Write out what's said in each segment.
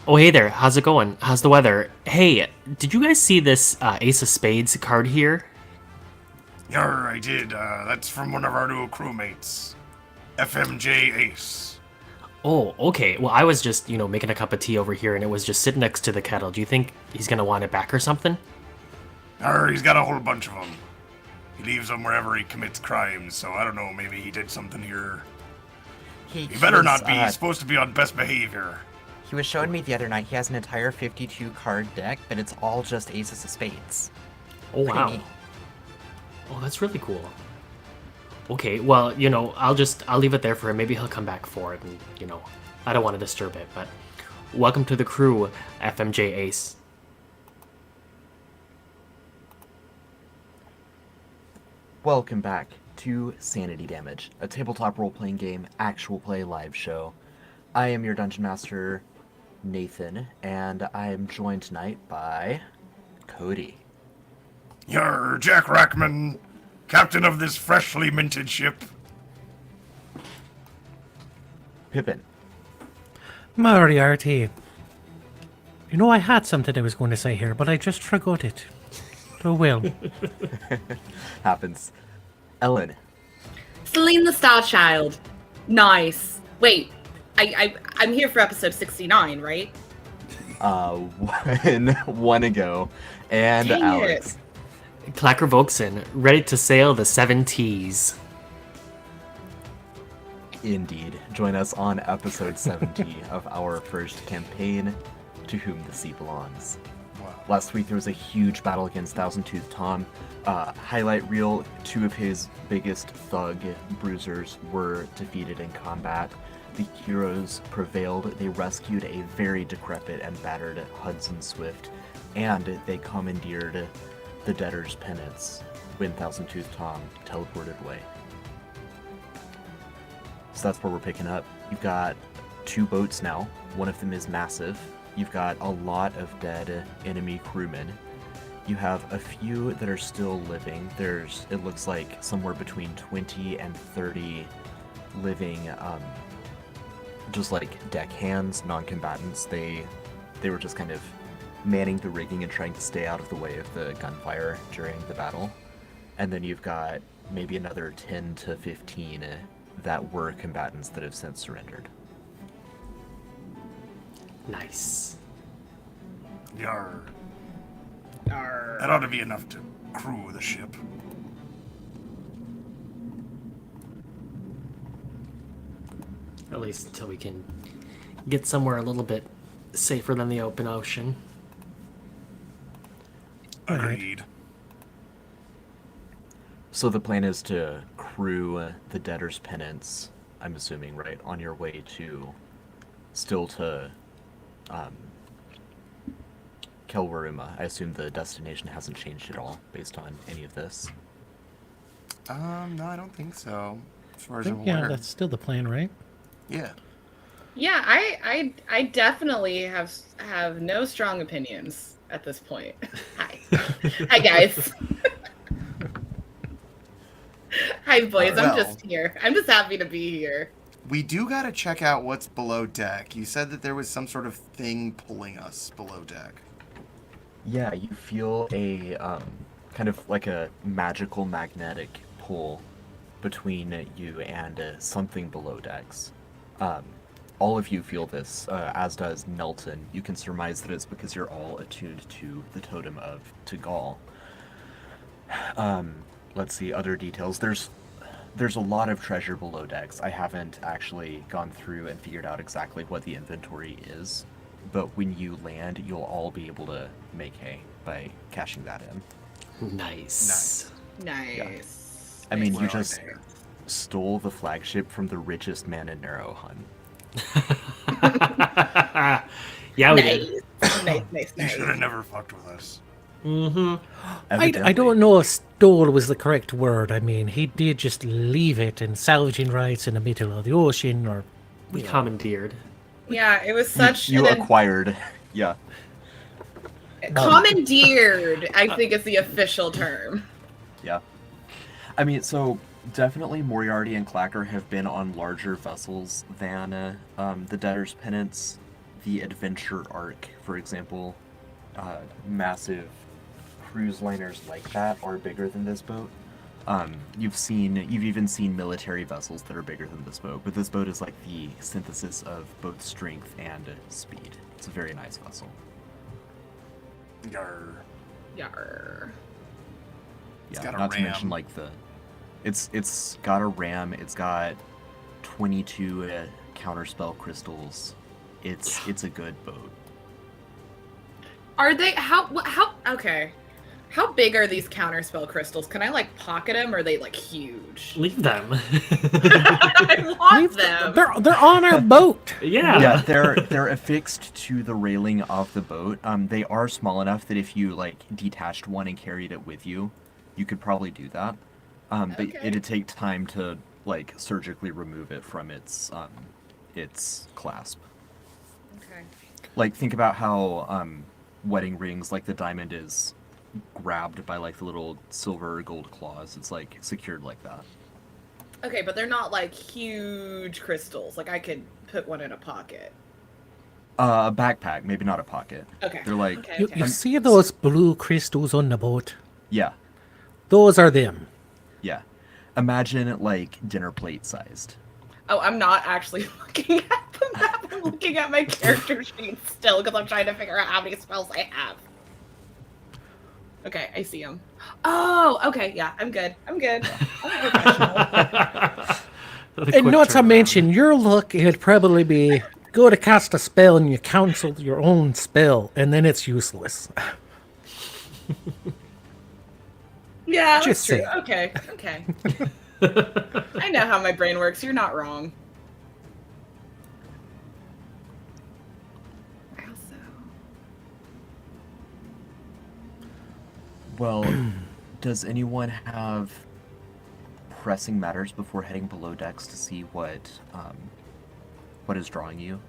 Oh, hey there. How's it going? How's the weather? Hey, did you guys see this Ace of Spades card here? Yar, I did. That's from one of our new crewmates, FMJ Ace. Oh, okay. Well, I was just, making a cup of tea over here and it was just sitting next to the kettle. Do you think he's going to want it back or something? Yar, he's got a whole bunch of them. He leaves them wherever he commits crimes, so I don't know, maybe he did something here. He better not be. He's supposed to be on best behavior. He was showing me the other night he has an entire 52 card deck, but it's all just aces of spades. Oh, wow. Pretty neat. Oh, that's really cool. Okay, well, I'll leave it there for him. Maybe he'll come back for it, and, I don't want to disturb it, but welcome to the crew, FMJ Ace. Welcome back to Sanity Damage, a tabletop role-playing game, actual play live show. I am your Dungeon Master, Nathan, and I am joined tonight by Cody. Yar, Jack Rackman, captain of this freshly minted ship. Pippin. Moriarty. I had something I was going to say here, but I just forgot it. Oh well. Happens. Ellen. Celine the Star Child. Nice. Wait, I'm here for episode 69, right? One ago. And Dang Alex. Clacker Volkson, ready to sail the 7 T's. Indeed. Join us on episode 70 of our first campaign, To Whom the Sea Belongs. Wow. Last week there was a huge battle against Thousand Tooth Tom. Highlight reel, 2 of his biggest thug bruisers were defeated in combat. The heroes prevailed. They rescued a very decrepit and battered Hudson Swift, and they commandeered the debtor's penance when Thousand Tooth Tom teleported away. So that's where we're picking up. You've got 2 boats now. One of them is massive. You've got a lot of dead enemy crewmen. You have a few that are still living. It looks like somewhere between 20 and 30 living, just like deckhands, non-combatants. They were just kind of manning the rigging and trying to stay out of the way of the gunfire during the battle. And then you've got maybe another 10 to 15 that were combatants that have since surrendered. Nice. Yar. Arr. That ought to be enough to crew the ship. At least until we can get somewhere a little bit safer than the open ocean. Agreed. So the plan is to crew the debtor's penance, I'm assuming, right, on your way to Kelwaruma. I assume the destination hasn't changed at all based on any of this. No, I don't think so. As far as I I'm think, aware. yeah, that's still the plan, right? Yeah. Yeah, I definitely have no strong opinions at this point. Hi. Hi, guys. Hi, boys. I'm just here. I'm just happy to be here. We do gotta check out what's below deck. You said that there was some sort of thing pulling us below deck. Yeah, you feel a kind of like a magical magnetic pull between you and something below decks. All of you feel this, as does Nelton. You can surmise that it's because you're all attuned to the totem of Tagal. Let's see, other details. There's a lot of treasure below decks. I haven't actually gone through and figured out exactly what the inventory is, but when you land, you'll all be able to make hay by cashing that in. Nice. Nice. I mean, Well, you just there. stole the flagship from the richest man in Narrowhun. Yeah, we did. Nice. You should have never fucked with us. Mm-hmm. I don't know if stole was the correct word. I mean, he did just leave it in salvaging rights in the middle of the ocean, or We commandeered. Yeah, it was such You an acquired, yeah. commandeered, I think is the official term. Yeah. I mean, so definitely Moriarty and Clacker have been on larger vessels than the Debtor's Penance. the adventure arc, for example, massive cruise liners like that are bigger than this boat. You've even seen military vessels that are bigger than this boat, but this boat is like the synthesis of both strength and speed. It's a very nice vessel. Yarr. Yar. Yeah, got a not to ram. mention like it's got a ram. It's got 22 counterspell crystals. It's a good boat. Are they how okay? How big are these counterspell crystals? Can I like pocket them, or are they like huge? Leave them. I want them. They're on our boat. Yeah. Yeah, they're affixed to the railing of the boat. They are small enough that if you like detached one and carried it with you, you could probably do that. But Okay. it'd take time to like surgically remove it from its clasp. Okay. Like think about how wedding rings, like the diamond is grabbed by like the little silver or gold claws. It's like secured like that. Okay, but they're not like huge crystals. Like I could put one in a pocket. A backpack, maybe not a pocket. Okay. They're like Okay, You, okay. you see those blue crystals on the boat? yeah. Those are them. Yeah. Imagine like dinner plate sized. Oh, I'm not actually looking at the map. I'm looking at my character sheet still because I'm trying to figure out how many spells I have. Okay, I see them. Oh, okay, yeah, I'm good. I'm good. I'm a professional. And not to mention, your luck, it'd probably be go to cast a spell and you cancel your own spell, and then it's useless. Yeah, that's Just true. saying. Okay, okay. I know how my brain works. You're not wrong. I also... Well, does anyone have pressing matters before heading below decks to see what is drawing you?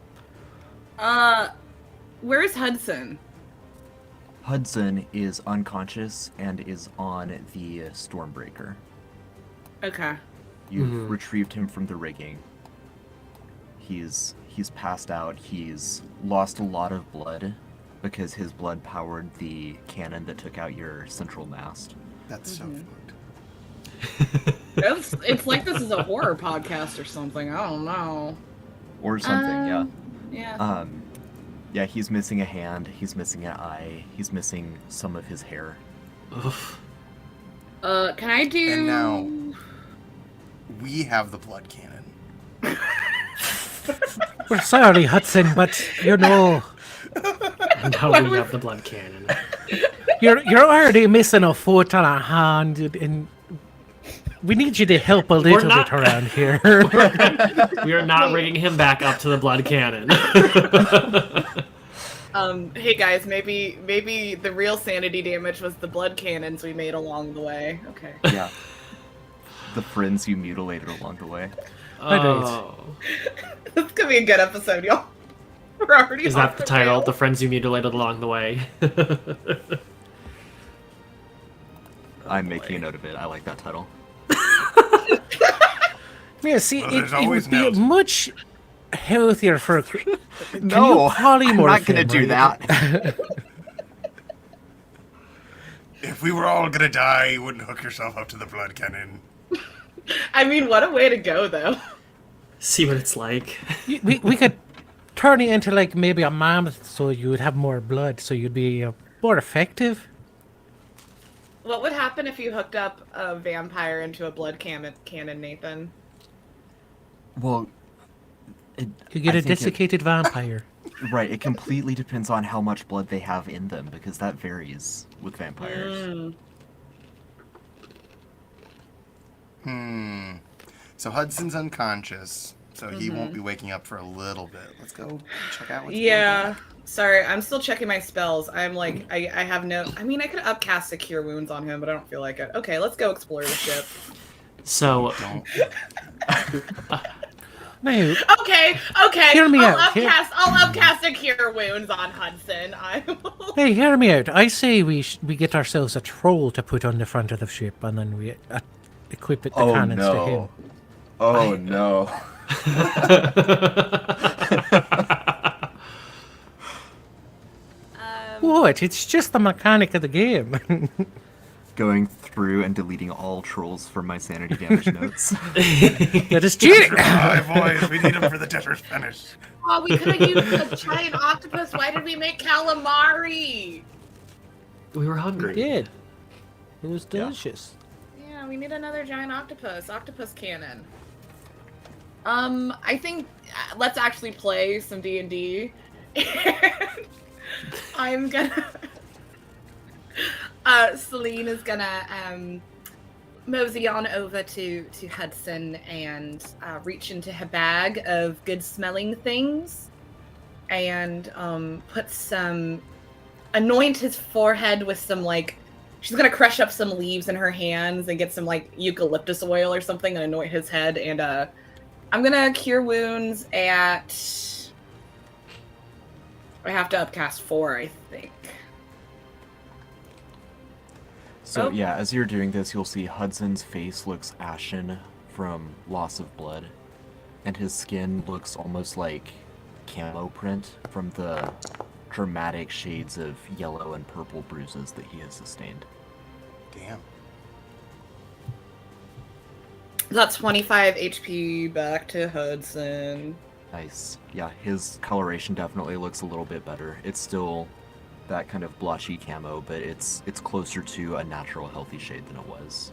Where's Hudson? Hudson is unconscious and is on the Stormbreaker. Okay. You've retrieved him from the rigging. He's passed out. He's lost a lot of blood because his blood powered the cannon that took out your central mast. That's so fucked. It's like this is a horror podcast or something. I don't know. Or something, yeah. Yeah. Yeah, he's missing a hand, he's missing an eye, he's missing some of his hair. Oof. Can I do... And now we have the blood cannon. We're sorry, Hudson, but you know, And now we have the blood cannon. you're already missing a foot and a hand, and we need you to help a little not- bit around here. We are not rigging him back up to the blood cannon. Hey guys, maybe the real sanity damage was the blood cannons we made along the way. Okay. Yeah. The friends you mutilated along the way. Oh. This could be a good episode, y'all. We're already Is off that the title? rails. The friends you mutilated along the way? I'm making a note of it. I like that title. Yeah, see, Well, it there's always would be notes. much healthier for... No, I'm not polymorph gonna him, do right? that. If we were all gonna die, you wouldn't hook yourself up to the blood cannon. I mean, what a way to go, though. See what it's like. We could turn it into like maybe a mammoth so you would have more blood, so you'd be more effective. What would happen if you hooked up a vampire into a blood cannon, Nathan? Well, You get I a think desiccated vampire. right, it completely depends on how much blood they have in them, because that varies with vampires. So Hudson's unconscious, so he won't be waking up for a little bit. Let's go check out what's Yeah. Sorry, I'm still checking my spells. I'm like, I have no... I mean, I could upcast a Cure Wounds on him, but I don't feel like it. Okay, let's go explore the ship. So, going on. No, Okay. Hear me I'll out, hear- I'll upcast a Cure Wounds on Hudson. I will... hey, hear me out. I say we get ourselves a troll to put on the front of the ship, and then we equip the Oh cannons to him. no. Oh no. what? It's just the mechanic of the game. Going through and deleting all trolls from my sanity damage notes. That is cheating. Hi, boys. We need them for the debtor's finish. Oh, we could have used a giant octopus. Why did we make calamari? We were hungry. We did. It was delicious. Yeah, we need another giant octopus. Octopus cannon. I think let's actually play some D&D. I'm gonna. Celine is gonna mosey on over to Hudson and reach into her bag of good-smelling things and anoint his forehead with some, like, she's gonna crush up some leaves in her hands and get some, like, eucalyptus oil or something and anoint his head. And I'm gonna cure wounds at, I have to upcast 4, I think. So yeah, as you're doing this, you'll see Hudson's face looks ashen from loss of blood, and his skin looks almost like camo print from the dramatic shades of yellow and purple bruises that he has sustained. Damn. That's 25 HP back to Hudson. Nice. Yeah, his coloration definitely looks a little bit better. It's still that kind of blotchy camo, but it's closer to a natural, healthy shade than it was.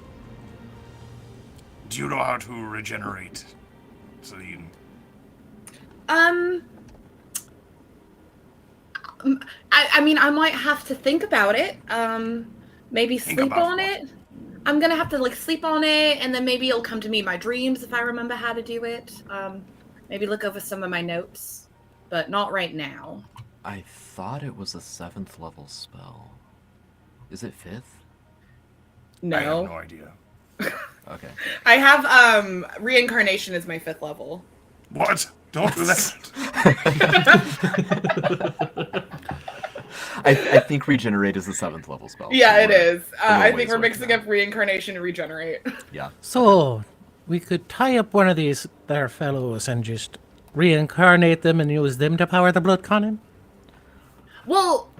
Do you know how to regenerate, Celine? I mean, I might have to think about it. Maybe sleep on it. I'm gonna have to, like, sleep on it, and then maybe it'll come to me in my dreams if I remember how to do it. Maybe look over some of my notes, but not right now. I thought it was a 7th level spell. Is it 5th? No. I have no idea. Okay. I have reincarnation is my 5th level. What? Don't do that. I think regenerate is the 7th level spell. Yeah, it We're is. a I ways think we're away mixing from up reincarnation and regenerate. that. Yeah. So, we could tie up one of these there fellows and just reincarnate them and use them to power the blood cannon? Well,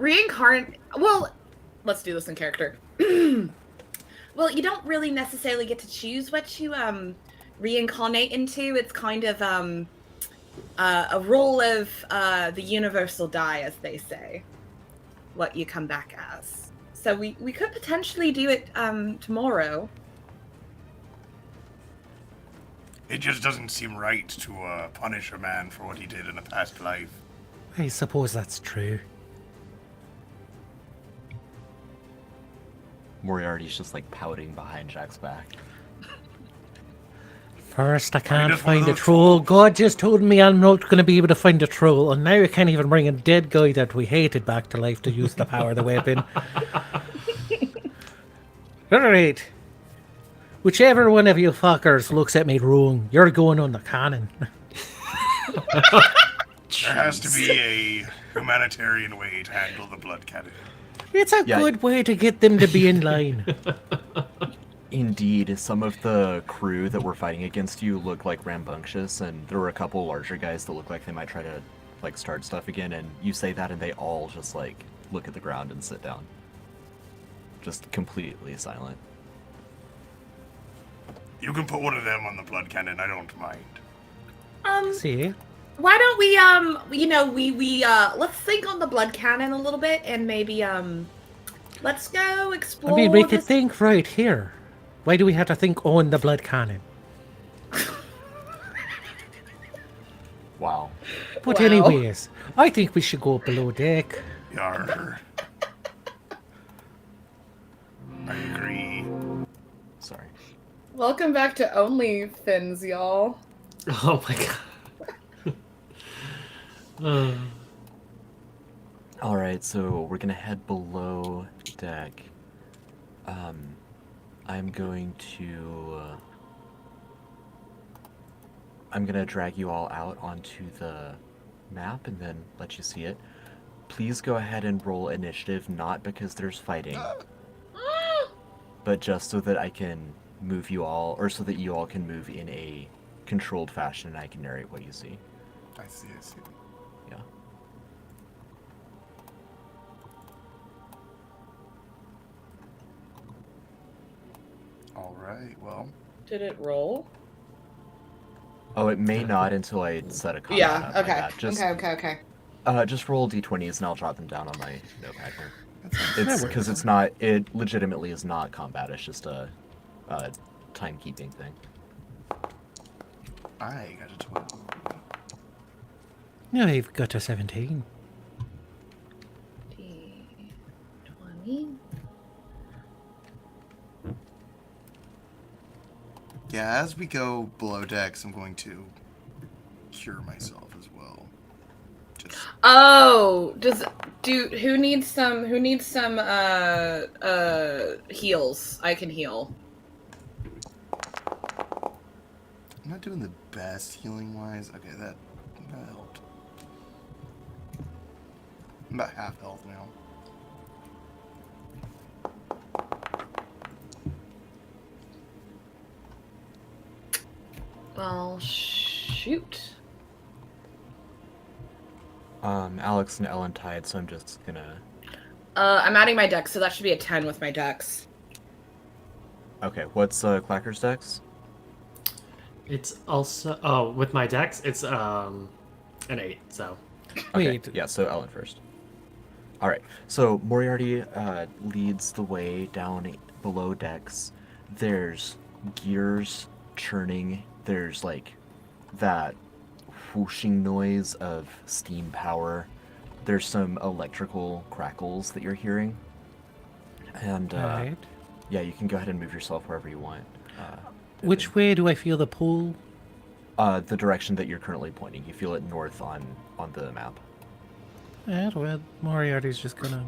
let's do this in character. Well, you don't really necessarily get to choose what you reincarnate into. It's kind of a role of the universal die, as they say, what you come back as. So we could potentially do it tomorrow. It just doesn't seem right to punish a man for what he did in a past life. I suppose that's true. Moriarty's just like pouting behind Jack's back. First, I can't just one of find a those troll. trolls. God just told me I'm not going to be able to find a troll, and now I can't even bring a dead guy that we hated back to life to use the power of the weapon. Alright. Whichever one of you fuckers looks at me wrong, you're going on the cannon. There has to be a humanitarian way to handle the blood cannon. It's a Yeah. good way to get them to be in line. Indeed, some of the crew that were fighting against you look like rambunctious, and there were a couple larger guys that look like they might try to like start stuff again, and you say that and they all just like look at the ground and sit down. Just completely silent. You can put one of them on the blood cannon, I don't mind. See? Why don't we let's think on the blood cannon a little bit and maybe let's go explore. I mean, we could this- think right here. Why do we have to think on the blood cannon? Wow. But Wow. anyways, I think we should go below deck. Yarr. I agree. Sorry. Welcome back to OnlyFins, y'all. Oh my god. Alright, so we're gonna head below deck. I'm gonna drag you all out onto the map and then let you see it. Please go ahead and roll initiative, not because there's fighting, but just so that I can move you all, or so that you all can move in a controlled fashion and I can narrate what you see. I see. Yeah. right, well. Did it roll? Oh, it may not until I set a combat Yeah, up like okay. that. Just, Okay. just roll d20s and I'll jot them down on my notepad here. That It's works. because it's not. It legitimately is not combat. It's just a timekeeping thing. I got a 12. No, you've got a 17. 20. Yeah, as we go below decks, I'm going to cure myself as well. Just Oh, who needs some heals? I can heal. I'm not doing the best healing wise. Okay, that helped. I'm about half health now. Well, shoot. Alex and Ellen tied, so I'm just gonna. I'm adding my dex, so that should be a 10 with my dex. Okay, what's Clacker's dex? It's also with my dex, it's an 8. So Okay, Wait. yeah, so Ellen first. All right, so Moriarty leads the way down below decks. There's gears churning. There's like that whooshing noise of steam power. There's some electrical crackles that you're hearing. And Alright. yeah, you can go ahead and move yourself wherever you want. Which way do I feel the pull? The direction that you're currently pointing. You feel it north on the map. Well, Moriarty's just gonna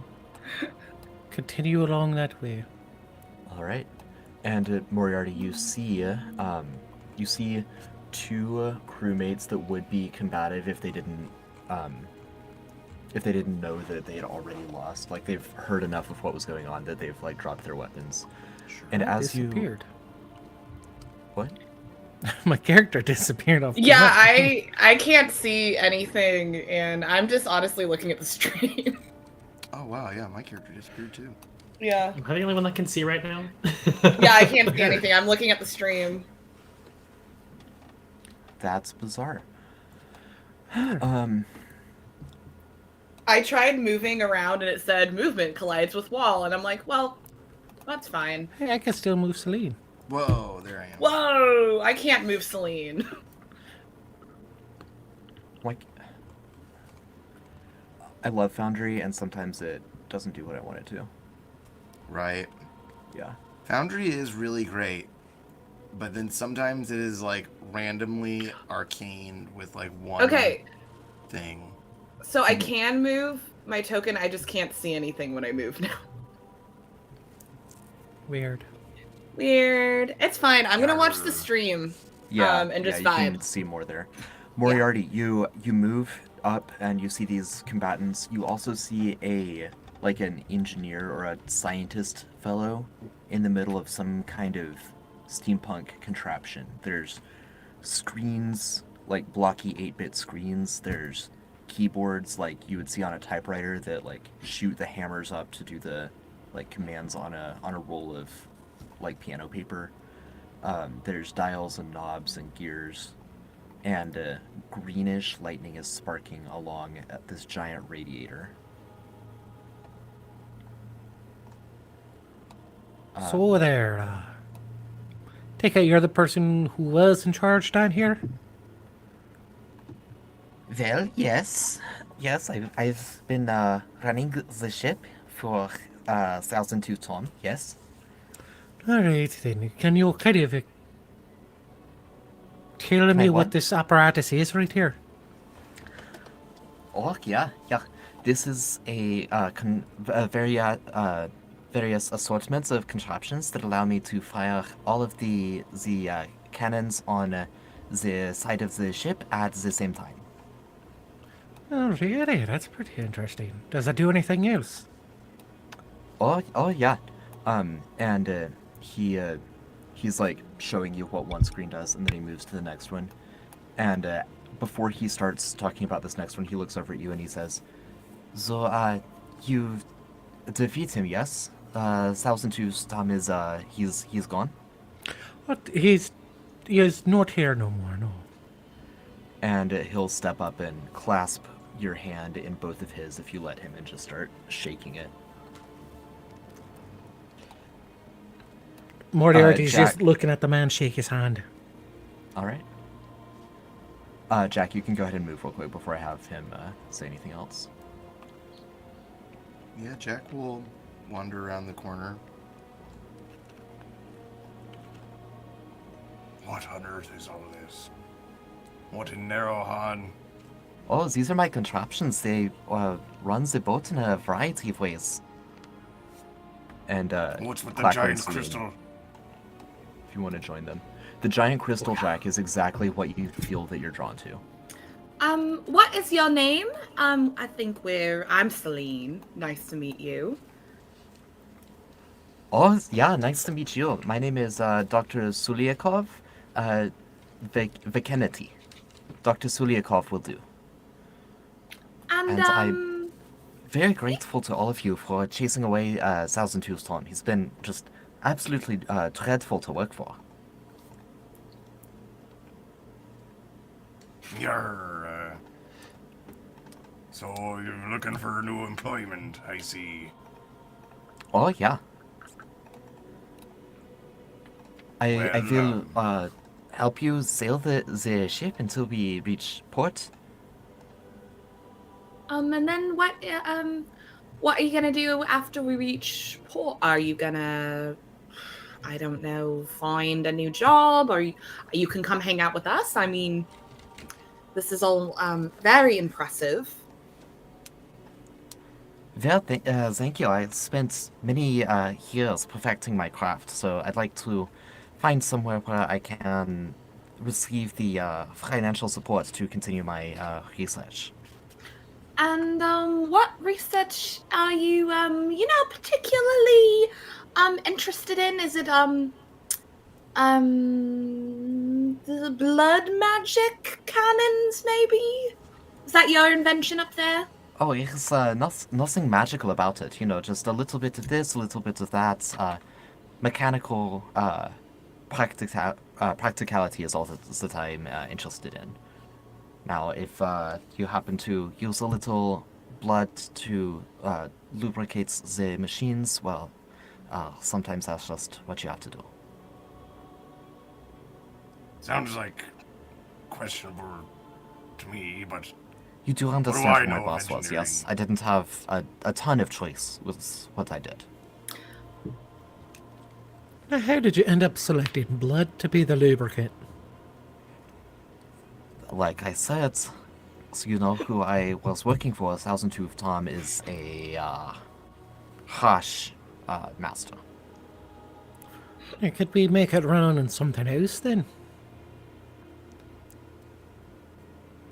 continue along that way. All right, and at Moriarty, you see two crewmates that would be combative if they didn't know that they had already lost. Like they've heard enough of what was going on that they've like dropped their weapons. Sure. And as Disappeared. What? My character disappeared off the Yeah, map. I can't see anything, and I'm just honestly looking at the stream. Oh wow, yeah, my character disappeared too. Yeah. am I the only one that can see right now? Yeah, I can't see anything. I'm looking at the stream. That's bizarre. I tried moving around, and it said movement collides with wall, and I'm like, well, that's fine. Hey, I can still move Celine. Whoa, there I am. Whoa! I can't move Celine. Like, I love Foundry, and sometimes it doesn't do what I want it to. Right. Yeah. Foundry is really great, but then sometimes it is like randomly arcane with like one Okay, thing. so I can move my token. I just can't see anything when I move now. Weird. Weird. It's fine. I'm gonna watch the stream. Yeah, and just you can vibe. see more there. Moriarty, you move up and you see these combatants. You also see an engineer or a scientist fellow in the middle of some kind of steampunk contraption. There's screens, like blocky 8-bit screens. There's keyboards like you would see on a typewriter that like shoot the hammers up to do the like commands on a roll of like piano paper. There's dials and knobs and gears, and greenish lightning is sparking along at this giant radiator. So there, take it you're the person who was in charge down here? Well, yes. I've been running the ship for 1,002 ton, yes. Alright then, can you kind of tell me Hey, what what? this apparatus is right here? Oh, yeah. This is a various assortments of contraptions that allow me to fire all of the cannons on the side of the ship at the same time. Oh really? That's pretty interesting. Does it do anything else? Oh yeah. And he's like showing you what one screen does, and then he moves to the next one. And before he starts talking about this next one, he looks over at you and he says, "So, you defeat him, yes? 1,002 Stam is he's gone." What? He is not here no more, no. And he'll step up and clasp your hand in both of his if you let him and just start shaking it. Moriarty's Jack. just looking at the man shake his hand. All right. Jack, you can go ahead and move real quick before I have him say anything else. Yeah, Jack will wander around the corner. What on earth is all this? What in Narrowhan? Oh, these are my contraptions. They run the boat in a variety of ways. And What's with the Clacker giant and Celine, crystal? if you want to join them. The giant crystal, Jack, is exactly what you feel that you're drawn to. What is your name? I think I'm Celine. Nice to meet you. Oh, yeah, nice to meet you. My name is Dr. Suliakov. Vikenity. Dr. Suliakov will do. And, I'm very grateful to all of you for chasing away Thousand Tooth Tom. He's been just absolutely dreadful to work for. So you're looking for new employment, I see. Oh, yeah. I Well, will help you sail the ship until we reach port. and then what are you gonna do after we reach port? Are you gonna, I don't know, find a new job, or you can come hang out with us? I mean, this is all very impressive. Well, thank you. I spent many years perfecting my craft, so I'd like to find somewhere where I can receive the financial support to continue my research. And what research are you particularly interested in? Is it the blood magic cannons, maybe? Is that your invention up there? Oh, it's nothing magical about it. You know, just a little bit of this, a little bit of that. Mechanical practicality is all that I'm interested in. Now, if you happen to use a little blood to lubricate the machines, well, sometimes that's just what you have to do. Sounds like questionable to me, but You do I understand who my know of boss was, yes? engineering? I didn't have a ton of choice with what I did. Now, how did you end up selecting blood to be the lubricant? Like I said, so you know who I was working for, Thousand Tooth Tom is a harsh master. Could we make it run on something else then?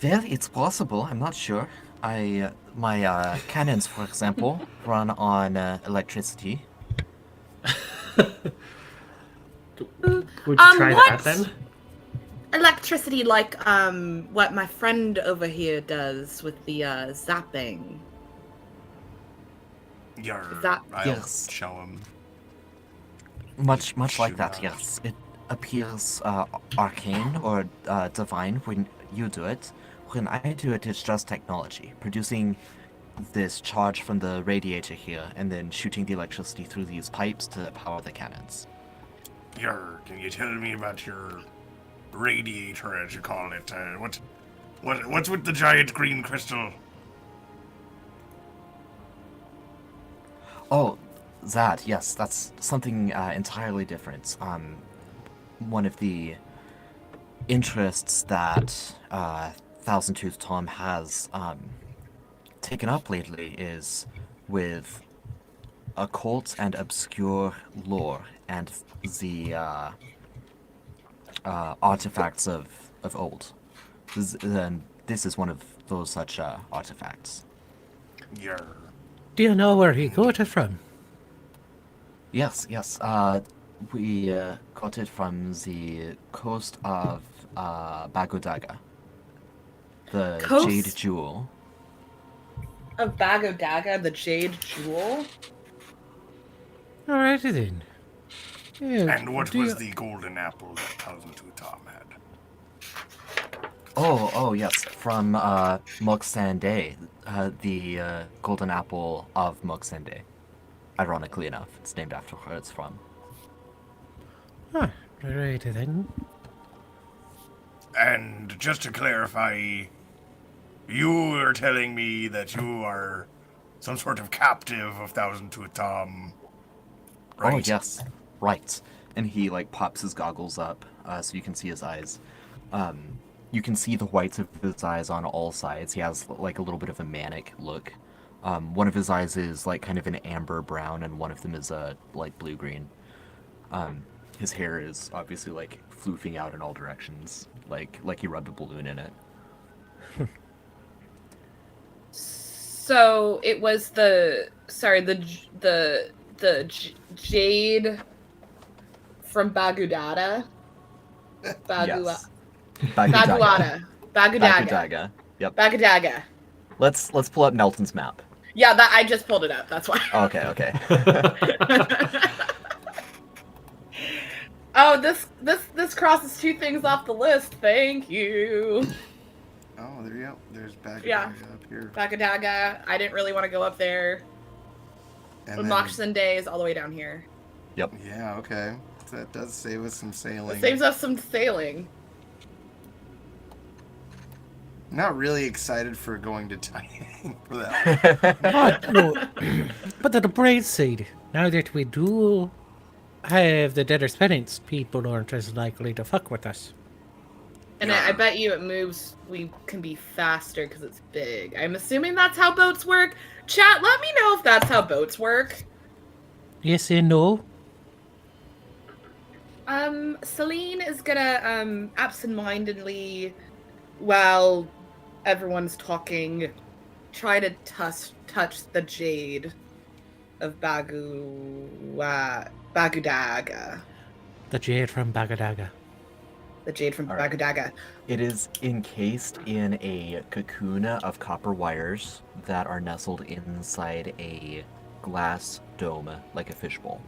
Well, it's possible. I'm not sure. My cannons, for example, run on electricity. Would you try what? that then? Electricity, like what my friend over here does with the zapping. Yarr, That- I'll Yes. show him. Much like Shoot that, out. yes. It appears arcane or divine when you do it. When I do it, it's just technology, producing this charge from the radiator here, and then shooting the electricity through these pipes to power the cannons. Yarr, can you tell me about your radiator, as you call it? What's with the giant green crystal? Oh, that, yes, that's something entirely different. One of the interests that Thousand Tooth Tom has taken up lately is with occult and obscure lore and the artifacts of old. This is one of those such artifacts. Yarr. Do you know where he got it from? Yes. We got it from the coast of Bagodaga. The Coast? Jade Jewel. Of Bagodaga, the Jade Jewel. Alrighty then. Yeah, And what do was you- the golden apple that Thousand Two Tom had? Oh, yes, from Moksande, the golden apple of Moksande. Ironically enough, it's named after where it's from. Ah, right then. And just to clarify, you are telling me that you are some sort of captive of Thousand Two Tom, right? Oh, yes, right. And he, pops his goggles up so you can see his eyes. You can see the whites of his eyes on all sides. He has, a little bit of a manic look. One of his eyes is, kind of an amber brown, and one of them is, blue-green. His hair is obviously, floofing out in all directions, like he rubbed a balloon in it. So it was the jade from Bagudada. Yes. Baguada. Bagudaga. Yep. Bagadaga. Let's pull up Nelton's map. Yeah, that I just pulled it up. That's why. Okay. Oh, this crosses two things off the list. Thank you. Oh, there you go. There's Bagadaga Yeah. up here. Bagadaga. I didn't really want to go up there. And But then- Mokshan Day is all the way down here. Yep. Yeah, okay. So that does save us some sailing. It saves us some sailing. Not really excited for going to Taining for that. Oh, no. But on the bright side, now that we do have the Debtor's Penance, people aren't as likely to fuck with us. And I bet you it moves. We can be faster because it's big. I'm assuming that's how boats work. Chat, let me know if that's how boats work. Yes and no. Celine is gonna absentmindedly, while everyone's talking, try to touch the jade of Bagudaga. The jade from Bagadaga. The jade from All right. Bagudaga. It is encased in a cocoon of copper wires that are nestled inside a glass dome, like a fishbowl.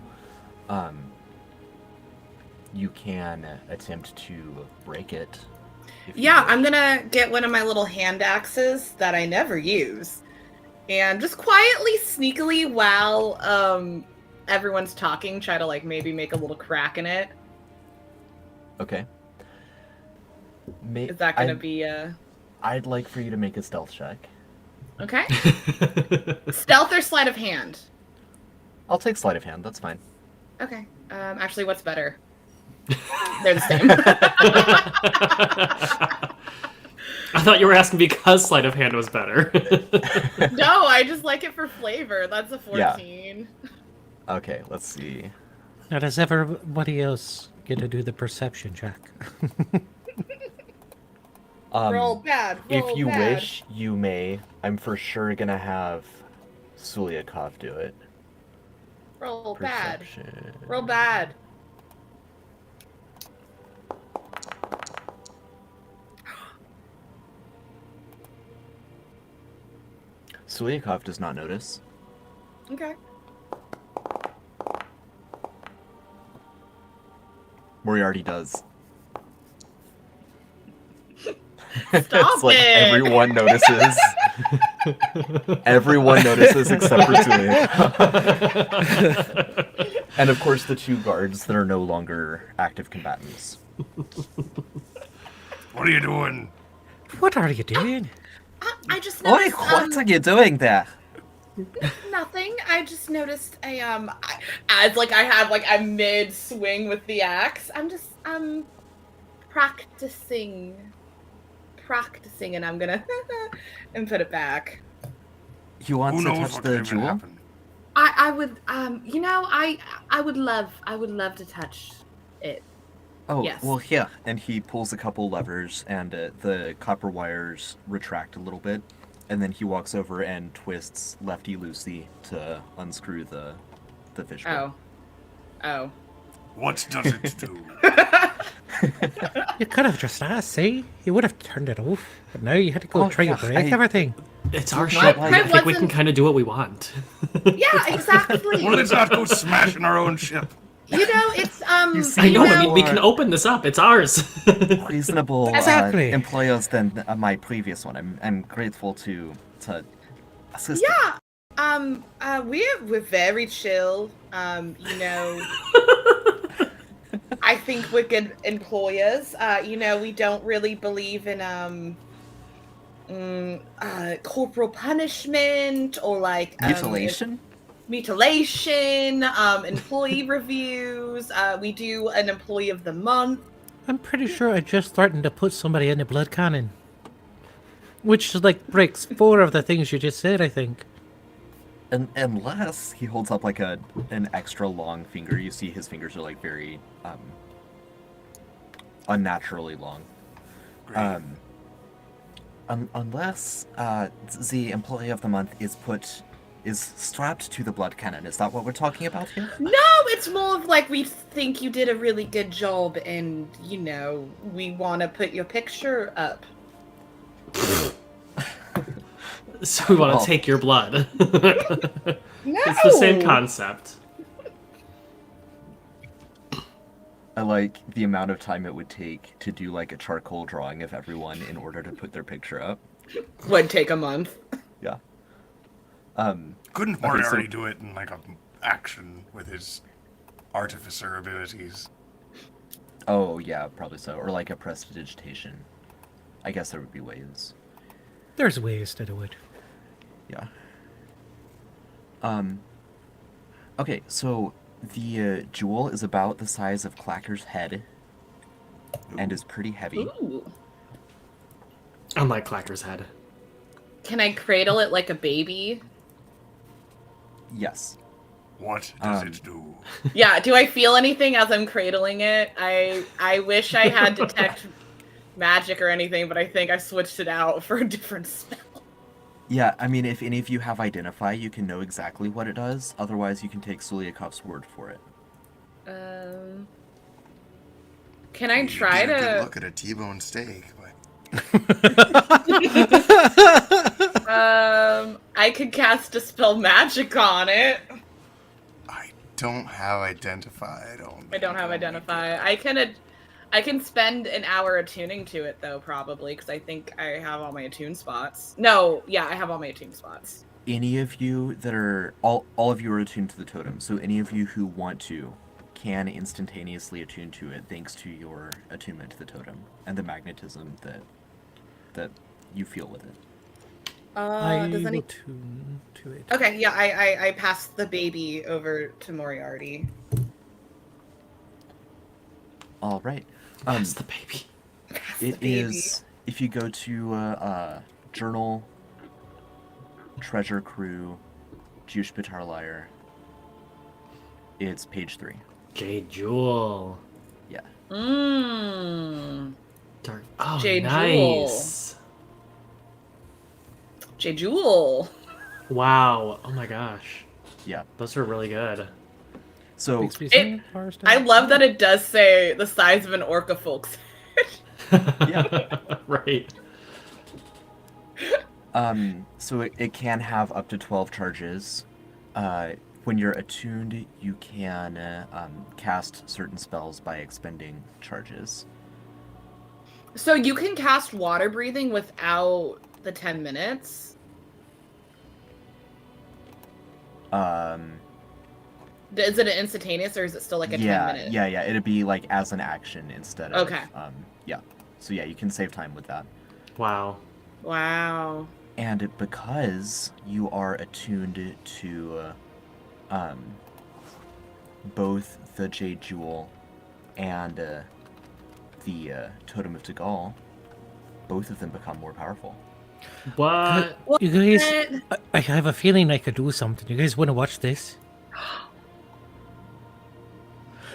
You can attempt to break it. if you Yeah, wish. I'm gonna get one of my little hand axes that I never use, and just quietly, sneakily, while everyone's talking, try to maybe make a little crack in it. Okay. Is that gonna be I'd like for you to make a stealth check. okay? Stealth or sleight of hand? I'll take sleight of hand. That's fine. Okay. Actually, what's better? They're the same. I thought you were asking because sleight of hand was better. No, I just like it for flavor. That's a 14. Okay, let's see. Now, does everybody else get to do the perception check? Roll bad. Roll If you bad. wish, you may. I'm for sure gonna have Suliakov do it. Roll bad. Perception. Roll bad. Suliakov does not notice. Okay. Moriarty does. Stop It's like it. everyone notices. Everyone notices except for Suliakov. And of course the two guards that are no longer active combatants. What are you doing? What are you doing? I just Oi, noticed. what are you doing there? Nothing. I just noticed I'm mid swing with the axe. I'm practicing, and I'm gonna and put it back. You want Who to knows touch what the could even jewel? happen? I would I would love to touch it. Oh, Yes. well, here. And he pulls a couple levers, and the copper wires retract a little bit. And then he walks over and twists lefty-loosey to unscrew the fishbowl. Oh. What does it do? You could have just asked, see? You would have turned it off. But now you had to go Oh, try to yeah, break I- everything. It's our Not ship. like- I think we can wasn't- kind of do what we want. Yeah, exactly. Well, let's not go smashing our own ship. It's I know. I mean, we can open this up. It's ours. reasonable Exactly. employers than my previous one. I'm grateful to assist. Yeah. We're very chill. I think we're good employers. We don't really believe in corporal punishment or like Mutilation. Employee reviews. We do an employee of the month. I'm pretty sure I just threatened to put somebody in the blood cannon. Which, like, breaks 4 of the things you just said, I think. Unless he holds up like an extra long finger. You see his fingers are like very unnaturally long. Great. Unless the employee of the month is strapped to the blood cannon. Is that what we're talking about here? No, it's more of like we think you did a really good job and, we want to put your picture up. So we want to take your blood. No! It's the same concept. I like the amount of time it would take to do like a charcoal drawing of everyone in order to put their picture up. Would take a month. Yeah. Couldn't okay, Moriarty so- do it in like an action with his artificer abilities? Oh yeah, probably so. Or like a prestidigitation. I guess there would be ways. There's ways to do it. Yeah. Okay, so the jewel is about the size of Clacker's head and is pretty heavy. Ooh. Unlike Clacker's head. Can I cradle it like a baby? Yes. What does it do? Yeah, do I feel anything as I'm cradling it? I wish I had detect magic or anything, but I think I switched it out for a different spell. Yeah, I mean, if any of you have Identify, you can know exactly what it does. Otherwise, you can take Sulyakov's word for it. Can I try Get a good to... look at a T-bone steak. But... I could cast Dispel Magic on it. I don't have Identify. I don't have Identify. I can spend an hour attuning to it, though, probably, because I think I have all my attune spots. No, yeah, I have all my attune spots. Any of you that are... All of you are attuned to the totem, so any of you who want to can instantaneously attune to it thanks to your attunement to the totem and the magnetism that you feel with it. I Does will any... tune to it. Okay, yeah, I passed the baby over to Moriarty. All right. That's the baby. It is, if you go to Journal, Treasure Crew, Juice Pitarliar, it's page 3. Jade Jewel. Yeah. Dark. Oh, Jade nice. Jewel. Wow. Oh my gosh. Yeah. Those are really good. So, Makes me sing Forest I Out. love that it does say the size of an orca folks. yeah. Right. So it can have up to 12 charges. When you're attuned, you can cast certain spells by expending charges. So you can cast water breathing without the 10 minutes? Is it an instantaneous or is it still like a 10 minute? Yeah. It'd be like as an action instead of... Okay. Yeah. So yeah, you can save time with that. Wow. Wow. And because you are attuned to both the Jade Jewel and the Totem of Tegal, both of them become more powerful. What? You guys, I have a feeling I could do something. You guys want to watch this?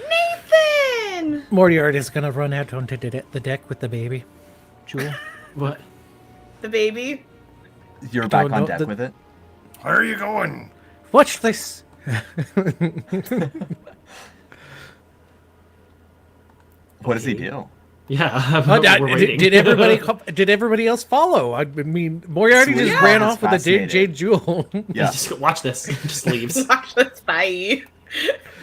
Nathan! Moriarty's gonna run out onto the deck with the baby. Jewel. What? The baby? You're back don't on know deck the- with it? Where are you going? Watch this! What does he do? Yeah. Oh, we're waiting. did everybody else follow? I mean, Moriarty just Yeah. ran That's off with the fascinating. Jade Jewel. Yeah. Just watch this. Just leaves. Watch this, bye.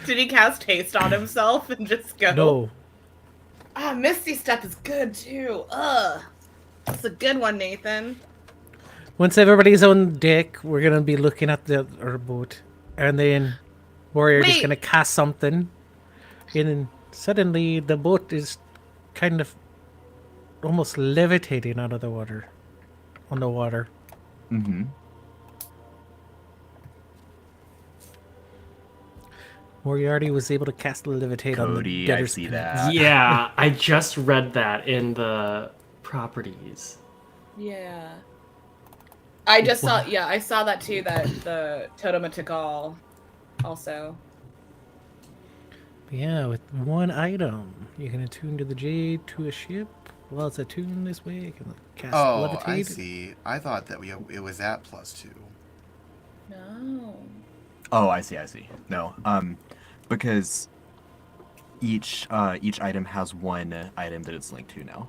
Did he cast haste on himself and just go? No. Ah, Misty Step is good too. Ugh. That's a good one, Nathan. Once everybody's on deck, we're gonna be looking at our boat, and then Warrior is Wait. gonna cast something, and then suddenly the boat is kind of almost levitating out of the water, on the water. Mm-hmm. Moriarty was able to cast levitate on the Cody, I debtor's see pit. that. Yeah, I just read that in the properties. Yeah. I just saw. Yeah, I saw that too. That the Totem of Tikal, also. Yeah, with one item, you can attune to the jade to a ship. While it's attuned this way, you can cast Oh, levitate. I see. I thought that it was at +2. No. Oh, I see. No, because each item has one item that it's linked to now.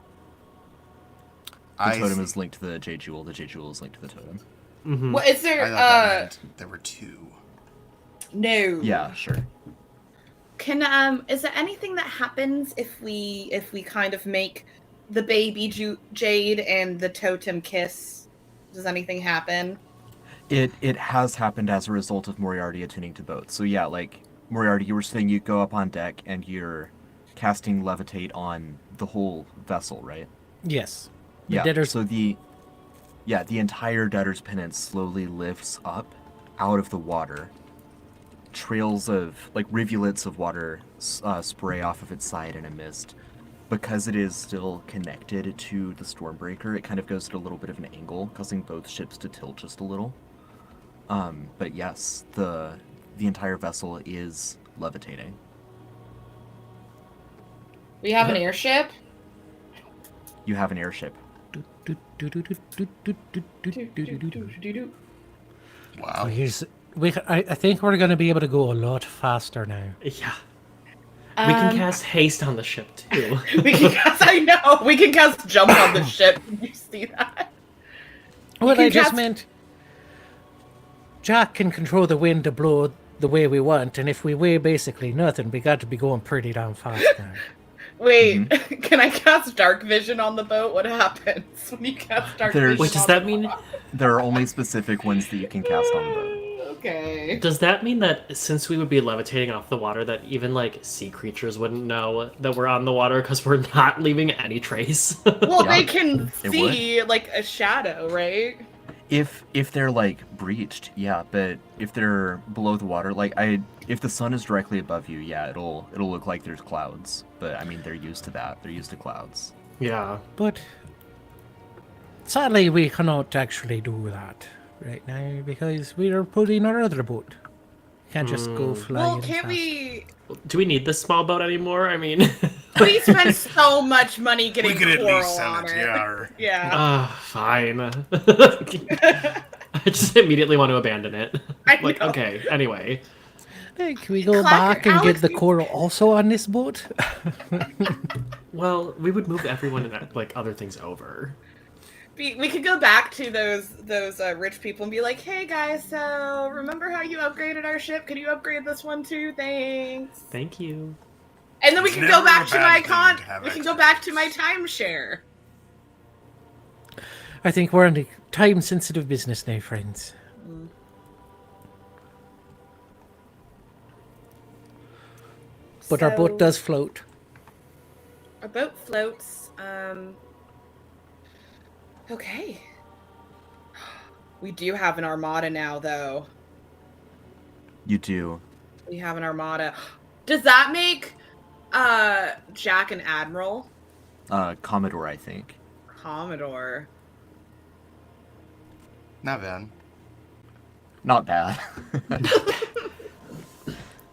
The I totem see. is linked to the Jade Jewel. The Jade Jewel is linked to the totem. Mm-hmm. What is there? I thought that meant there were 2. No. Yeah, sure. Can is there anything that happens if we kind of make the baby Jade and the totem kiss? Does anything happen? It has happened as a result of Moriarty attuning to both. So yeah, like Moriarty, you were saying you go up on deck and you're casting levitate on the whole vessel, right? Yes. The Yeah. debtor's So the entire debtor's penance slowly lifts up out of the water. Trails of like rivulets of water spray off of its side in a mist. Because it is still connected to the Stormbreaker, it kind of goes at a little bit of an angle, causing both ships to tilt just a little. But yes, the entire vessel is levitating. We have an airship. You have an airship. Wow. I think we're going to be able to go a lot faster now. Yeah. We can cast haste on the ship too. We can cast. I know. We can cast jump on the ship. Did you see that? Well, can I just cast- meant Jack can control the wind to blow the way we want, and if we weigh basically nothing, we got to be going pretty damn fast now. Wait, can I cast dark vision on the boat? What happens when you cast dark There's- vision? Wait, does on that the mean? boat? There are only specific ones that you can cast on the boat. Okay. Does that mean that since we would be levitating off the water, that even like sea creatures wouldn't know that we're on the water because we're not leaving any trace? Well, Yeah, they can it see like a shadow, right? If they're like breached, yeah, but if they're below the water, like if the sun is directly above you, yeah, it'll look like there's clouds. But I mean, they're used to that. They're used to clouds. Yeah. But sadly, we cannot actually do that right now because we are pulling our other boat. Can't just go flying. Well, can't fast. we? Do we need this small boat anymore? I mean, We spent so much money getting We could at coral least sell on it, it. yeah. Or Yeah. fine. I just immediately want to abandon it. I Like, know. okay, anyway. Hey, can we go Clacker, back and Alex, get the you- coral also on this boat? Well, we would move everyone and like other things over. We could go back to those rich people and be like, hey guys, so remember how you upgraded our ship? Could you upgrade this one too? Thanks. Thank you. And then we It's can go never back a to bad my thing to have we can go access. back to my timeshare. I think we're in a time-sensitive business now, friends. But our So, boat does float. Our boat floats. Okay. We do have an armada now, though. You do. We have an armada. Does that make Jack an admiral? Commodore, I think. Commodore. Not bad. Not bad.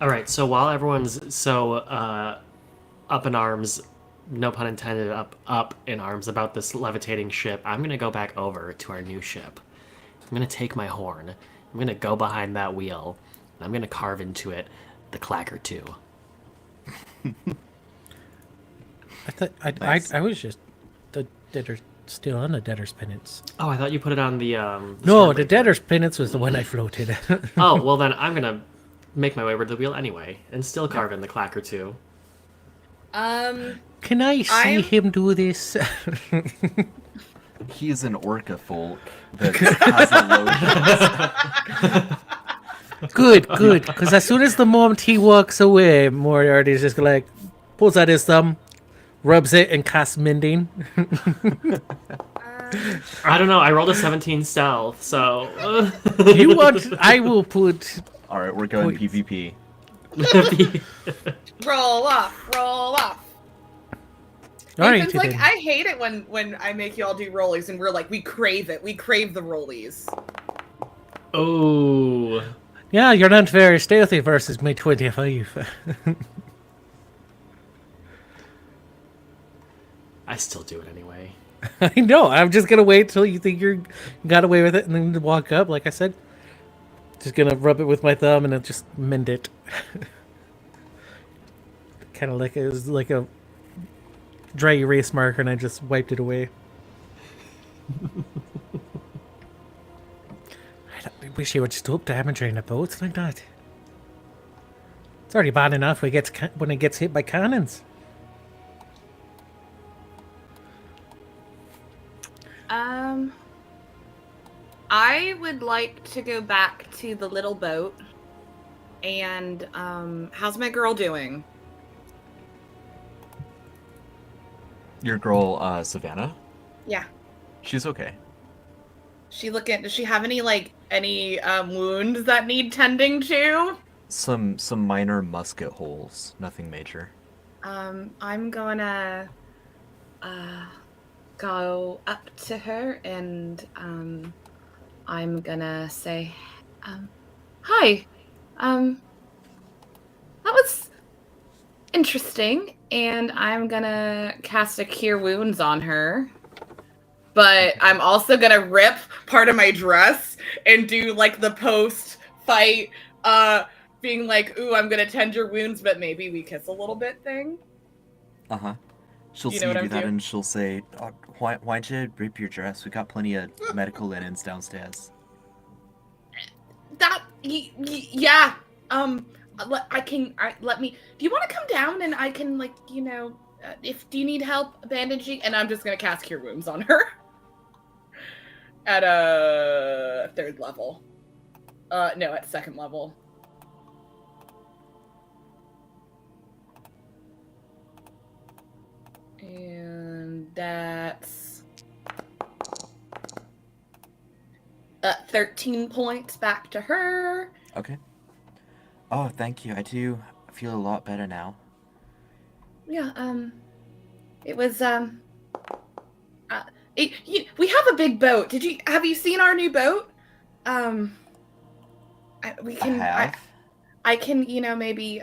All right, so while everyone's so up in arms, no pun intended, up in arms about this levitating ship, I'm gonna go back over to our new ship. I'm gonna take my horn. I'm gonna go behind that wheel, and I'm gonna carve into it the clacker 2. I thought Nice. I was just the debtor still on the debtor's penance. Oh, I thought you put it on the No, Stormbreaker. the debtor's penance was the one I floated. Oh, well then I'm gonna make my way over to the wheel anyway, and still carve in the clack or two. Can I see I'm- him do this? He's an orca folk that has a low. Good. Because as soon as the moment he walks away, Moriarty's just like pulls out his thumb, rubs it, and casts mending. I don't know. I rolled a 17 stealth, so. You want? I will put. All right, we're going Points. PvP. Roll off. All right, Nathan's like, then. I hate it when I make y'all do rollies, and we're like, we crave it. We crave the rollies. Oh. Yeah, you're not very stealthy versus my 25. I still do it anyway. I know. I'm just gonna wait till you think you got away with it, and then walk up. Like I said, just gonna rub it with my thumb and then just mend it. Kind of like it was like a dry erase marker, and I just wiped it away. I wish you would stop damaging the boats like that. It's already bad enough when it gets hit by cannons. I would like to go back to the little boat. And how's my girl doing? Your girl, Savannah? Yeah. She's okay. Does she have any wounds that need tending to? Some minor musket holes, nothing major. I'm gonna go up to her and I'm gonna say, hi. That was interesting, and I'm gonna cast a Cure Wounds on her. But I'm also gonna rip part of my dress and do like the post-fight, being like, "Ooh, I'm gonna tend your wounds, but maybe we kiss a little bit" thing. She'll You see know you what do I'm that doing? and she'll say, oh, why'd you rip your dress? We got plenty of medical linens downstairs. Yeah. Let me. Do you want to come down and I can do you need help bandaging? And I'm just gonna cast Cure Wounds on her at a 3rd level. No, at 2nd level. And that's 13 points back to her. Okay. Oh, thank you. I do feel a lot better now. Yeah, it was, we have a big boat. Have you seen our new boat? I can, maybe,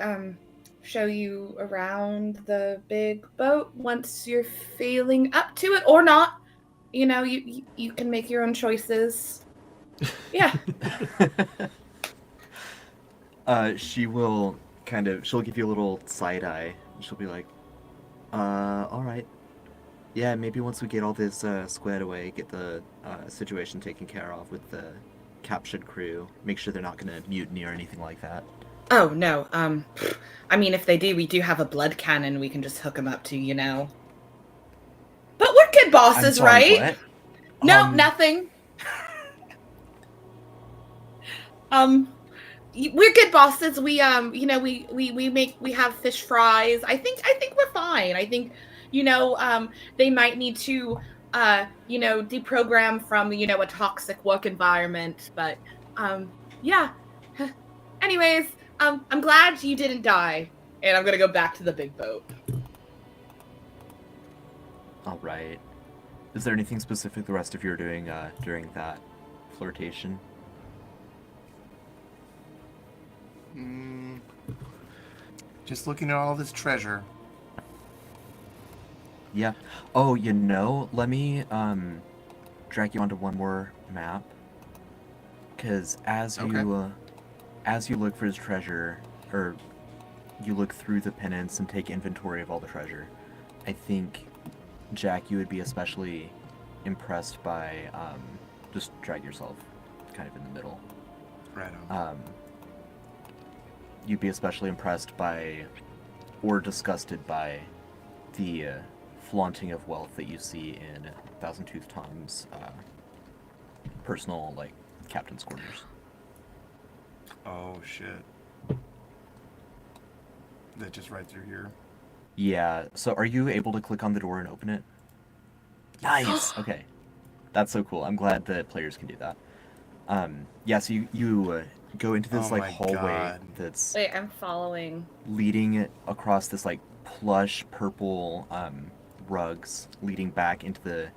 show you around the big boat once you're feeling up to it, or not. You can make your own choices. Yeah. She'll give you a little side eye. She'll be like, all right. Yeah, maybe once we get all this squared away, get the situation taken care of with the captured crew, make sure they're not gonna mutiny or anything like that. Oh, no. I mean, if they do, we do have a blood cannon we can just hook them up to. But we're good bosses, I'm sorry, right? what? No, nothing. We're good bosses. We we have fish fries. I think we're fine. I think, they might need to, deprogram from, a toxic work environment. But, yeah. Anyways, I'm glad you didn't die. And I'm gonna go back to the big boat. All right. Is there anything specific the rest of you are doing during that flirtation? Just looking at all this treasure. Yeah. Oh, let me drag you onto one more map. Because as you look for his treasure, or you look through the penance and take inventory of all the treasure, I think, Jack, you would be especially impressed by, just drag yourself kind of in the middle. Right on. you'd be especially impressed by, or disgusted by, the flaunting of wealth that you see in Thousand Tooth Tom's personal, like, captain's quarters. Oh shit. That just right through here. Yeah, so are you able to click on the door and open it? Nice! Okay. That's so cool. I'm glad that players can do that. Yeah, so you go into this, Oh like, my hallway God. that's Wait, I'm following. leading across this, like, plush purple rugs leading back into the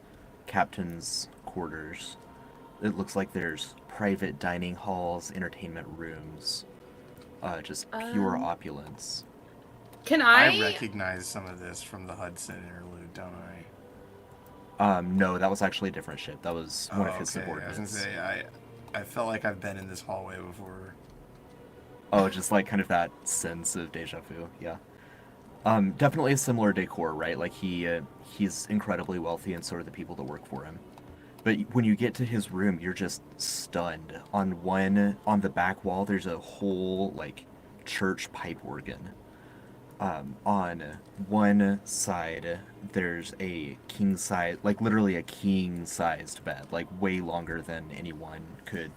captain's quarters. It looks like there's private dining halls, entertainment rooms, just pure opulence. Can I I? recognize some of this from the Hudson interlude, don't I? No, that was actually a different ship. That was one of his okay. I was gonna subordinates. say I felt like I've been in this hallway before. Oh, just like kind of that sense of deja vu, yeah. Definitely a similar decor, right? Like he's incredibly wealthy, and so are the people that work for him. But when you get to his room, you're just stunned. On the back wall, there's a whole like church pipe organ. On one side, there's a king size, like literally a king-sized bed, like way longer than anyone could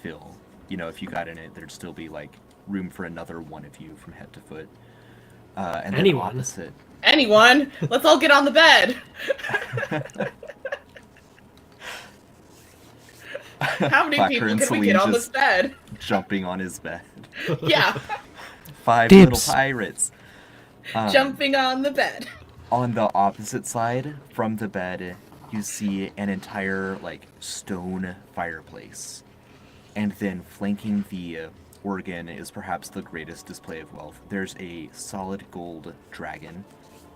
fill. You know, if you got in it, there'd still be like room for another one of you from head to foot. And then Anyone? opposite, Anyone? Let's all get on the bed. How many Clacker people and can we Celine get on this just bed? jumping on his bed. Yeah, 5 Dibs. little pirates. jumping on the bed. On the opposite side from the bed, you see an entire like stone fireplace, and then flanking the organ is perhaps the greatest display of wealth. There's a solid gold dragon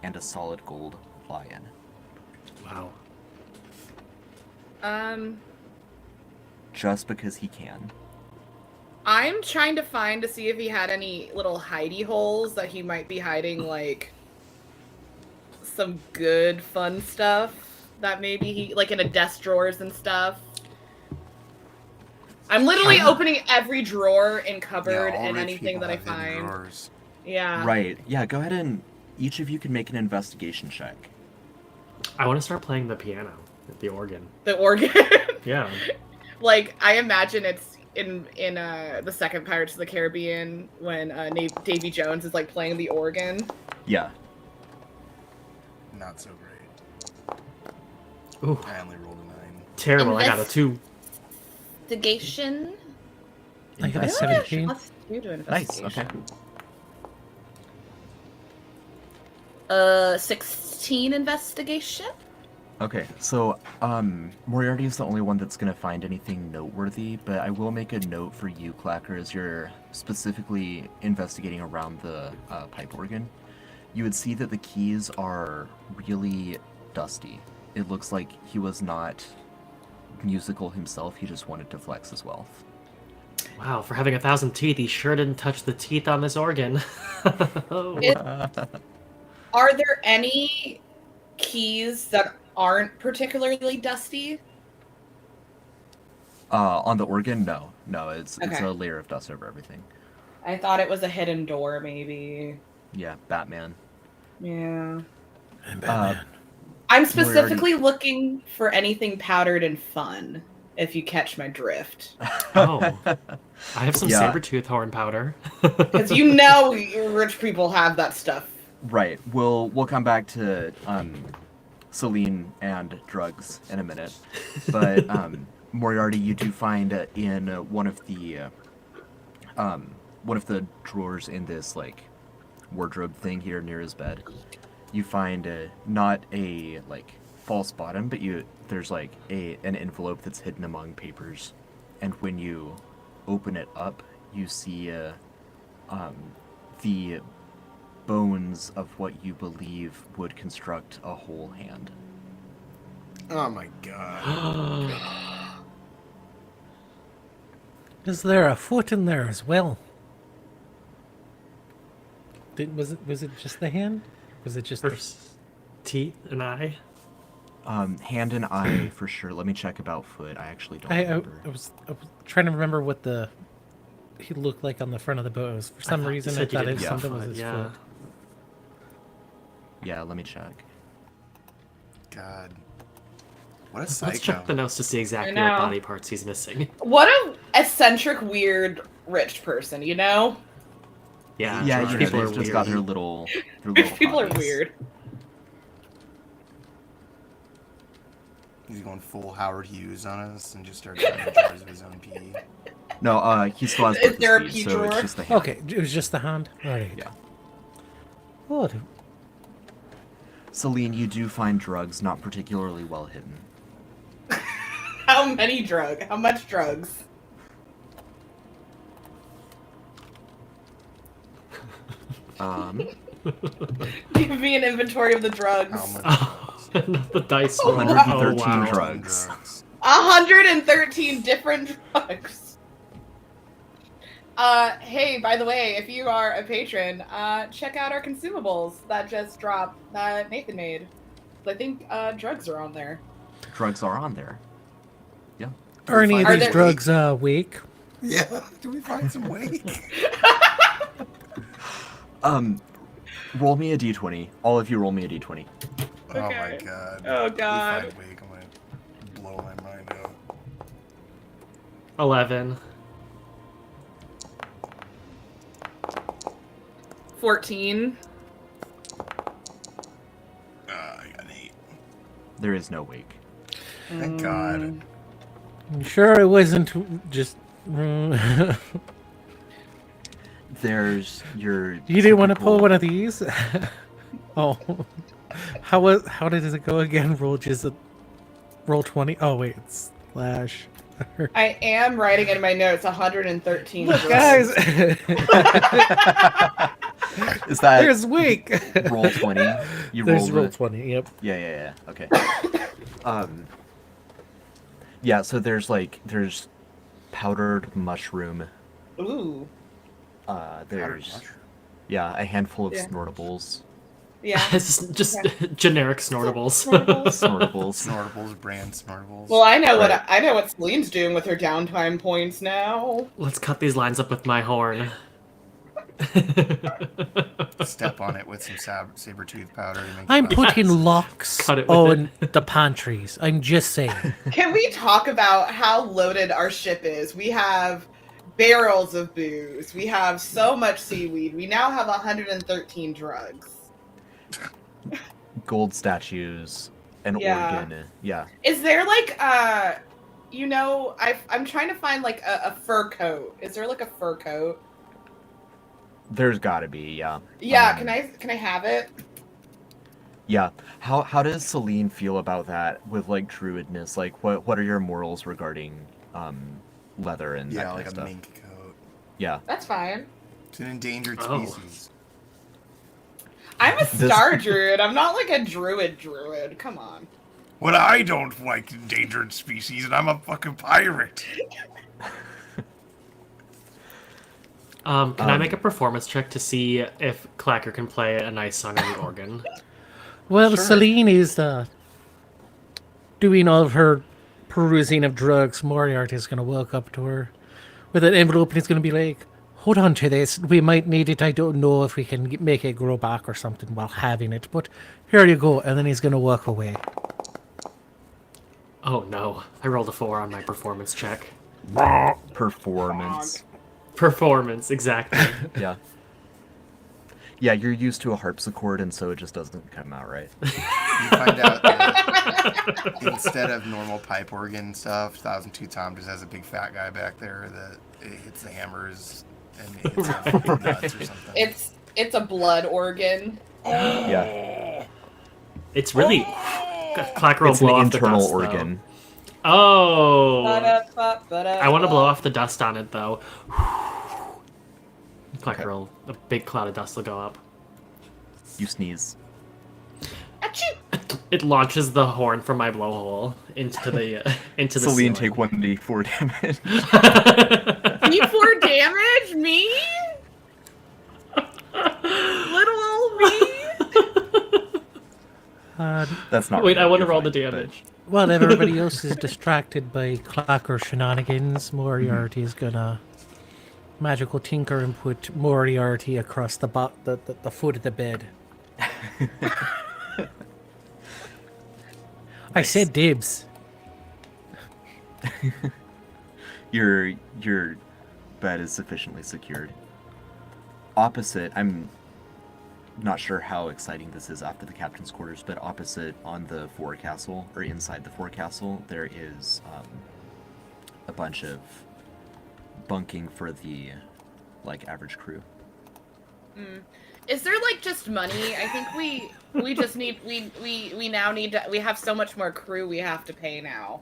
and a solid gold lion. Wow. Just because he can. I'm trying to find to see if he had any little hidey holes that he might be hiding, like some good fun stuff that maybe he like in a desk drawers and stuff. I'm literally opening every drawer and cupboard all and rich anything people that I have hidden find. drawers. Yeah. Right. Yeah, go ahead and each of you can make an investigation check. I want to start playing the piano, the organ. The organ. Yeah. Like I imagine it's in the second Pirates of the Caribbean when Davy Jones is like playing the organ. Yeah. Not so great. Ooh, I only rolled a 9. terrible. I got a 2. Investigation. I got a Why don't I have 17. +2 to Nice. investigation? Okay. 16 investigation. Okay, so Moriarty is the only one that's gonna find anything noteworthy, but I will make a note for you, Clacker, as you're specifically investigating around the pipe organ. You would see that the keys are really dusty. It looks like he was not musical himself, he just wanted to flex his wealth. Wow, for having 1,000 teeth, he sure didn't touch the teeth on this organ. Oh. Are there any keys that aren't particularly dusty? On the organ, no. No, it's Okay. a layer of dust over everything. I thought it was a hidden door, maybe. Yeah, Batman. Yeah. I'm Batman. I'm specifically looking for anything powdered and fun, if you catch my drift. Oh. I have some Yeah. saber-tooth horn powder. Because you know rich people have that stuff. Right. We'll come back to Celine and drugs in a minute, but Moriarty, you do find in one of the drawers in this like wardrobe thing here near his bed, you find not a like false bottom, but there's like an envelope that's hidden among papers, and when you open it up, you see the bones of what you believe would construct a whole hand. Oh my god. Is there a foot in there as well? Was it just the hand? Was it just the... First, teeth and eye. Hand and eye for sure. Let me check about foot. I actually don't I remember. was trying to remember what the he looked like on the front of the boat. For some reason, I thought it something was his foot. Yeah, let me check. God. What a psycho. Let's check the notes to see exactly what body parts he's missing. What a eccentric, weird, rich person, you know? Yeah, People are just got their little People are hobbies. weird. He's going full Howard Hughes on us and just started having jars of his own pee. No, he still has Is there a purpose pea speed, so it's drawer? just the hand. Okay, it was just the hand. All right. Yeah. What? Celine, you do find drugs not particularly well hidden. How much drugs? Give me an inventory of the drugs. How much? Not the dice. 113 Oh, wow. drugs. 113 different drugs. Hey, by the way, if you are a patron, check out our consumables that just dropped that Nathan made. I think drugs are on there. Drugs are on there. Yeah. Are any of Are these there- drugs wake? Yeah, do we find some wake? Roll me a d20. All of you roll me a d20. Oh Okay. my god. Oh, God. If I wake, I'm gonna blow my mind out. 11. 14. I got an 8. There is no wake. Thank God. I'm sure it wasn't just. There's your. You didn't want to typical- pull one of these? Oh. How did it go again? Roll 20? Oh, wait. It's slash. I am writing in my notes 113 Look, drugs. guys! Is that There's wake! roll 20? You There's roll roll 20, yep. Yeah. Okay. Yeah. So there's powdered mushroom. Ooh. There's a handful of Yeah. snortables. Yeah. It's just generic snortables. Snortables. Snortables, brand Snortables. Well, I know Right. what Celine's doing with her downtime points now. Let's cut these lines up with my horn. Step on it with some saber-tooth powder to make I'm it putting locks Cut it with on the pantries. I'm just saying. Can we talk about how loaded our ship is? We have barrels of booze. We have so much seaweed. We now have 113 drugs. Gold statues. An Yeah. organ. Yeah. Is there like I'm trying to find like a fur coat. Is there like a fur coat? There's gotta be. Yeah. Yeah, can I have it? Yeah. How does Celine feel about that with like druidness? Like what are your morals regarding leather and that Yeah, kind like of a stuff? mink coat. Yeah. That's fine. It's an endangered Oh. species. I'm a star druid. I'm not like a druid. Come on. Well, I don't like endangered species, and I'm a fucking pirate. Can I make a performance check to see if Clacker can play a nice song on the organ? Well, Sure. Celine is doing all of her perusing of drugs. Moriarty is going to walk up to her with an envelope and he's going to be like, hold on to this. We might need it. I don't know if we can make it grow back or something while having it, but here you go. And then he's going to walk away. Oh no, I rolled a 4 on my performance check. Performance. Performance, exactly. Yeah. Yeah, you're used to a harpsichord, and so it just doesn't come out right. You find out that instead of normal pipe organ stuff, 1002 Tom just has a big fat guy back there that it hits the hammers and it hits the nuts or something. It's a blood organ. Yeah. It's really... Clacker will It's an blow off the internal dust, though. organ. Oh! I I want to blow off the dust on it, though. Clacker will... A big cloud of dust will go up. You sneeze. It launches the horn from my blowhole into the Celine, ceiling. take 1d4 damage. D4 damage? Me? Little old me? That's not Wait, right, I want to you're roll the fine, but- damage. While everybody else is distracted by Clacker shenanigans, Moriarty is going to magical tinker and put Moriarty across the foot of the bed. I said dibs. Your bed is sufficiently secured. Opposite, I'm not sure how exciting this is after the captain's quarters, but opposite on the forecastle, or inside the forecastle, there is a bunch of bunking for the average crew. Is there just money? I think we just need we now need to, we have so much more crew we have to pay now.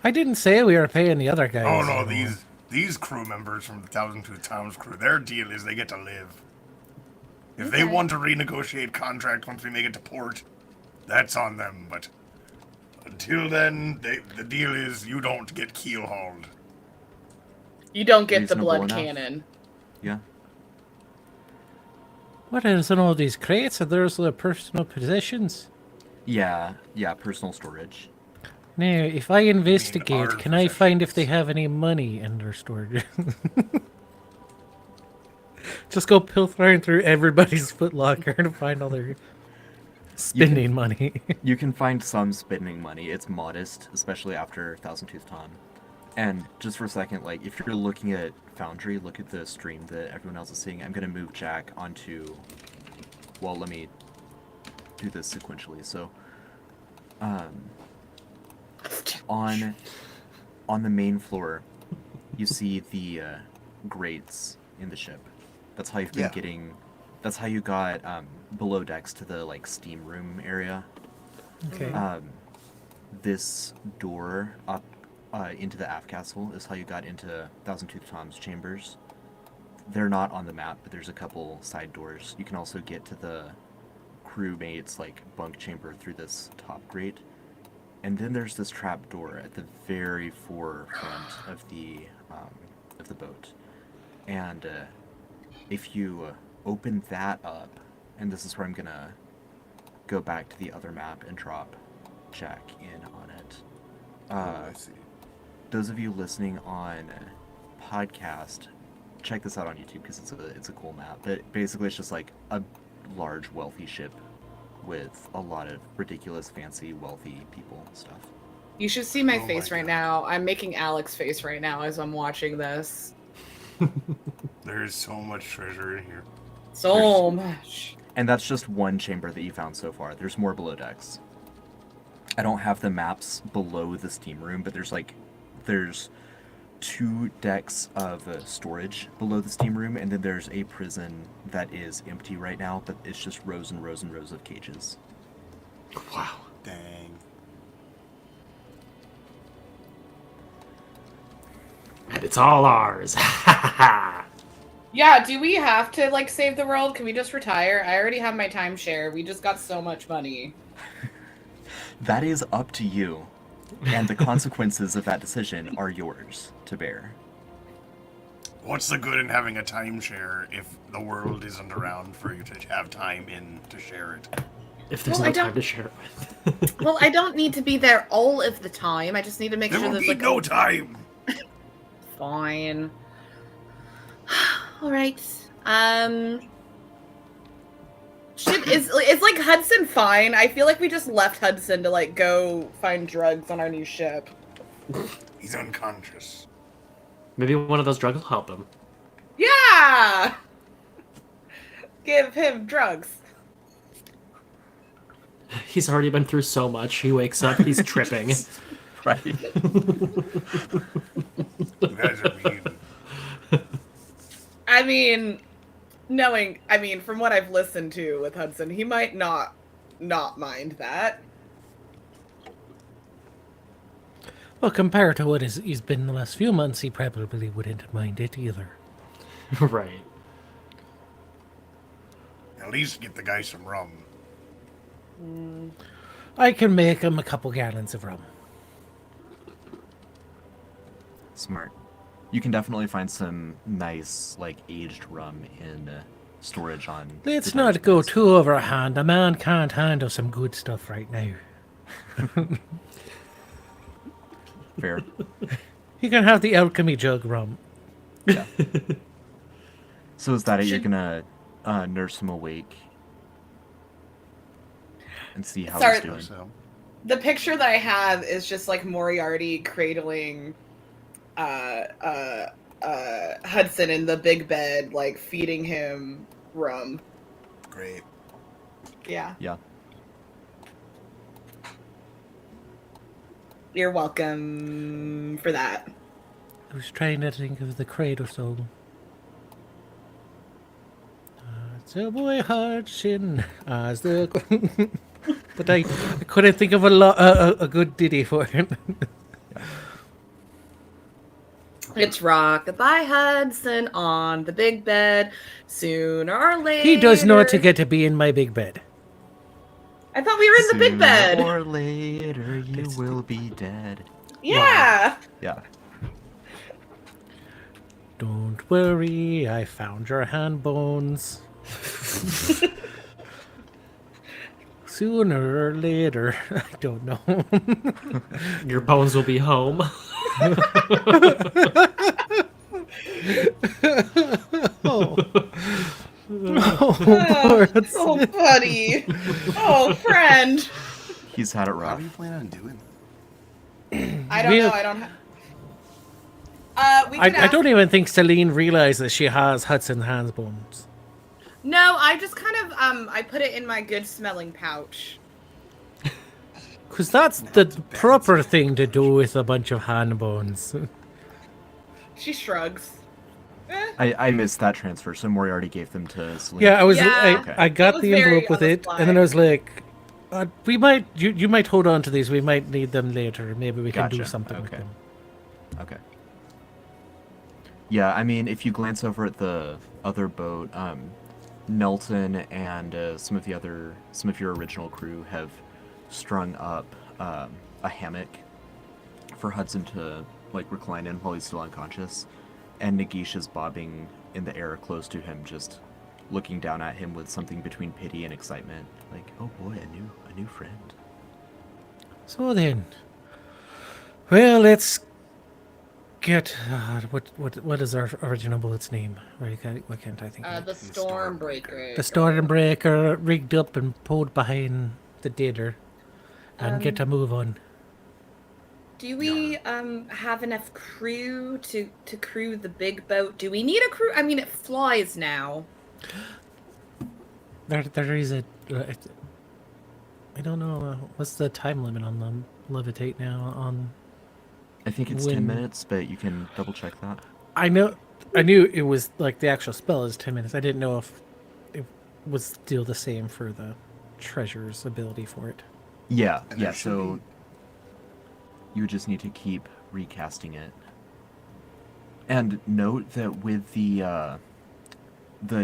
I didn't say we were paying the other guys. Oh no, these crew members from the 1002 Towns crew, their deal is they get to live. If they want to renegotiate contract once we make it to port, that's on them. But until then, the deal is you don't get keel hauled. You don't get Reasonable the blood enough. cannon. Yeah. What is in all these crates? Are those the personal possessions? Yeah, personal storage. Now, if I investigate, our can I find if they possessions. have any money in their storage? Just go pilfering through everybody's footlocker to find all their spending money. You can find some spending money. It's modest, especially after Thousand Tooth Tom. And just for a second, if you're looking at Foundry, look at the stream that everyone else is seeing. I'm going to move Jack onto... Well, let me do this sequentially. So, on the main floor, you see the grates in the ship. That's how you've been getting... That's how you got below decks to the, steam room area. Okay. This door up into the aft castle is how you got into Thousand Tooth Tom's chambers. They're not on the map, but there's a couple side doors. You can also get to the crewmates' bunk chamber through this top grate. And then there's this trap door at the very forefront of the boat. And if you open that up, and this is where I'm gonna go back to the other map and drop Jack in on it. I see. Those of you listening on podcast, check this out on YouTube because it's a cool map. But basically, it's just a large, wealthy ship with a lot of ridiculous, fancy, wealthy people and stuff. You should see my Oh face my right God. now. I'm making Alex's face right now as I'm watching this. There's so much treasure in here. So much. And that's just one chamber that you found so far. There's more below decks. I don't have the maps below the steam room, but there's 2 decks of storage below the steam room, and then there's a prison that is empty right now, but it's just rows and rows and rows of cages. Wow. Dang. And it's all ours. Ha ha ha. Yeah, do we have to save the world? Can we just retire? I already have my timeshare. We just got so much money. That is up to you, and the consequences of that decision are yours to bear. What's the good in having a timeshare if the world isn't around for you to have time in to share it? If there's Well, no I don't- time to share it with. Well, I don't need to be there all of the time. I just need to make There sure will there's be no time. Fine. All right. Is Hudson fine? I feel like we just left Hudson to go find drugs on our new ship. He's unconscious. Maybe one of those drugs will help him. Yeah. Give him drugs. He's already been through so much. He wakes up, he's tripping. Right. You guys are mean. From what I've listened to with Hudson, he might not mind that. Well, compared to what he's been in the last few months, he probably wouldn't mind it either. Right. At least get the guy some rum. I can make him a couple gallons of rum. Smart. You can definitely find some nice, aged rum in storage on... Let's the not dungeon go list. too overhand. A man can't handle some good stuff right now. Fair. He can have the alchemy jug rum. Yeah. So is that it? You're Should- gonna nurse him awake and see how Sorry. he's doing. So The picture that I have is just like Moriarty cradling Hudson in the big bed, like feeding him rum. great. Yeah. Yeah. You're welcome for that. I was trying to think of the cradle song. So boy Hudson as the but I couldn't think of a good ditty for it. It's rock-a-bye Hudson on the big bed. Sooner or later. He does not to get to be in my big bed. I thought we were in the big bed. Sooner or later, you will be dead. Yeah. Yeah. Don't worry, I found your hand bones. Sooner or later, I don't know. Your bones will be home. Oh, Oh, buddy. Oh, friend. He's had it How rough. do you plan on doing that? I don't We- know. I don't. We could I ask- don't even think Celine realizes she has Hudson hand bones. No, I just kind of I put it in my good smelling pouch. Because that's the proper thing to do with a bunch of hand bones. She shrugs. I missed that transfer, so Moriarty gave them to Celine. Yeah, Yeah. Okay. I It got was the very envelope with on the it, fly. and then I was like, you might hold on to these. We might need them later. Maybe we can do Gotcha. something with Okay. them. Okay. Yeah, I mean, if you glance over at the other boat, Nelton and some of your original crew have strung up a hammock for Hudson to like recline in while he's still unconscious, and Nagish is bobbing in the air close to him, just looking down at him with something between pity and excitement, like, "Oh boy, a new friend." So then, well, let's get what is our original bullet's name? Why can't I think of The it? Stormbreaker. The Stormbreaker rigged up and pulled behind the Dither, and get a move on. Do we have enough crew to crew the big boat? Do we need a crew? I mean, it flies now. There is a. I don't know. What's the time limit on them? Levitate now on. I think it's 10 When- minutes, but you can double check that. I knew it was like the actual spell is 10 minutes. I didn't know if it was still the same for the treasure's ability for it. Yeah, And yeah, there should so be- you would just need to keep recasting it. And note that with the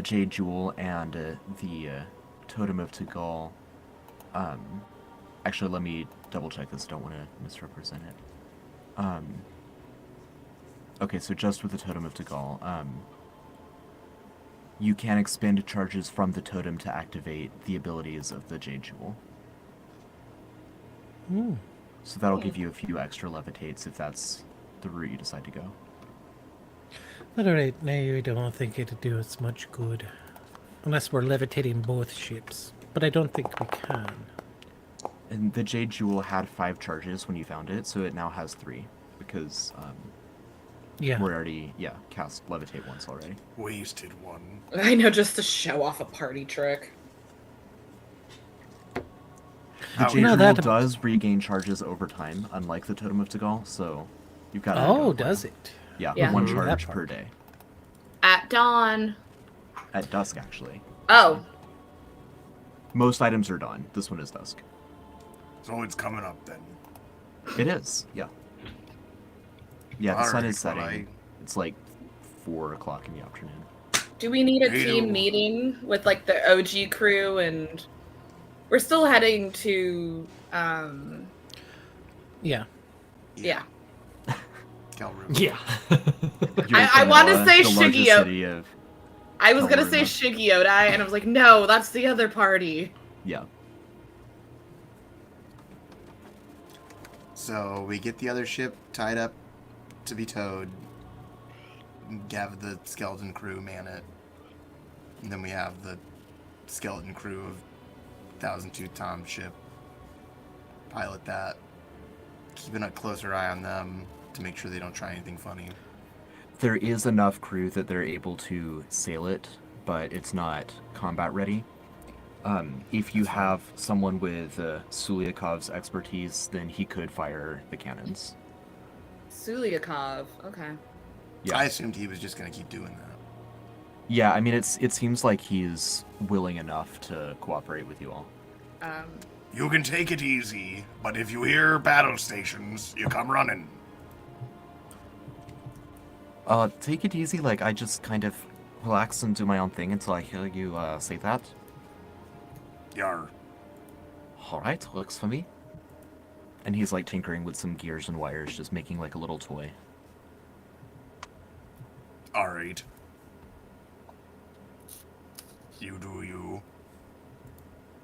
Jade Jewel and the Totem of Tagal, actually let me double check this, don't want to misrepresent it. Okay, so just with the Totem of Tagal, you can expend charges from the totem to activate the abilities of the Jade Jewel. So that'll give you a few extra levitates if that's the route you decide to go. But alright, now I don't think it'd do us much good. Unless we're levitating both ships. But I don't think we can. And the Jade Jewel had 5 charges when you found it, so it now has 3. Because Yeah. Moriarty, cast Levitate once already. Wasted one. I know, just to show off a party trick. The Oh, Jade no, Jewel that- does regain charges over time, unlike the Totem of Tagal, so you've got Oh, does it? Yeah, Yeah. 1 That charge part. per day. At dawn. At dusk, actually. Oh, Most items are dawn. This one is dusk. So it's coming up then. It is, yeah. Yeah, the sun Alright, is setting. well, It's like 4 o'clock in the afternoon. do we need a Hey, team do- meeting with like the OG crew? And we're still heading to Yeah. yeah. Cal River. Yeah. I wanna say the largest Shigio. city of- I was gonna Don't say worry Shigiodai, and I was like, no, that's the other party. Yeah. So we get the other ship tied up to be towed. have the skeleton crew man it. And then we have the skeleton crew of 1002 Tom ship pilot that. Keeping a closer eye on them to make sure they don't try anything funny. There is enough crew that they're able to sail it, but it's not combat ready. If you have someone with Sulyakov's expertise, then he could fire the cannons. Suliakov. Okay. Yeah. I assumed he was just going to keep doing that. Yeah, I mean, it seems like he's willing enough to cooperate with you all. You can take it easy, but if you hear battle stations, you come running. Take it easy, like, I just kind of relax and do my own thing until I hear you, say that. Yar. Alright, works for me. And he's, like, tinkering with some gears and wires, just making, like, a little toy. Alright. You do you.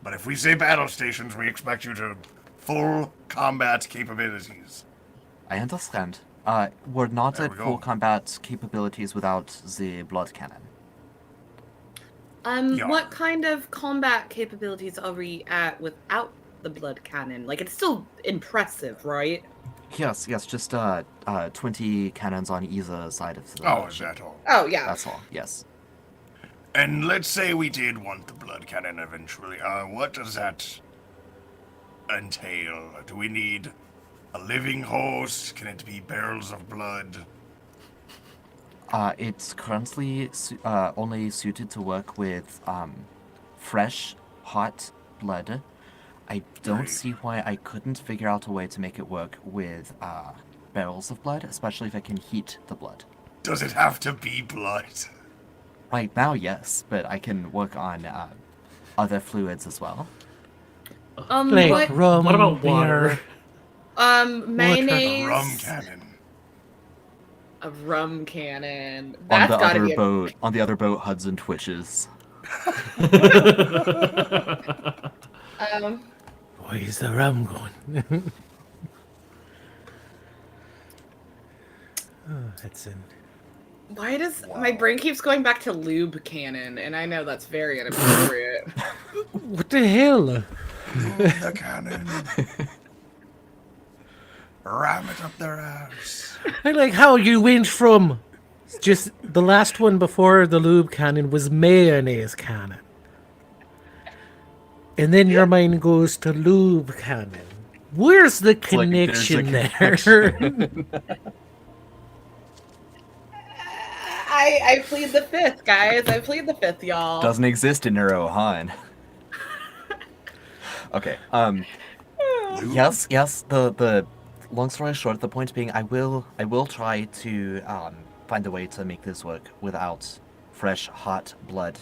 But if we say battle stations, we expect you to full combat capabilities. I understand. We're not There at we go. full combat capabilities without the blood cannon. Yeah. What kind of combat capabilities are we at without the blood cannon? Like, it's still impressive, right? Yes, just 20 cannons on either side of the Oh, is ship. that all? Oh, yeah. That's all, yes. And let's say we did want the blood cannon eventually. What does that entail? Do we need a living host? Can it be barrels of blood? It's currently only suited to work with fresh, hot blood. I don't Right. see why I couldn't figure out a way to make it work with barrels of blood, especially if I can heat the blood. Does it have to be blood? Right now, yes, but I can work on other fluids as well. Like What? rum, What about beer. water? Mayonnaise. Rum cannon. A rum cannon. On That's the gotta other be. boat, Hudson twitches. Where's the rum going? Oh, that's in. Why does my brain keeps going back to lube cannon? And I know that's very inappropriate. What the hell? The cannon. Ram it up their ass. I like how you went from just the last one before the lube cannon was mayonnaise cannon. And then your mind goes to lube cannon. Where's the like there's a connection there? I plead the fifth, guys. I plead the fifth, y'all. Doesn't exist in Neurohan. Okay. Yes. The long story short, the point being, I will try to find a way to make this work without fresh, hot blood,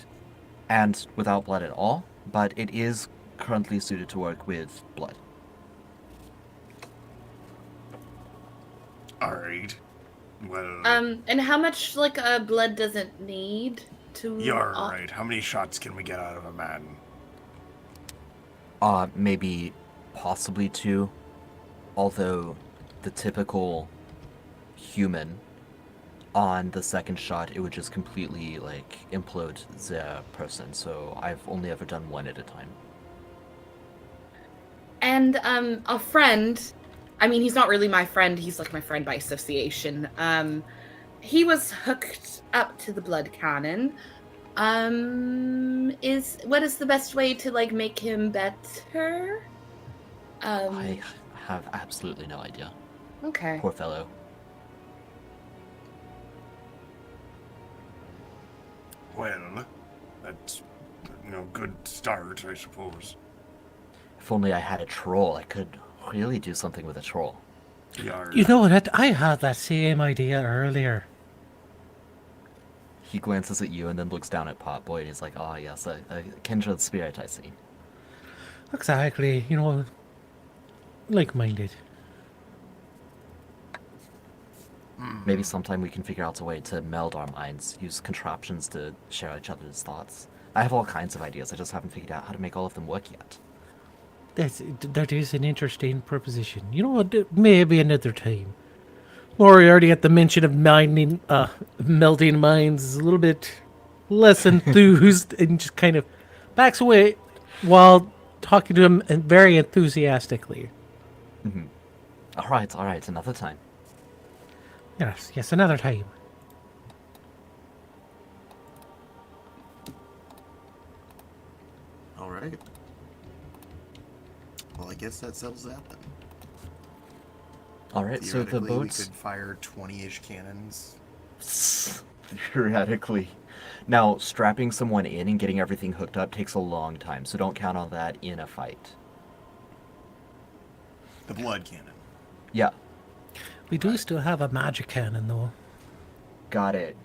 and without blood at all. But it is currently suited to work with blood. Alright. Well, And how much like blood does it need to? you're right. How many shots can we get out of a man? Maybe, possibly 2. Although, the typical human, on the second shot, it would just completely, like, implode the person. So I've only ever done 1 at a time. And a friend. I mean, he's not really my friend. He's like my friend by association. He was hooked up to the blood cannon. What is the best way to like make him better? I have absolutely no idea. Okay. Poor fellow. Well, that's, good start, I suppose. If only I had a troll, I could really do something with a troll. Yar. You know what? I had that same idea earlier. He glances at you and then looks down at Potboy and he's like, "Ah, yes, a kindred spirit, I see." Exactly. Like-minded. Maybe sometime we can figure out a way to meld our minds, use contraptions to share each other's thoughts. I have all kinds of ideas, I just haven't figured out how to make all of them work yet. That is an interesting proposition. You know what? Maybe another time. Moriarty, at the mention of melting mines, is a little bit less enthused and just kind of backs away while talking to him very enthusiastically. All right, another time. Yes, another time. All right. Well, I guess that settles that then. All right, so the Theoretically, boats... we could fire 20-ish cannons. Theoretically. Now, strapping someone in and getting everything hooked up takes a long time, so don't count on that in a fight. The blood cannon. Yeah, We do still have a magic cannon, though. got it.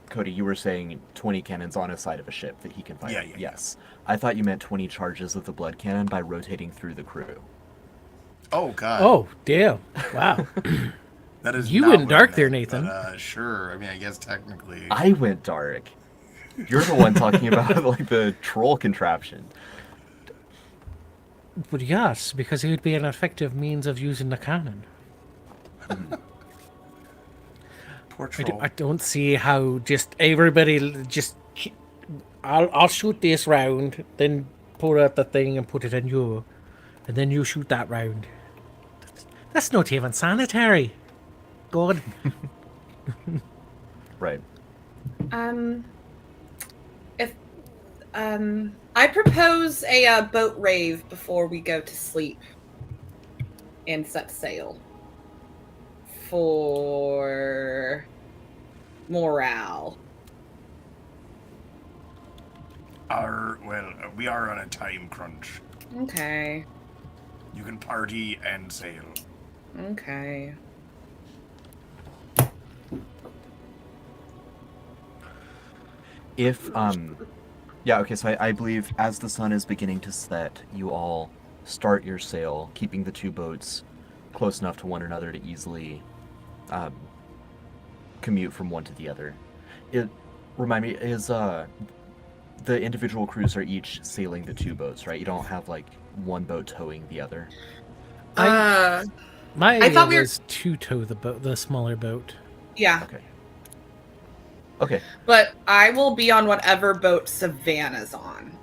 Cody, you were saying 20 cannons on a side of a ship that he can fire. Yeah. Yes. I thought you meant 20 charges of the blood cannon by rotating through the crew. Oh God. Oh, damn. Wow. That is. You not went what I dark there, meant, Nathan. But, sure. I mean, I guess technically. I went dark. You're the one talking about like the troll contraption. But yes, because it would be an effective means of using the cannon. Poor I, troll. I don't see how just everybody just... I'll shoot this round, then pull out the thing and put it in you. And then you shoot that round. That's not even sanitary. God. Right. If I propose a boat rave before we go to sleep and set sail for morale. We are on a time crunch. Okay. You can party and sail. Okay. If, yeah, okay, so I believe as the sun is beginning to set, you all start your sail, keeping the two boats close enough to one another to easily commute from one to the other. Remind me, is the individual crews are each sailing the two boats, right? You don't have like one boat towing the other. My I idea thought we were- was to tow the smaller boat. Yeah. Okay. But I will be on whatever boat Savannah's on.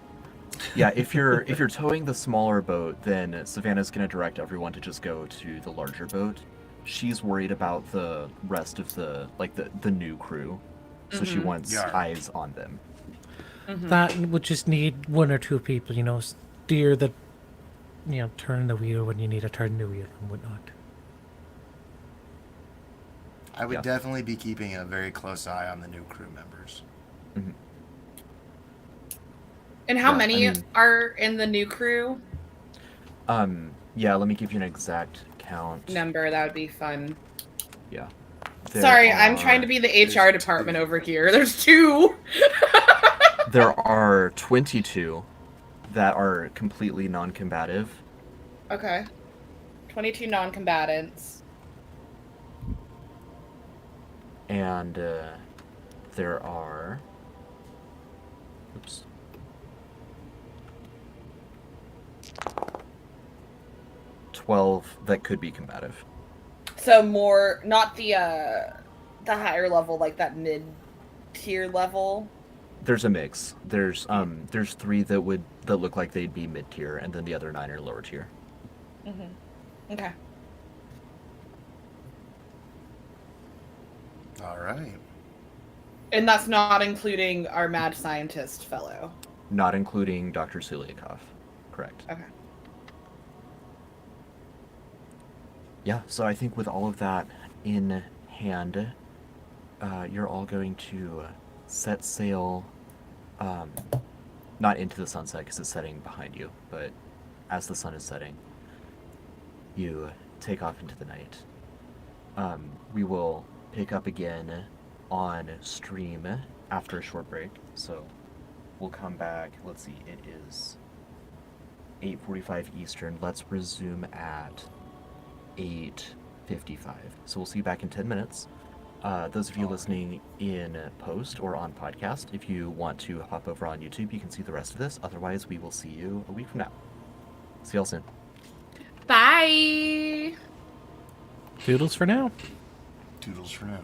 Yeah, if you're towing the smaller boat, then Savannah's gonna direct everyone to just go to the larger boat. She's worried about the rest of the new crew, so she wants Yeah. eyes on them. That would just need one or two people, steer the, turn the wheel when you need to turn the wheel and whatnot. I would Yeah. definitely be keeping a very close eye on the new crew members. And how Yeah, many I mean- are in the new crew? Yeah, let me give you an exact count. Number, that would be fun. Yeah. Sorry, I'm trying to be the HR there's department two. over here. There's two. There are 22 that are completely non-combative. Okay. 22 non-combatants. And there are... Oops. $12 that could be combative. So more, not the higher level, like that mid-tier level. There's a mix. There's 3 that look like they'd be mid-tier, and then the other 9 are lower tier. Okay. All right. And that's not including our mad scientist fellow. Not including Dr. Suliakov. Correct. Okay. Yeah, so I think with all of that in hand, you're all going to set sail, not into the sunset because it's setting behind you, but as the sun is setting, you take off into the night. We will pick up again on stream after a short break, so we'll come back. Let's see, it is 8:45 Eastern. Let's resume at 8:55. So we'll see you back in 10 minutes. Those of you listening in post or on podcast, if you want to hop over on YouTube, you can see the rest of this. Otherwise, we will see you a week from now. See y'all soon. Bye! Toodles for now. Toodles for now.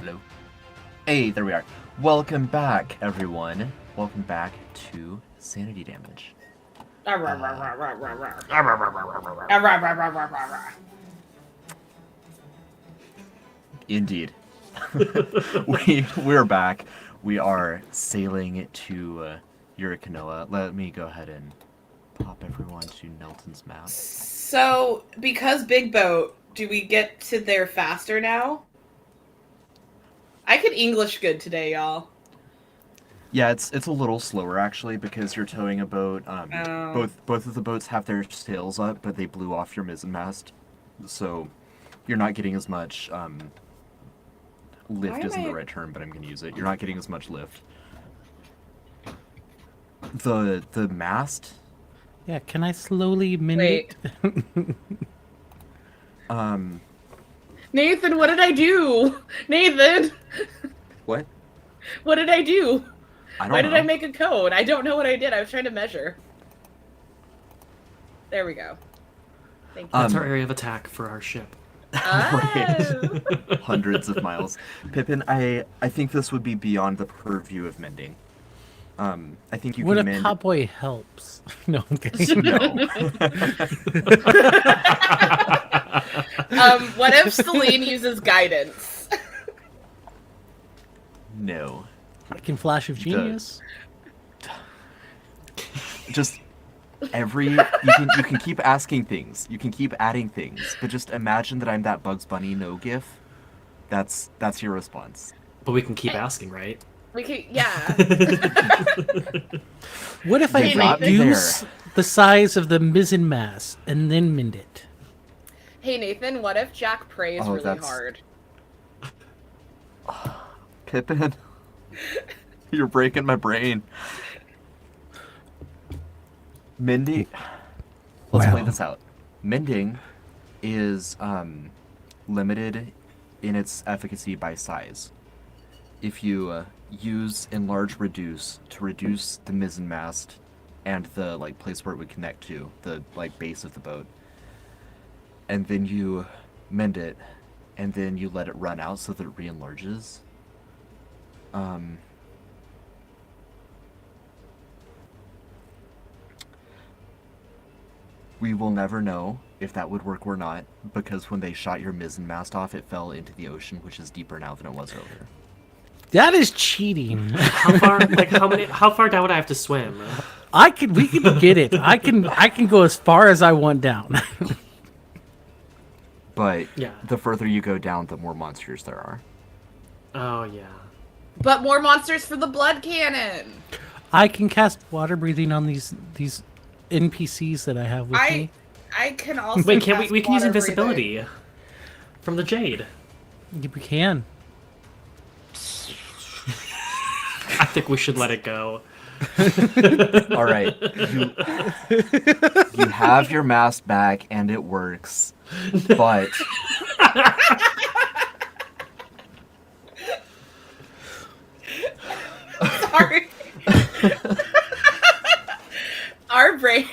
Hello. Hey, there we are. Welcome back, everyone. Welcome back to Sanity Damage. Indeed. We're back. We are sailing to Eurykanoa. Let me go ahead and pop everyone to Nelton's map. So, because big boat, do we get to there faster now? I could English good today, y'all. Yeah, it's a little slower actually because you're towing a boat. Both of the boats have their sails up, but they blew off your mizzenmast, so you're not getting as much. Lift isn't the right term, but I'm gonna use it. You're not getting as much lift. The mast. Yeah, can I slowly mend it? Nathan, what did I do? Nathan! What? What did I do? Why did I make a code? I don't know what I did. I was trying to measure. There we go. Thank you. That's our area of attack for our ship. Oh. Hundreds of miles. Pippin, I think this would be beyond the purview of mending. I think you What can if mend. cowboy helps? No, I'm kidding. No. What if Celine uses guidance? No. Fucking flash of genius. Just you can keep asking things. You can keep adding things, but just imagine that I'm that Bugs Bunny no gif. That's your response. But we can keep asking, right? We could, yeah. What if I They got me reduce the size of the mizzen mast and then mend it? Hey Nathan, what if Jack prays really that's- hard? Pippin, you're breaking my brain. Mending. Let's play Wow. this out. Mending is limited in its efficacy by size. If you use enlarge reduce to reduce the mizzenmast and the place where it would connect to the base of the boat, and then you mend it, and then you let it run out so that it re-enlarges. We will never know if that would work or not, because when they shot your mizzenmast off, it fell into the ocean, which is deeper now than it was earlier. That is cheating. How far? How far down would I have to swim? We can get it. I can go as far as I want down. But Yeah. the further you go down, the more monsters there are. Oh yeah. But more monsters for the blood cannon. I can cast water breathing on these NPCs that I have with me. I can also. Wait, can't cast we can use water invisibility breathing. from the jade? Yeah, we can. I think we should let it go. All right, you have your mask back and it works, but Sorry. Our brain.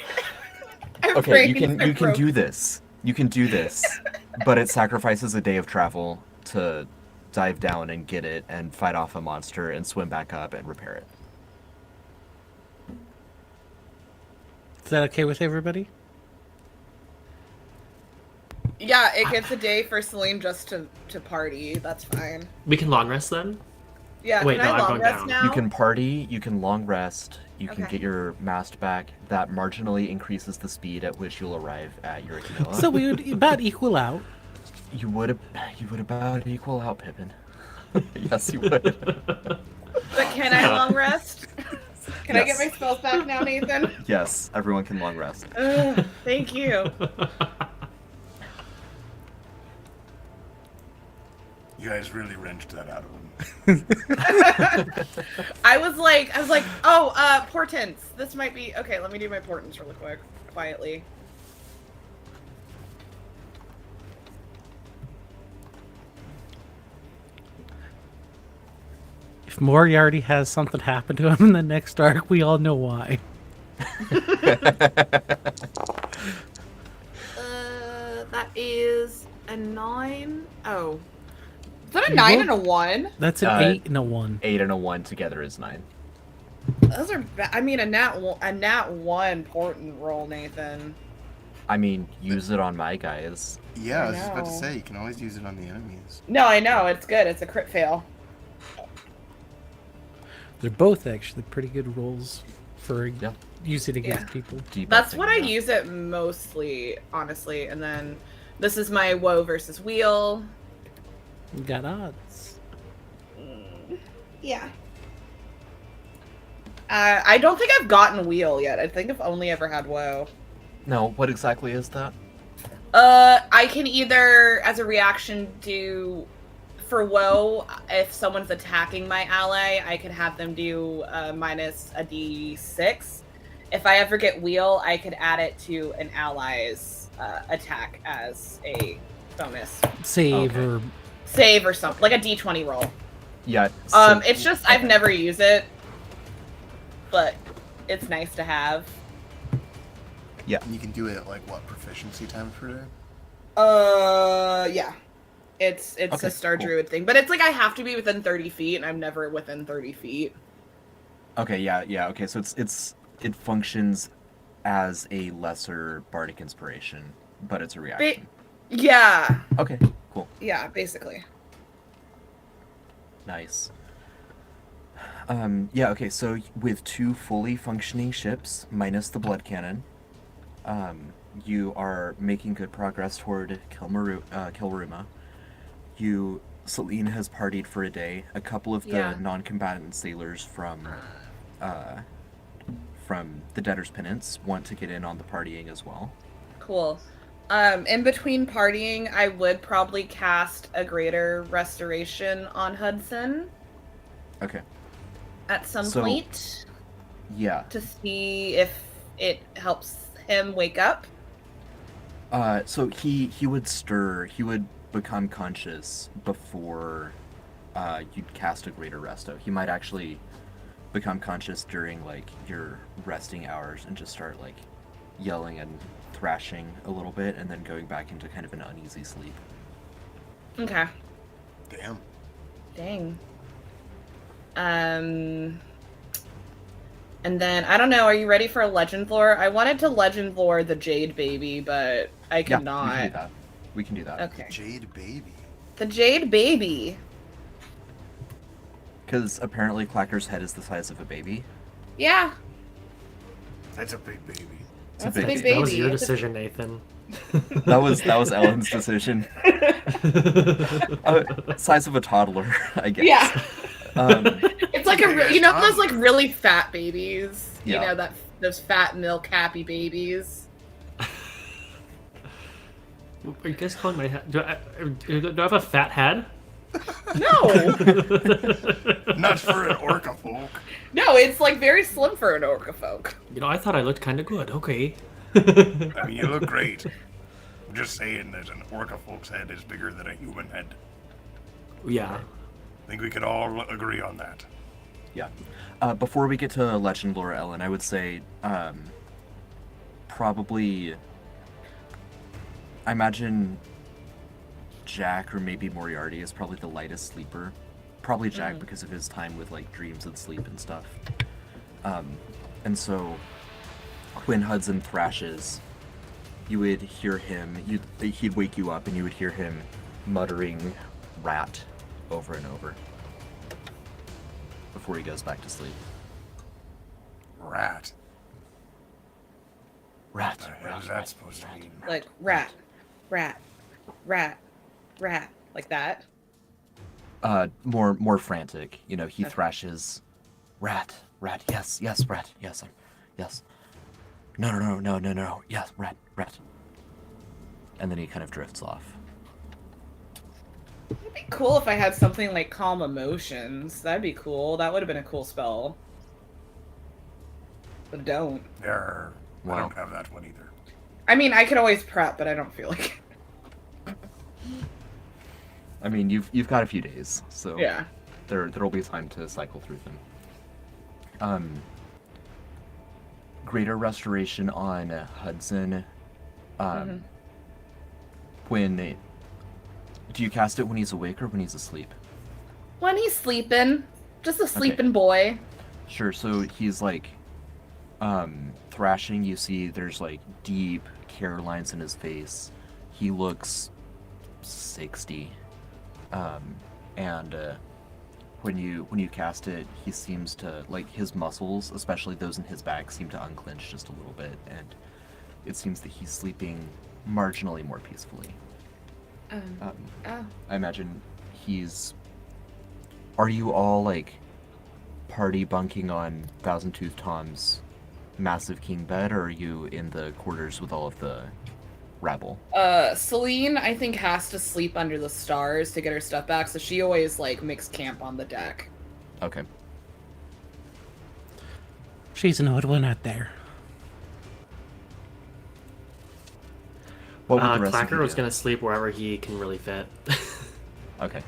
our okay, you brains can are broken. do this. You can do this, but it sacrifices a day of travel to dive down and get it and fight off a monster and swim back up and repair it. Is that okay with everybody? Yeah, it gets a day for Celine just to party. That's fine. We can long rest then. Yeah, Wait, can no, I I'm long going rest down. now? You can party, you can long rest, you can Okay. get your mast back. That marginally increases the speed at which you'll arrive at Eurykanoa. So we would about equal out. You would about equal out, Pippin. Yes, you would. But can I long rest? Can I get Yes. my spells back now, Nathan? Yes, everyone can long rest. Ugh, thank you. You guys really wrenched that out of him. I was like, oh, portents. This might be okay. Let me do my portents really quick, quietly. If Moriarty has something happen to him in the next arc, we all know why. That is a 9. Oh, Is that a You 9 rolled- and a 1? That's an 8 and a 1. 8 and a 1 together is 9. Those are I mean, a nat 1 important roll, Nathan. I mean, use it on my guys. Yeah, I was I just about to know. say, you can always use it on the enemies. No, I know, it's good. It's a crit fail. They're both actually pretty good rolls for Yeah. use it against Yeah. people. That's Debuffing, what I yeah. use it mostly, honestly. And then this is my woe versus wheel. You got odds. Yeah. I don't think I've gotten wheel yet. I think I've only ever had woe. No, what exactly is that? I can either, as a reaction, do for woe. If someone's attacking my ally, I could have them do minus a d6. If I ever get wheel, I could add it to an ally's attack as a bonus Save Okay. or save or something, like a d20 roll. Yeah. so- It's just I've never used it, but it's nice to have. And you can do it at, like, what, proficiency times per day? Yeah. It's Okay, a Star cool. Druid thing, but it's like I have to be within 30 feet, and I'm never within 30 feet. Okay, yeah, okay, so it functions as a lesser bardic inspiration, but it's a reaction. Yeah, Okay, cool. yeah, basically. Nice. Yeah, okay, so with 2 fully functioning ships, minus the blood cannon, you are making good progress toward Kilruma. Celine has partied for a day. A couple of the Yeah. non-combatant sailors from the Debtor's Penance want to get in on the partying as well. Cool. In between partying, I would probably cast a greater restoration on Hudson Okay. at some So- point Yeah. to see if it helps him wake up. So he would become conscious before you'd cast a greater resto. He might actually become conscious during like your resting hours and just start like yelling and thrashing a little bit and then going back into kind of an uneasy sleep. Okay. Damn. Dang. And then I don't know. Are you ready for a legend lore? I wanted to legend lore the Jade Baby, but I could Yeah, not. we can do that. Okay. Jade baby. The Jade Baby. Because apparently Clacker's head is the size of a baby. Yeah. That's a big baby. It's That's a big That was baby. your It's a- decision, Nathan. That was Ellen's decision. Size of a toddler, I guess. Yeah. Um, It's like you know those like really fat babies. Yeah. You know those fat milk happy babies. Are you guys calling my hat? Do I have a fat head? No. Not for an orca folk. No, it's like very slim for an orca folk. You know, I thought I looked kind of good. Okay. I mean, you look great. I'm just saying that an orca folk's head is bigger than a human head. Yeah. I think we could all agree on that. Yeah. Before we get to Legend Lore, Ellen, I would say probably. I imagine Jack or maybe Moriarty is probably the lightest sleeper. Probably Jack because of his time with like dreams and sleep and stuff. And so when Hudson thrashes, you would hear him. He'd wake you up and you would hear him muttering "rat" over and over before he goes back to sleep. Rat. Rat. What the hell is that supposed to mean? Like rat, rat, rat, rat, like that. More frantic. You know, he Okay. thrashes, rat, yes, rat, yes, yes. No, yes, rat. And then he kind of drifts off. It'd be cool if I had something like calm emotions. That'd be cool. That would have been a cool spell. But don't. I Wow. don't have that one either. I mean, I could always prep, but I don't feel like it. I mean, you've got a few days, so Yeah. there'll be time to cycle through them. Greater restoration on Hudson. Do you cast it when he's awake or when he's asleep? When he's sleeping, just a sleeping boy. Sure. So he's like thrashing. You see, there's like deep care lines in his face. He looks 60. And when you cast it, he seems to, like, his muscles, especially those in his back, seem to unclench just a little bit, and it seems that he's sleeping marginally more peacefully. I imagine are you all, like, party bunking on Thousand Tooth Tom's massive king bed, or are you in the quarters with all of the rabble? Celine, I think, has to sleep under the stars to get her stuff back, so she always, like, makes camp on the deck. Okay. She's an odd one out there. What would the rest of Clacker you was do? gonna sleep wherever he can really fit. Okay.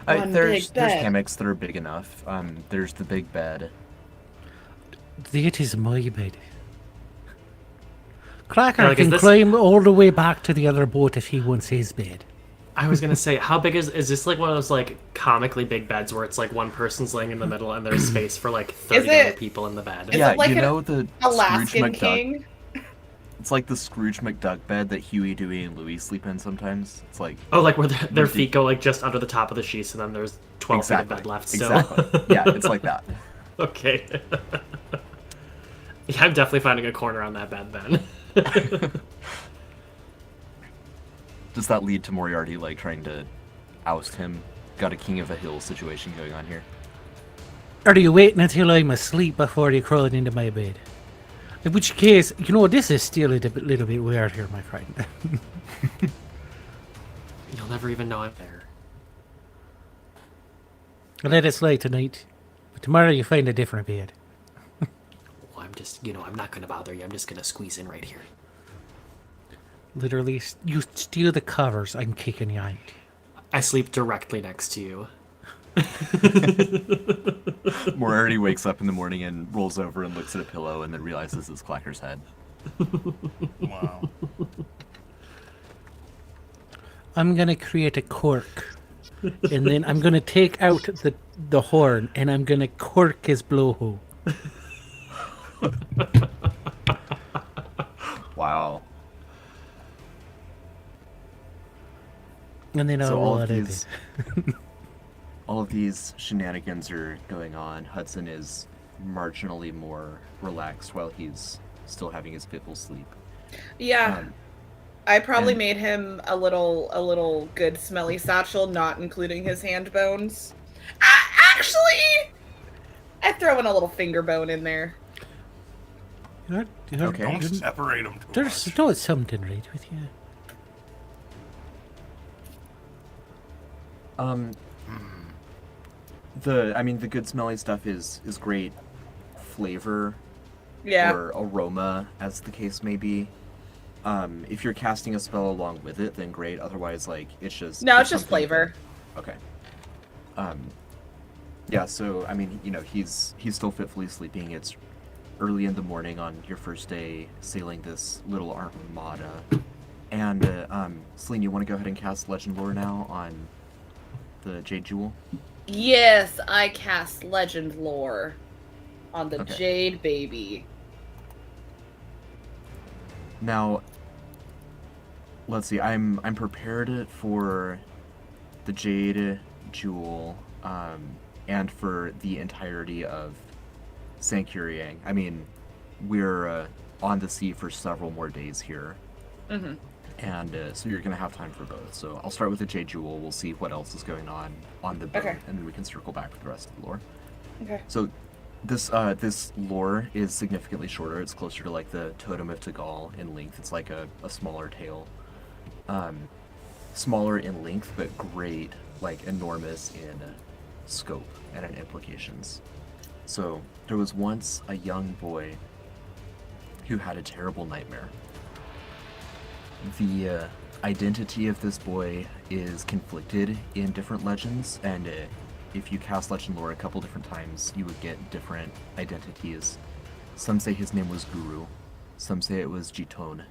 One There's big bed. hammocks that are big enough. There's the big bed. That is my bed. Cracker Like, is can this- climb all the way back to the other boat if he wants his bed. I was gonna say, how big is this? Like one of those like comically big beds where it's like one person's laying in the middle and there's space for like 30 it- other people in the bed. Is Yeah, it like you an know the Alaskan Scrooge McDuck. king? It's like the Scrooge McDuck bed that Huey, Dewey, and Louie sleep in sometimes. It's like Oh, like where their feet go like just under the top of the sheets, and then there's 12 feet of bed left still. Exactly. Yeah, it's like that. Okay. Yeah, I'm definitely finding a corner on that bed then. Does that lead to Moriarty like trying to oust him? Got a King of a Hill situation going on here. Are you waiting until I'm asleep before you crawl into my bed? In which case, this is still a little bit weird here, my friend. You'll never even know I'm there. Let it slide tonight. But tomorrow you find a different bed. Well, I'm just, I'm not gonna bother you. I'm just gonna squeeze in right here. Literally, you steal the covers, I'm kicking you out. I sleep directly next to you. Moriarty wakes up in the morning and rolls over and looks at a pillow and then realizes it's Clacker's head. Wow. I'm gonna create a cork. And then I'm gonna take out the horn and I'm gonna cork his blowhole. Wow. And then I'll So roll it out. all of these shenanigans are going on. Hudson is marginally more relaxed while he's still having his fitful sleep. Yeah. Um, I probably and- made him a little good smelly satchel, not including his hand bones. Actually, I throw in a little finger bone in there. Okay. Don't separate them too There's much. no something right with you. The good smelly stuff is great flavor Yeah. or aroma, as the case may be. If you're casting a spell along with it, then great. Otherwise, like, it's just... No, it's just something flavor. Okay. Yeah, so, I mean, he's still fitfully sleeping. It's early in the morning on your first day sailing this little armada. And, Celine, you want to go ahead and cast Legend Lore now on the Jade Jewel? Yes, I cast Legend Lore on the Okay. Jade Baby. Now, let's see. I'm prepared for the Jade Jewel, and for the entirety of Sankuriang. I mean, we're on the sea for several more days here, Mm-hmm. and so you're gonna have time for both. So I'll start with the Jade Jewel. We'll see what else is going on the boat, Okay. and then we can circle back with the rest of the lore. Okay. So this lore is significantly shorter. It's closer to like the Totem of Tagal in length. It's like a smaller tale. Smaller in length, but great, like enormous in scope and in implications. So there was once a young boy who had a terrible nightmare. The identity of this boy is conflicted in different legends, and if you cast Legend Lore a couple different times, you would get different identities. Some say his name was Guru, some say it was Jitone,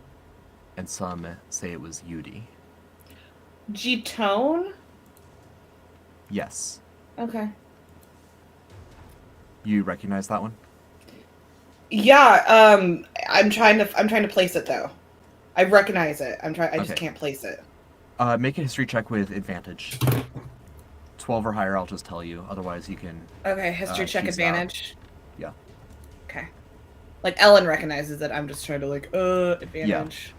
and some say it was Yudi. Jitone? Yes. Okay. You recognize that one? Yeah, I'm trying to place it though. I recognize it. I just Okay. can't place it. Make a history check with advantage. 12 or higher, I'll just tell you. Otherwise, you can... Okay, history check tease it out. advantage. Yeah. Okay. Like Ellen recognizes it. I'm just trying to like advantage.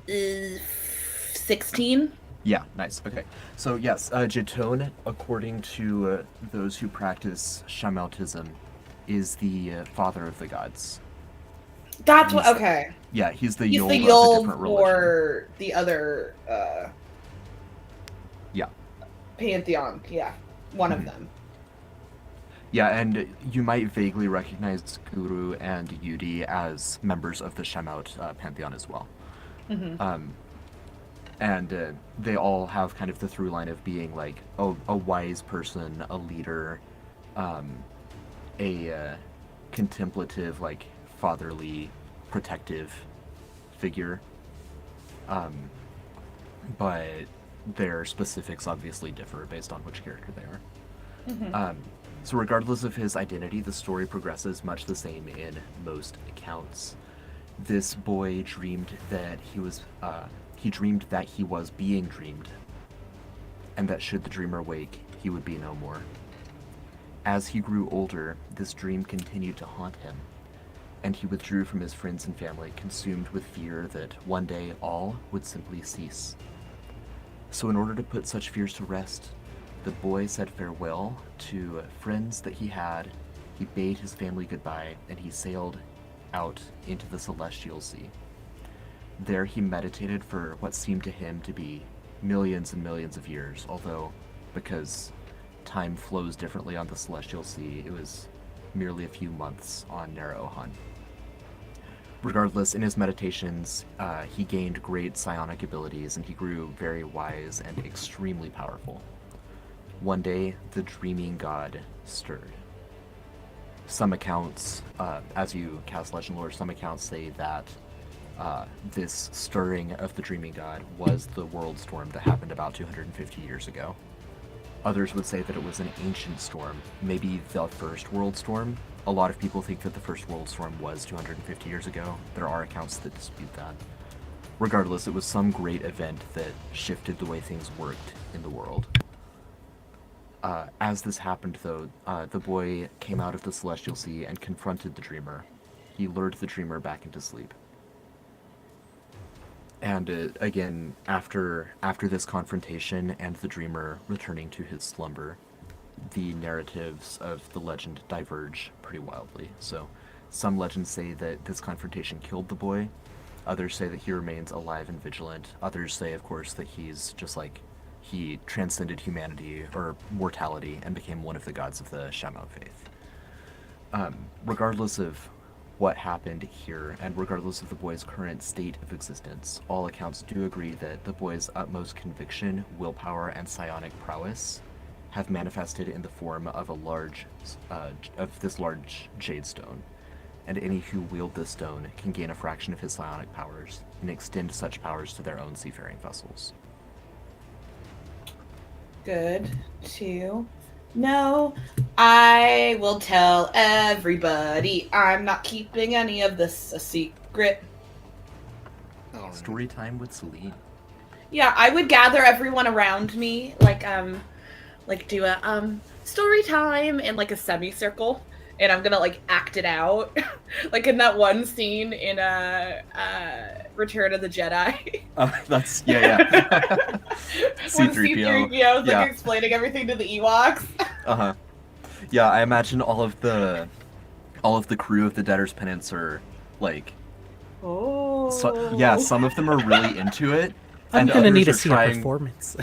16. Yeah, nice. Okay. So, yes, Jatone, according to those who practice Shamautism, is the father of the gods. That's what. He's- Okay. Yeah, he's the He's Yul the of a Yul different religion. for the other Yeah. pantheon. Yeah, one Mm-hmm. of them. Yeah, and you might vaguely recognize Guru and Yudi as members of the Shemaut pantheon as well. Mm-hmm. And they all have kind of the through line of being like a wise person, a leader, a contemplative, like fatherly, protective figure. But their specifics obviously differ based on which character they are. Mm-hmm. So regardless of his identity, the story progresses much the same in most accounts. This boy dreamed that he was being dreamed, and that should the dreamer wake, he would be no more. As he grew older, this dream continued to haunt him, and he withdrew from his friends and family, consumed with fear that one day all would simply cease. So in order to put such fears to rest, the boy said farewell to friends that he had, he bade his family goodbye, and he sailed out into the celestial sea. There he meditated for what seemed to him to be millions and millions of years, although, because time flows differently on the celestial sea, it was merely a few months on Nara Ohan. Regardless, in his meditations, he gained great psionic abilities, and he grew very wise and extremely powerful. One day, the dreaming god stirred. Some accounts, as you cast legend lore, some accounts say that this stirring of the dreaming god was the world storm that happened about 250 years ago. Others would say that it was an ancient storm, maybe the first world storm. A lot of people think that the first world storm was 250 years ago. There are accounts that dispute that. Regardless, it was some great event that shifted the way things worked in the world. As this happened, though, the boy came out of the celestial sea and confronted the dreamer. He lured the dreamer back into sleep. And again, after this confrontation and the dreamer returning to his slumber, the narratives of the legend diverge pretty wildly. So some legends say that this confrontation killed the boy. Others say that he remains alive and vigilant. Others say, of course, that he's just like, he transcended humanity or mortality and became one of the gods of the Shamaut faith. Regardless of what happened here, and regardless of the boy's current state of existence, all accounts do agree that the boy's utmost conviction, willpower, and psionic prowess have manifested in the form of this large jade stone, and any who wield this stone can gain a fraction of his psionic powers and extend such powers to their own seafaring vessels. Good to know. I will tell everybody. I'm not keeping any of this a secret. Story time with Celine. Yeah, I would gather everyone around me, like do a story time in like a semicircle, and I'm gonna like act it out, like in that one scene in Return of the Jedi. Oh, that's yeah. When C-3PO. C-3PO is Yeah. like explaining everything to the Ewoks. Uh-huh. Yeah, I imagine all of the crew of the Debtor's Penance are like, Oh. some of them are really into it. I'm and gonna others need to are see trying, a performance.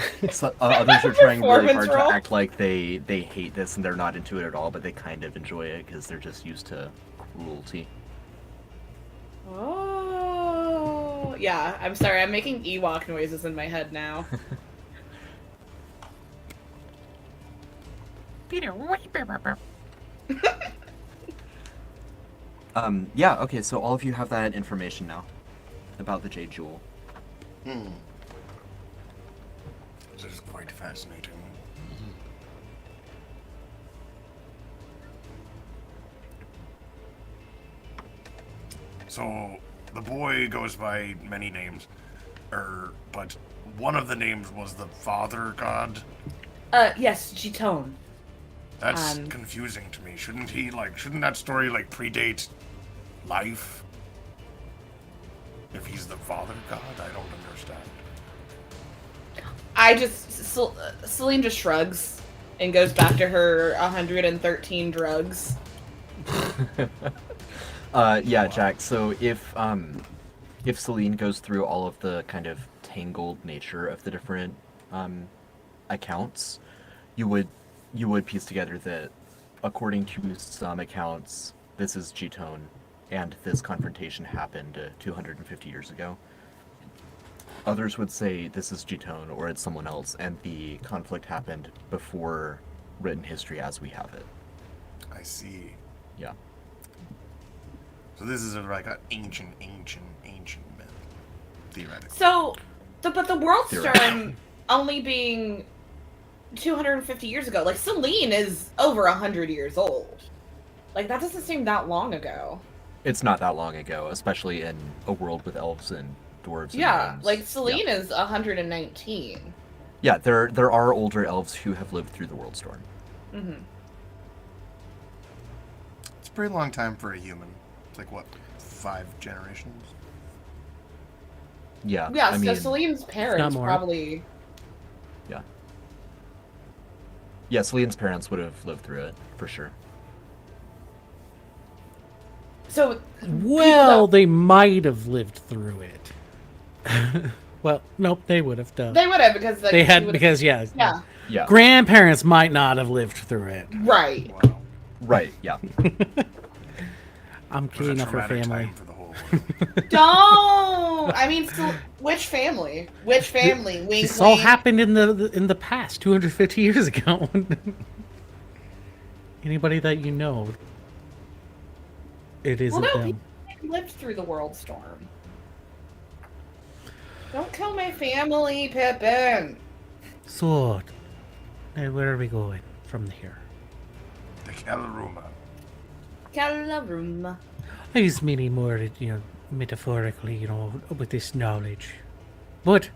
others are trying really Performance hard roll. to act like they hate this and they're not into it at all, but they kind of enjoy it because they're just used to cruelty. Oh. Yeah, I'm sorry. I'm making Ewok noises in my head now. Yeah, okay, so all of you have that information now about the Jade Jewel. This is quite fascinating. So, the boy goes by many names, but one of the names was the father god. Yes, Gitone. That's confusing to me. Shouldn't that story predate life? If he's the father god, I don't understand. Celine just shrugs and goes back to her 113 drugs. Yeah, Jack. So if Celine goes through all of the kind of tangled nature of the different accounts, you would piece together that, according to some accounts, this is Gitone, and this confrontation happened 250 years ago. Others would say this is Gitone, or it's someone else, and the conflict happened before written history as we have it. I see. Yeah. So this is an ancient myth, theoretically. But the World Storm only being 250 years ago, Celine is over 100 years old. That doesn't seem that long ago. It's not that long ago, especially in a world with elves and dwarves. Yeah, and Celine is 119. Yeah, there are older elves who have lived through the World Storm. Mm-hmm. It's a pretty long time for a human. It's 5 generations? Yeah. Yeah, I mean, Celine's parents more. probably... Yeah. Yeah, Celine's parents would have lived through it, for sure. So, Well, they might have lived through it. Well, nope, they would have done. they would have, because They had because Yeah, Yeah. grandparents might not have lived through it. right. Wow. Right, yeah. I'm It was keen a enough for traumatic family. time for the whole world. Don't! I mean, which family? Which family? Wink, This all wink. happened in the past, 250 years ago. Anybody that you know, it isn't Well, no, them. people lived through the World Storm. Don't kill my family, Pippin. So, where are we going from here? The Calaruma. Calarum. I was meaning more, metaphorically, with this knowledge. But,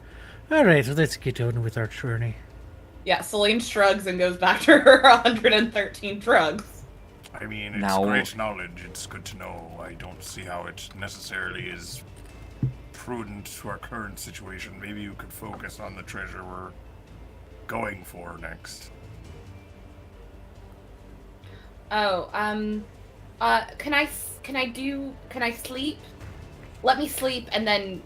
alright, let's get on with our journey. Yeah, Celine shrugs and goes back to her 113 drugs. I mean, it's Now- great knowledge. It's good to know. I don't see how it necessarily is prudent to our current situation. Maybe you could focus on the treasure we're going for next. Oh, can I sleep? Let me sleep and then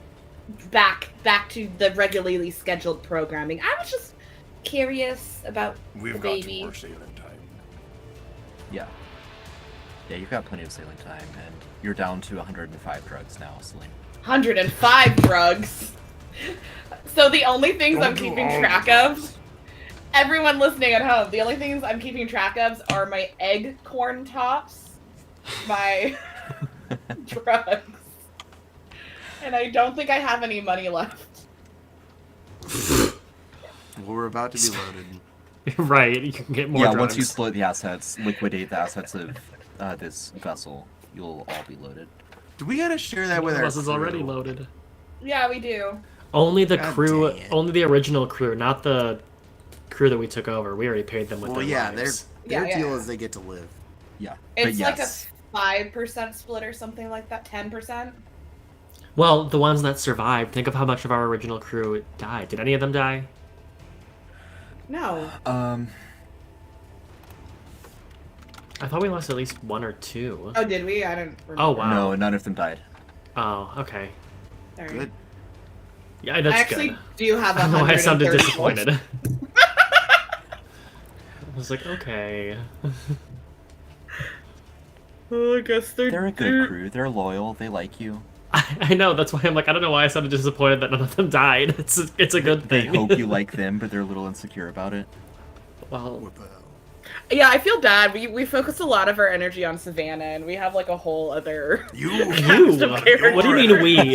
back to the regularly scheduled programming. I was just curious about We've the got baby. more sailing time. Yeah. Yeah, you've got plenty of sailing time, and you're down to 105 drugs now, Celine. 105 drugs. So the only things I'm Don't do keeping all track the of, everyone listening at home, the only things I'm keeping track of are my egg corn tops, my drugs, and I don't think I have any money left. We're about to be loaded. Right, you can get more Yeah, drugs. once you split the assets, liquidate the assets of this vessel, you'll all be loaded. Do we gotta share that One with of our us is already crew? loaded. Yeah, we do. Only the God crew, dang it. only the original crew, not the crew that we took over. We already paid them with Well, their yeah, lives. their Yeah, deal yeah. is they get to live. Yeah. It's but like yes, a 5% split or something like that, 10%. Well, the ones that survived, think of how much of our original crew died. Did any of them die? No. I thought we lost at least one or two. Oh, did we? I don't remember. Oh, wow. no, none of them died. Oh, okay. Sorry. Good. Yeah, that's I actually good. do have I don't know why I sounded 130 disappointed. I was like, okay. Oh, I guess They're a good crew. They're loyal. They like you. I know, that's why I'm like, I don't know why I sounded disappointed that none of them died. It's a good They thing. hope you like them, but they're a little insecure about it. Well, What the hell? Yeah, I feel bad. We focus a lot of our energy on Savannah, and we have like a whole other. You. you! Cast of What do you mean we?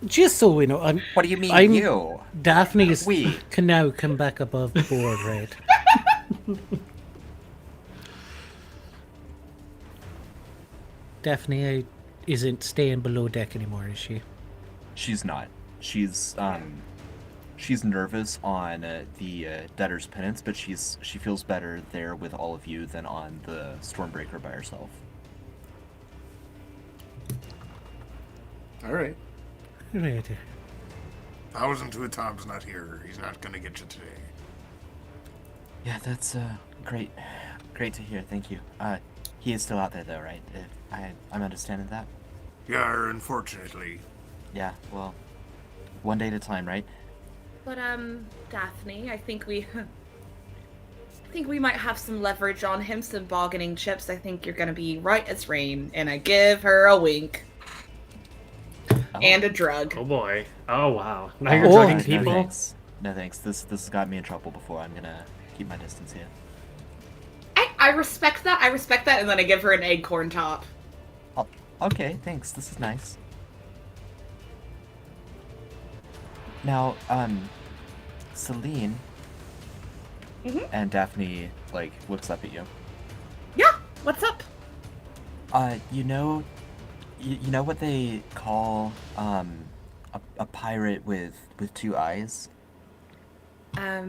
Just so we know, What do you mean, I'm- you? Daphne's We. can now come back above board, right? Daphne isn't staying below deck anymore, is she? She's not. She's nervous on the debtor's penance, but she feels better there with all of you than on the Stormbreaker by herself. All right. Right. 1,002 Tom's not here. He's not gonna get you today. Yeah, that's great. Great to hear. Thank you. He is still out there though, right? I'm understanding that. Yeah, unfortunately. Yeah. Well, one day at a time, right? But Daphne, I think we might have some leverage on him, some bargaining chips. I think you're gonna be right as rain, and I give her a wink Oh. and a drug. Oh boy. Oh wow. Now you're Oh, drugging No people. thanks. No thanks. This has got me in trouble before. I'm gonna keep my distance here. I respect that. I respect that, and then I give her an acorn top. Oh, okay. Thanks. This is nice. Now, Celine Mhm. and Daphne looks up at you. Yeah. What's up? You know what they call a pirate with two eyes? A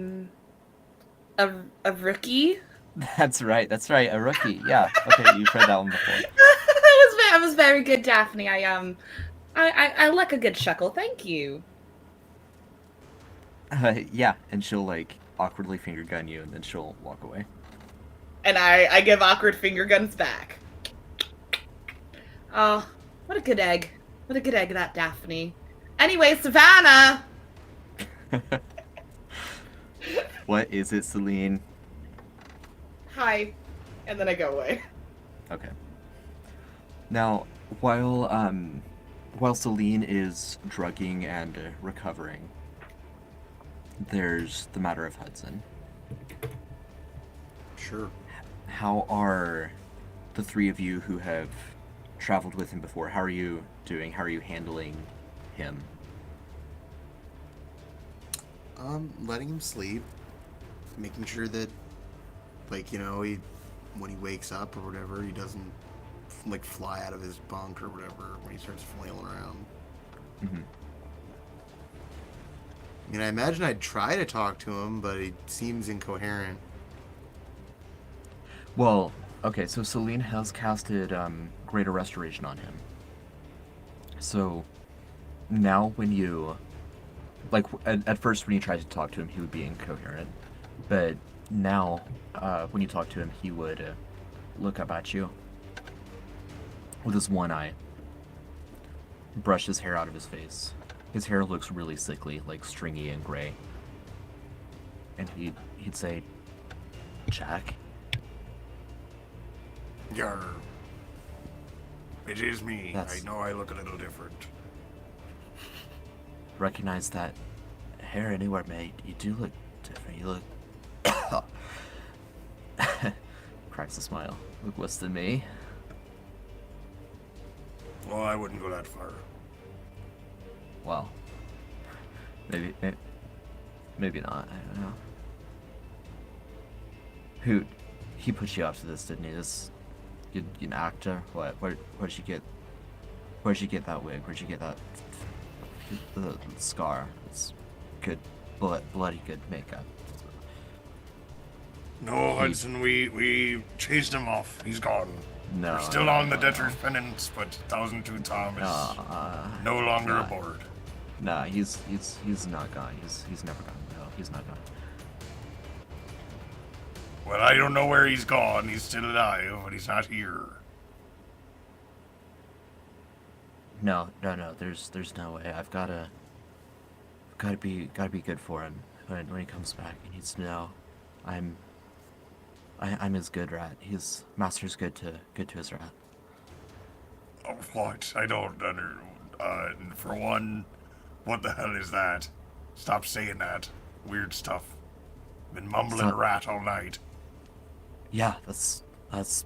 rookie. That's right. A rookie. Yeah. Okay, you've heard that one before. I was very good, Daphne. I like a good chuckle. Thank you. Yeah, and she'll awkwardly finger gun you, and then she'll walk away. And I give awkward finger guns back. Oh, what a good egg. What a good egg, that Daphne. Anyway, Savannah! What is it, Celine? Hi. And then I go away. Okay. Now, while Celine is drugging and recovering, there's the matter of Hudson. Sure. How are the three of you who have traveled with him before? How are you doing? How are you handling him? Letting him sleep, making sure that, he when he wakes up or whatever, he doesn't fly out of his bunk or whatever when he starts flailing around. Mm-hmm. I mean, I imagine I'd try to talk to him, but he seems incoherent. Well, okay, so Celine has casted Greater Restoration on him. So now when you at first when you tried to talk to him, he would be incoherent, but now when you talk to him, he would look up at you with his one eye, brush his hair out of his face. His hair looks really sickly, stringy and gray, and he'd say, "Jack." Yarr. It is me. That's- I know I look a little different. Recognize that hair anywhere, mate. You do look different. You look... Cracks a smile. Look worse than me. Well, I wouldn't go that far. Well, maybe not. I don't know. He put you up to this, didn't he? You an actor? What? Where'd you get that wig? Where'd you get that the scar? It's good, bloody good makeup. No, Hudson, we chased him off. He's gone. No. We're still on the debtor's penance, but 1,002 Tom is no longer nah. aboard. Nah, he's not gone. He's never gone. No, he's not gone. Well, I don't know where he's gone. He's still alive, but he's not here. No. There's no way. I've gotta be good for him when he comes back. He needs to know I'm his good rat. Master's good to his rat. Oh, what? I don't under. For one, what the hell is that? Stop saying that. Weird stuff. Been mumbling not- rat all night. Yeah, that's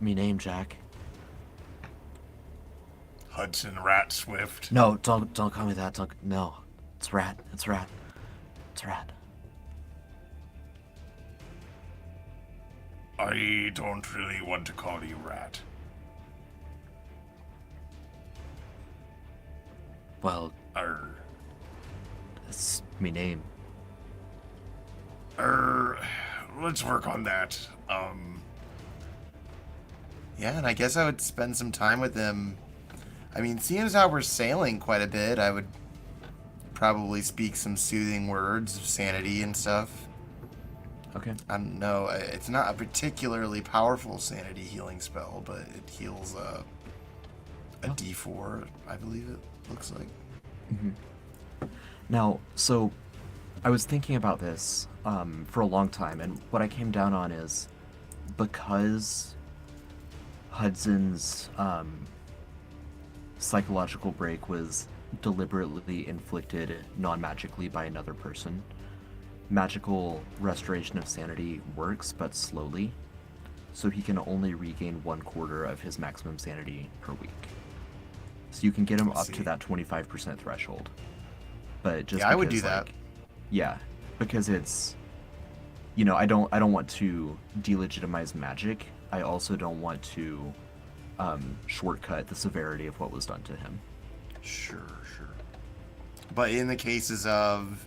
me name, Jack. Hudson Rat Swift. No, don't call me that. No, it's Rat. It's Rat. It's Rat. I don't really want to call you Rat. Well, Arr. that's me name. Let's work on that. Yeah, and I guess I would spend some time with them. I mean, seeing as how we're sailing quite a bit, I would probably speak some soothing words of sanity and stuff. Okay. I don't know. It's not a particularly powerful sanity healing spell, but it heals a D4, I believe it looks like. Now, so I was thinking about this for a long time, and what I came down on is because Hudson's psychological break was deliberately inflicted non-magically by another person, magical restoration of sanity works, but slowly, so he can only regain 1/4 of his maximum sanity per week. So you can get him up to that 25% threshold. But just I would because, do that. like, yeah, because it's, you know, I don't want to delegitimize magic. I also don't want to shortcut the severity of what was done to him. Sure. But in the cases of,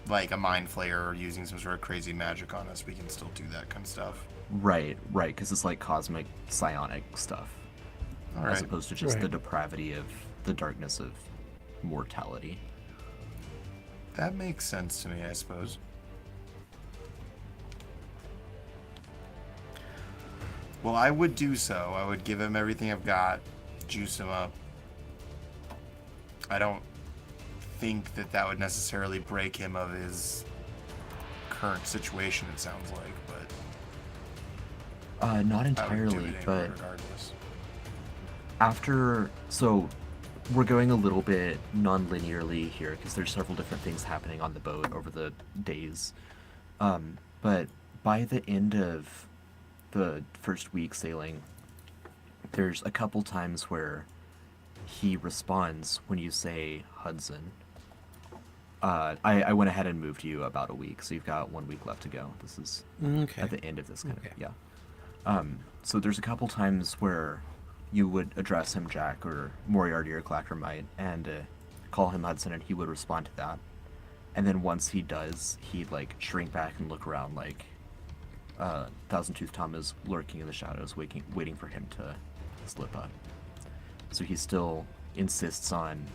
like, a mind flayer or using some sort of crazy magic on us, we can still do that kind of stuff. Right, because it's like cosmic psionic stuff, All as right. opposed to just the Right. depravity of the darkness of mortality. That makes sense to me, I suppose. Well, I would do so. I would give him everything I've got, juice him up. I don't think that would necessarily break him of his current situation, it sounds like, but Not I would do entirely, it anyway but regardless. so we're going a little bit non-linearly here because there's several different things happening on the boat over the days. But by the end of the first week sailing, there's a couple times where he responds when you say Hudson. I went ahead and moved you about a week, so you've got 1 week left to go. This is Okay. at the end of this kind Okay. of, yeah. So there's a couple times where you would address him Jack or Moriarty or Clackermite and call him Hudson, and he would respond to that. And then once he does, he'd like shrink back and look around like Thousand Tooth Tom is lurking in the shadows, waiting for him to slip up. So he still insists on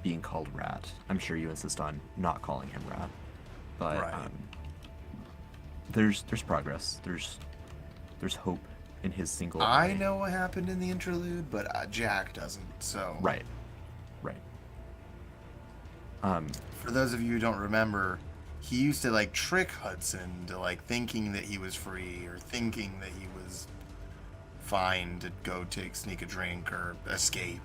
being called Rat. I'm sure you insist on not calling him Rat, but Right. there's progress. There's hope in his single. I eye. know what happened in the interlude, but Jack doesn't, so... Right. For those of you who don't remember, he used to, like, trick Hudson to, like, thinking that he was free or thinking that he was fine to go sneak a drink or escape,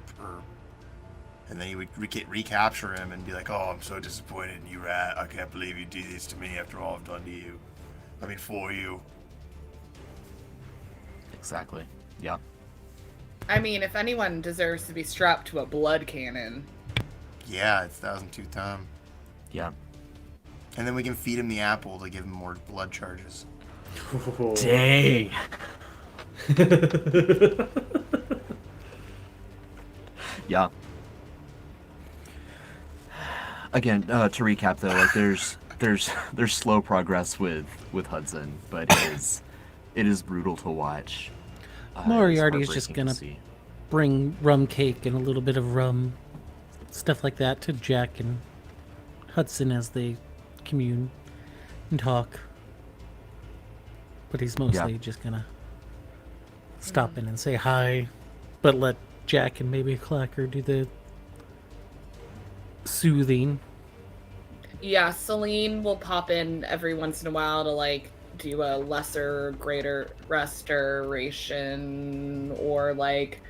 and then he would recapture him and be like, "Oh, I'm so disappointed in you, Rat. I can't believe you did this to me after all I've done to you. I mean, for you." Exactly. Yeah. I mean, if anyone deserves to be strapped to a blood cannon, Yeah, it's Thousand Tooth Tom. Yeah. And then we can feed him the apple to give him more blood charges. Dang. Yeah. Again, to recap though, like there's slow progress with Hudson, but it is brutal to watch. Moriarty It's is just heartbreaking to gonna see. bring rum cake and a little bit of rum, stuff like that, to Jack and Hudson as they commune and talk. But he's mostly just gonna stop in and say hi, but let Jack and maybe Clacker do the soothing. yeah, Celine will pop in every once in a while to like do a lesser, greater restoration, or like,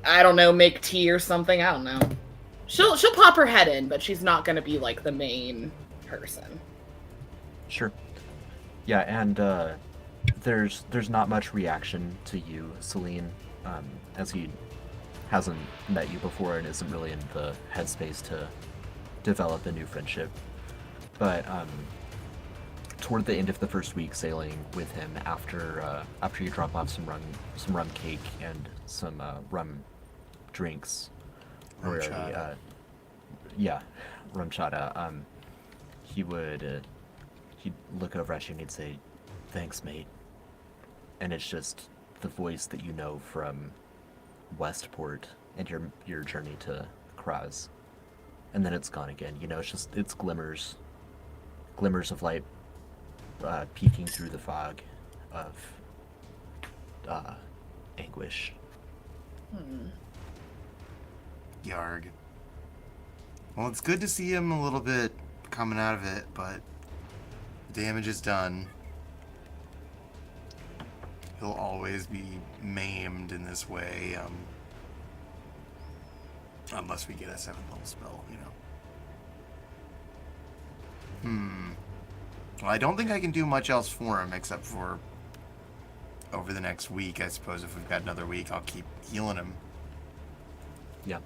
I don't know, make tea or something. I don't know. She'll pop her head in, but she's not gonna be like the main person. Sure. Yeah, and there's not much reaction to you, Celine, as he hasn't met you before and isn't really in the headspace to develop a new friendship. But toward the end of the first week sailing with him, after you drop off some rum cake and some rum drinks, Rum Moriarty, chata. rum chata. He'd look over at you and he'd say, "Thanks, mate." And it's just the voice that you know from Westport and your journey to Kraz. And then it's gone again. It's glimmers of light peeking through the fog of anguish. Yarg. Well, it's good to see him a little bit coming out of it, but the damage is done. He'll always be maimed in this way, unless we get a 7th level spell, Well, I don't think I can do much else for him except for over the next week. I suppose if we've got another week, I'll keep healing him. Yeah.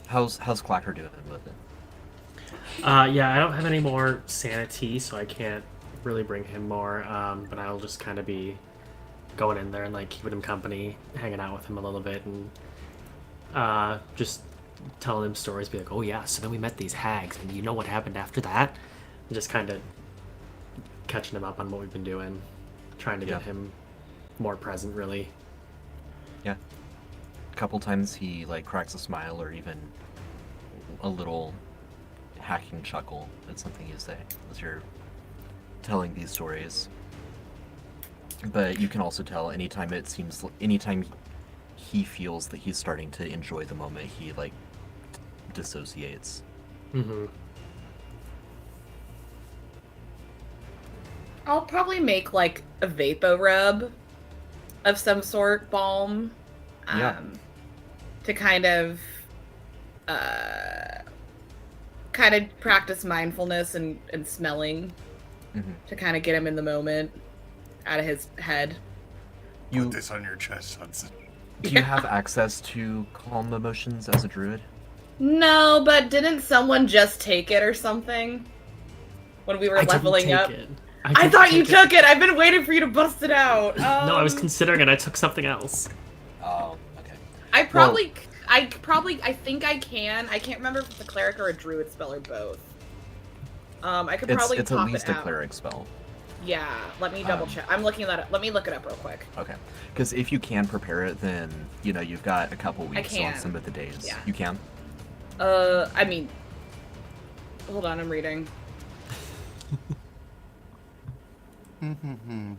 How's Clacker doing with it? Yeah, I don't have any more sanity, so I can't really bring him more. But I'll just kind of be going in there and like keeping him company, hanging out with him a little bit, and just telling him stories. Be like, "Oh yeah, so then we met these hags, and you know what happened after that?" And just kind of catching him up on what we've been doing, trying to get him more present, really. Yeah. A couple times he like cracks a smile or even a little hacking chuckle at something you say as you're telling these stories. But you can also tell anytime he feels that he's starting to enjoy the moment, he like dissociates. Mm-hmm. I'll probably make like a vapor rub of some sort, balm, to kind of practice mindfulness and smelling, to kind of get him in the moment, out of his head. Put this on your chest, Hudson. Do you have access to calm emotions as a druid? No, but didn't someone just take it or something when we were leveling up? I thought you took it. I've been waiting for you to bust it out. No, I was considering it. I took something else. Oh, okay. I think I can. I can't remember if it's a cleric or a druid spell or both. I could probably it's pop at least it a out. cleric spell. Yeah, let me double check. I'm looking that up. Let me look it up real quick. Okay. Because if you can prepare it, then, you've got a couple weeks on some of the days. Yeah. You can? I mean... Hold on, I'm reading.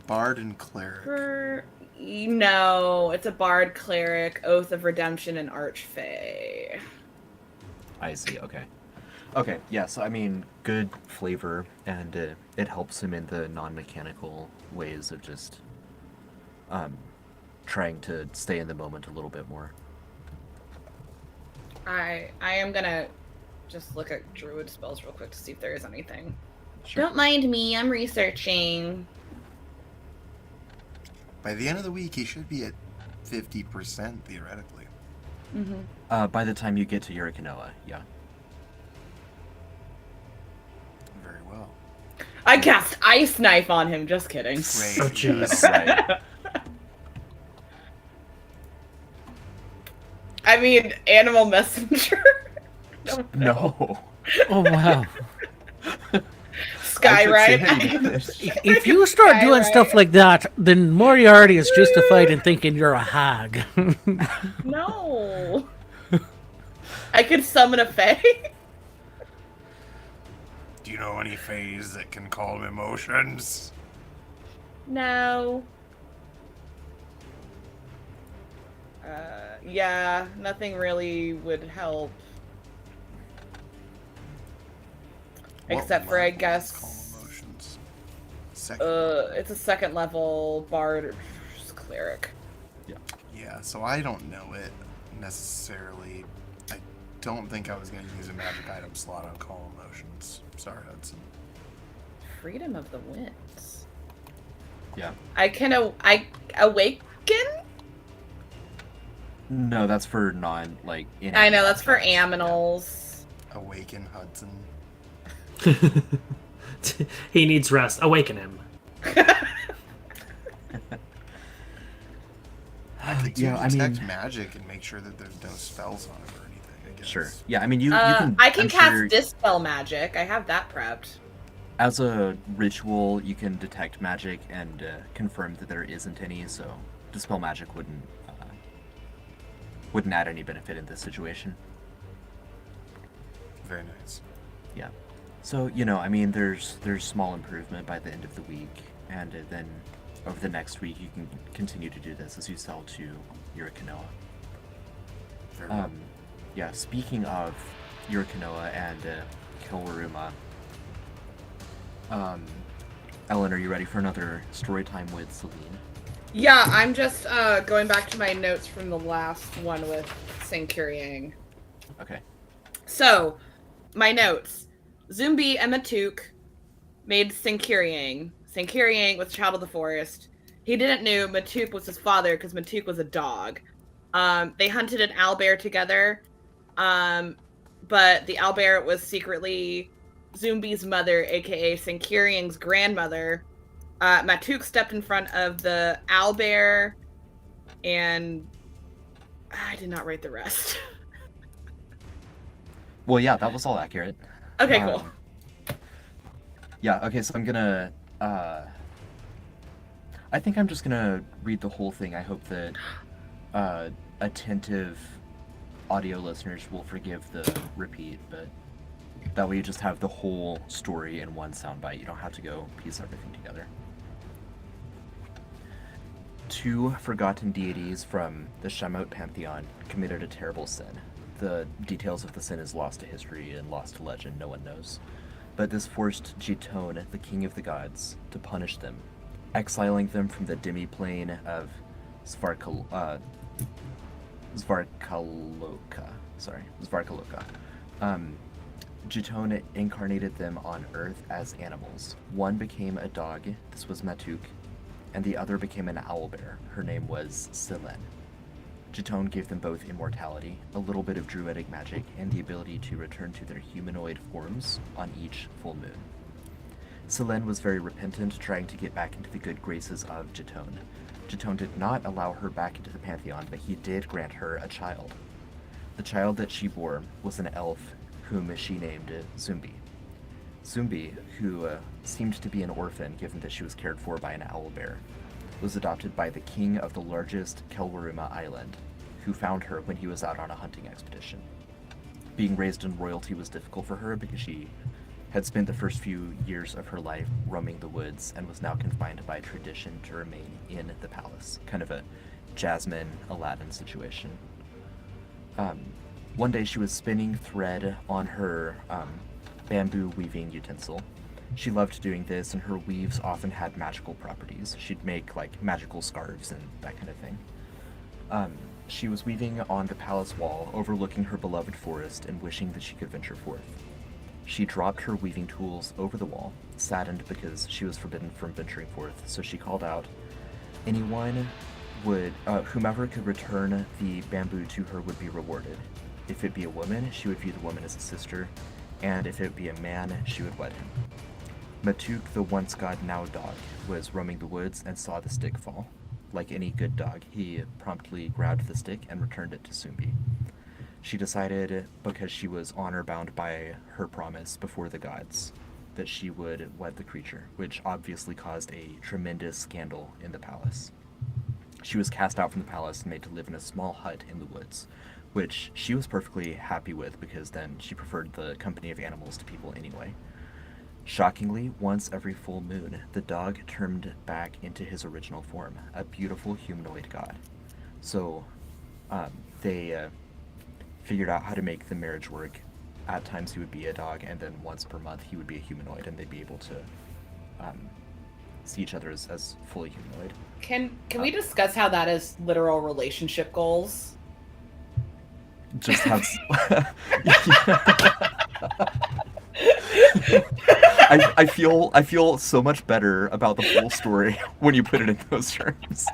Bard and cleric. No, it's a bard, cleric, oath of redemption, and archfey. I see, okay. Okay, yes, I mean, good flavor, and it helps him in the non-mechanical ways of just trying to stay in the moment a little bit more. I am gonna just look at druid spells real quick to see if there is anything. Sure. Don't mind me, I'm researching. By the end of the week, he should be at 50%, theoretically. By the time you get to Yurikanoa, yeah. Very well. I cast Ice Knife on him, just kidding. Great. Oh, jeez. Right. I mean, Animal Messenger. No. Oh wow! Skyride. If you start doing stuff like that, then Moriarty is justified in thinking you're a hag. No. I could summon a fae. Do you know any fays that can calm emotions? No. Yeah, nothing really would help. What Except for, I level is guess, calm emotions? Second. it's a second level bard cleric. Yeah, so I don't know it necessarily. I don't think I was going to use a magic item slot on calm emotions. Sorry, Hudson. Freedom of the Winds. Yeah. I can I awaken? No, that's for I know, that's for aminals. Awaken Hudson. He needs rest. Awaken him. I think Yeah, you I detect mean- magic and make sure that there's no spells on it or anything, I guess. Sure. Yeah, I mean, you can... I can I'm cast sure Dispel Magic. I have that prepped. as a ritual, you can detect magic and confirm that there isn't any, so Dispel Magic wouldn't add any benefit in this situation. Very nice. Yeah. So, you know, I mean, there's small improvement by the end of the week, and then over the next week you can continue to do this as you sell to Yurikanoa. Very well. Yeah, speaking of Yurikanoa and Kilwaruma, Ellen, are you ready for another story time with Celine? Yeah, I'm just going back to my notes from the last one with Sankuryang. Okay. So, my notes. Zumbi and Matuk made Sankuryang. Sankuryang was child of the forest. He didn't know Matuk was his father because Matuk was a dog. They hunted an owlbear together, but the owlbear was secretly Zumbi's mother, aka Sankuryang's grandmother. Matuk stepped in front of the owlbear, and I did not write the rest. Well, yeah, that was all accurate. Okay, cool. Yeah, okay, so I'm gonna... I think I'm just gonna read the whole thing. I hope that attentive audio listeners will forgive the repeat, but that way you just have the whole story in one soundbite. You don't have to go piece everything together. Two forgotten deities from the Shemot pantheon committed a terrible sin. The details of the sin is lost to history and lost to legend, no one knows. But this forced Jitone, the king of the gods, to punish them, exiling them from the demi-plane of Svarkaloka. Jitone incarnated them on Earth as animals. One became a dog, this was Matuk, and the other became an owlbear. Her name was Silen. Jitone gave them both immortality, a little bit of druidic magic, and the ability to return to their humanoid forms on each full moon. Silen was very repentant, trying to get back into the good graces of Jitone. Jitone did not allow her back into the pantheon, but he did grant her a child. The child that she bore was an elf, whom she named Zumbi. Zumbi, who seemed to be an orphan given that she was cared for by an owlbear, was adopted by the king of the largest Kilwaruma island, who found her when he was out on a hunting expedition. Being raised in royalty was difficult for her because she had spent the first few years of her life roaming the woods and was now confined by tradition to remain in the palace. Kind of a Jasmine Aladdin situation. One day she was spinning thread on her bamboo weaving utensil. She loved doing this, and her weaves often had magical properties. She'd make like magical scarves and that kind of thing. She was weaving on the palace wall, overlooking her beloved forest and wishing that she could venture forth. She dropped her weaving tools over the wall, saddened because she was forbidden from venturing forth, so she called out, whomever could return the bamboo to her would be rewarded. If it be a woman, she would view the woman as a sister, and if it be a man, she would wed him. Matuk, the once god, now dog, was roaming the woods and saw the stick fall. Like any good dog, he promptly grabbed the stick and returned it to Zumbi. She decided, because she was honor-bound by her promise before the gods, that she would wed the creature, which obviously caused a tremendous scandal in the palace. She was cast out from the palace and made to live in a small hut in the woods, which she was perfectly happy with because then she preferred the company of animals to people anyway. Shockingly, once every full moon, the dog turned back into his original form, a beautiful humanoid god. So, they figured out how to make the marriage work. At times he would be a dog, and then once per month he would be a humanoid, and they'd be able to see each other as fully humanoid. Can we discuss how that is literal relationship goals? Just have... I feel so much better about the whole story when you put it in those terms.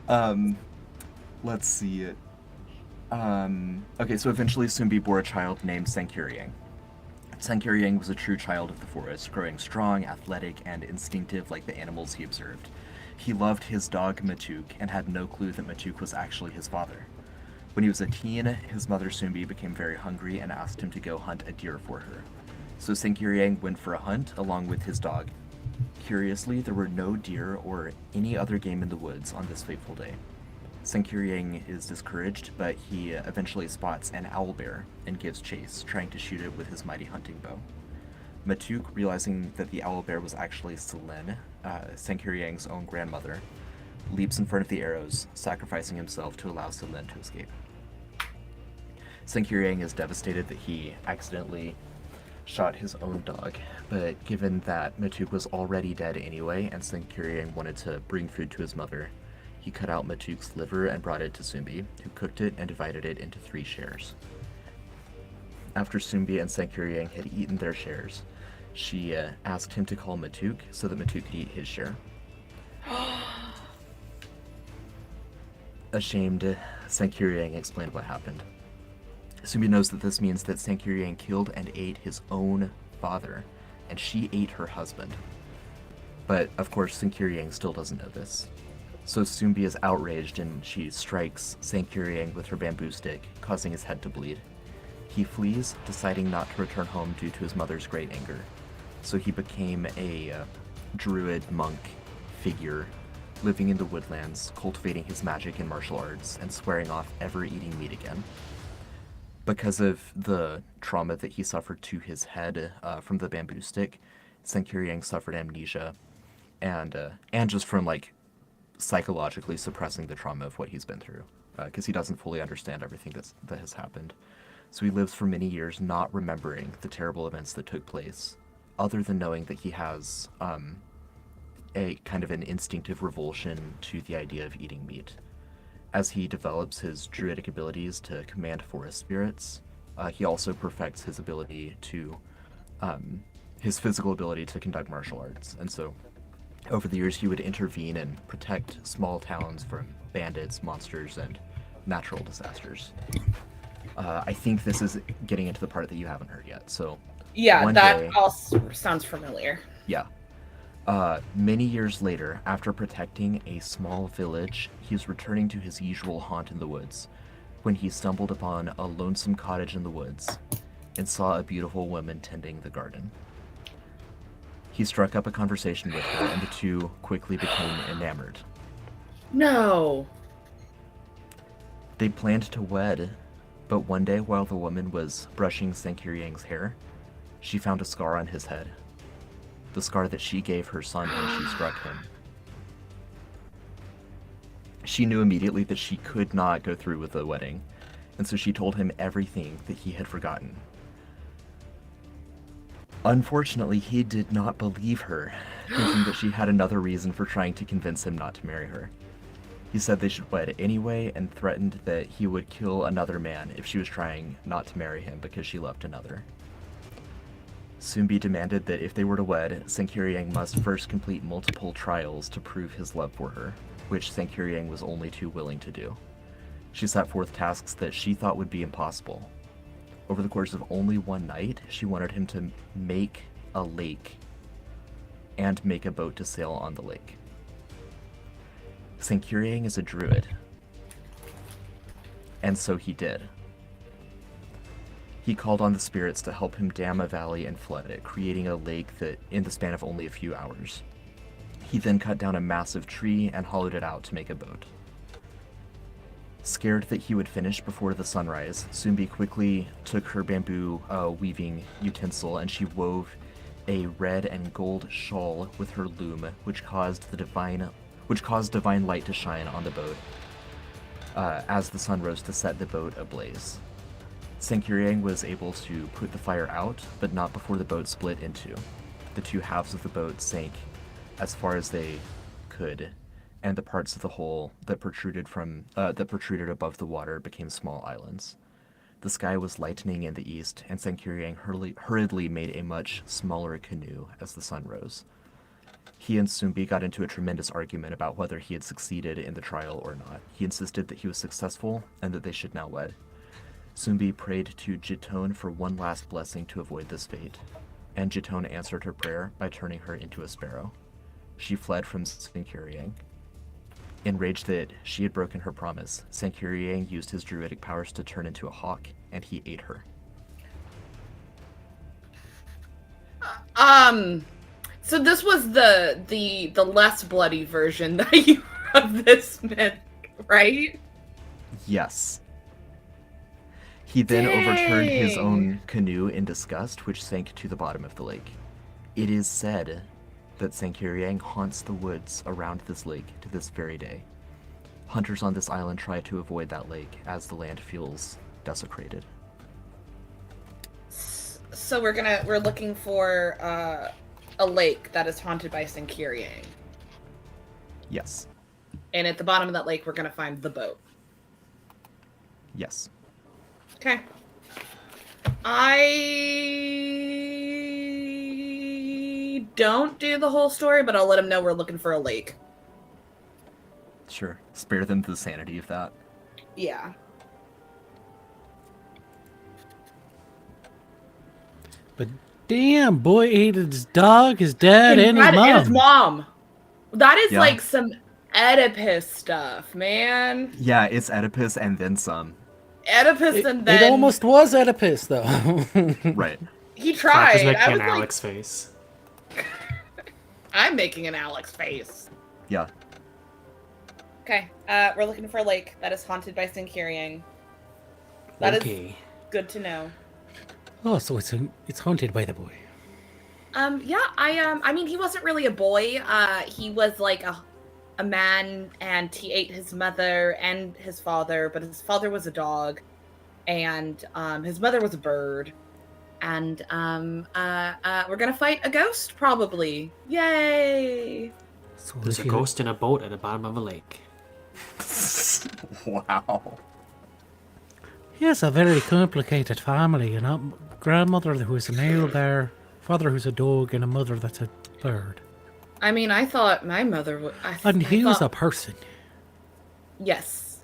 Let's see it. Okay, so eventually Sumbi bore a child named Sankyuriang. Sankyuriang was a true child of the forest, growing strong, athletic, and instinctive like the animals he observed. He loved his dog Matuk and had no clue that Matuk was actually his father. When he was a teen, his mother Sumbi became very hungry and asked him to go hunt a deer for her. So Sankyuriang went for a hunt along with his dog. Curiously, there were no deer or any other game in the woods on this fateful day. Sankyuriang is discouraged, but he eventually spots an owlbear and gives chase, trying to shoot it with his mighty hunting bow. Matuk, realizing that the owlbear was actually Selene, Sankyuriang's own grandmother, leaps in front of the arrows, sacrificing himself to allow Selene to escape. Sankyuriang is devastated that he accidentally shot his own dog, but given that Matuk was already dead anyway and Sankyuriang wanted to bring food to his mother, he cut out Matuk's liver and brought it to Sumbi, who cooked it and divided it into 3 shares. After Sumbi and Sankyuriang had eaten their shares, she asked him to call Matuk so that Matuk could eat his share. Ashamed, Sankyuriang explained what happened. Sumbi knows that this means that Sankyuriang killed and ate his own father, and she ate her husband. But, of course, Sankyuriang still doesn't know this. So Sumbi is outraged and she strikes Sankyuriang with her bamboo stick, causing his head to bleed. He flees, deciding not to return home due to his mother's great anger. So he became a druid monk figure, living in the woodlands, cultivating his magic and martial arts, and swearing off ever eating meat again. Because of the trauma that he suffered to his head from the bamboo stick, Sankyuriang suffered amnesia, and just from psychologically suppressing the trauma of what he's been through, because he doesn't fully understand everything that has happened. So he lives for many years not remembering the terrible events that took place, other than knowing that he has a kind of an instinctive revulsion to the idea of eating meat. As he develops his druidic abilities to command forest spirits, he also perfects his ability to, his physical ability to conduct martial arts. And so, over the years, he would intervene and protect small towns from bandits, monsters, and natural disasters. I think this is getting into the part that you haven't heard yet. So, yeah, one that day, all sounds familiar. Yeah. Many years later, after protecting a small village, he was returning to his usual haunt in the woods, when he stumbled upon a lonesome cottage in the woods and saw a beautiful woman tending the garden. He struck up a conversation with her, and the two quickly became enamored. No. They planned to wed, but one day while the woman was brushing Sankyuriang's hair, she found a scar on his head. The scar that she gave her son when she struck him. She knew immediately that she could not go through with the wedding, and so she told him everything that he had forgotten. Unfortunately, he did not believe her, thinking that she had another reason for trying to convince him not to marry her. He said they should wed anyway and threatened that he would kill another man if she was trying not to marry him because she loved another. Sumbi demanded that if they were to wed, Sankyuriang must first complete multiple trials to prove his love for her, which Sankyuriang was only too willing to do. She set forth tasks that she thought would be impossible. Over the course of only one night, she wanted him to make a lake and make a boat to sail on the lake. Sankyuriang is a druid, and so he did. He called on the spirits to help him dam a valley and flood it, creating a lake that in the span of only a few hours. He then cut down a massive tree and hollowed it out to make a boat. Scared that he would finish before the sunrise, Sumbi quickly took her bamboo weaving utensil and she wove a red and gold shawl with her loom, which caused divine light to shine on the boat as the sun rose to set the boat ablaze. Sankyuriang was able to put the fire out, but not before the boat split in two. The two halves of the boat sank as far as they could, and the parts of the hull that protruded above the water became small islands. The sky was lightening in the east, and Sankyuriang hurriedly made a much smaller canoe as the sun rose. He and Sumbi got into a tremendous argument about whether he had succeeded in the trial or not. He insisted that he was successful and that they should now wed. Sumbi prayed to Jitone for one last blessing to avoid this fate, and Jitone answered her prayer by turning her into a sparrow. She fled from Sankuriang. Enraged that she had broken her promise, Sankuriang used his druidic powers to turn into a hawk, and he ate her. So this was the less bloody version that you of this myth, right? Yes. He then overturned his Dang. own canoe in disgust, which sank to the bottom of the lake. It is said that Sankuriang haunts the woods around this lake to this very day. Hunters on this island try to avoid that lake as the land feels desecrated. So we're looking for a lake that is haunted by Sankuriang. Yes. And at the bottom of that lake we're gonna find the boat. Yes. Okay. I don't do the whole story, but I'll let him know we're looking for a lake. Sure. Spare them the sanity of that. Yeah. But damn, boy ate his dog, his dad, and his And mom. his mom. That is Yeah. like some Oedipus stuff, man. Yeah, it's Oedipus and then some. Oedipus and then It almost was Oedipus, though. Right. he Clap tried. is making I was an like, Alex face. I'm making an Alex face. Yeah. Okay, we're looking for a lake that is haunted by Sankuriang. That is Okay. good to know. Oh, so it's haunted by the boy. Yeah, I mean, he wasn't really a boy. He was like a man, and he ate his mother and his father, but his father was a dog, and his mother was a bird. And we're gonna fight a ghost, probably. Yay! So There's a if you- ghost in a boat at the bottom of a lake. Wow. He has a very complicated family, you know. Grandmother who's an owlbear, father who's a dog, and a mother that's a bird. I mean, I thought my mother was. And he was a person. Yes.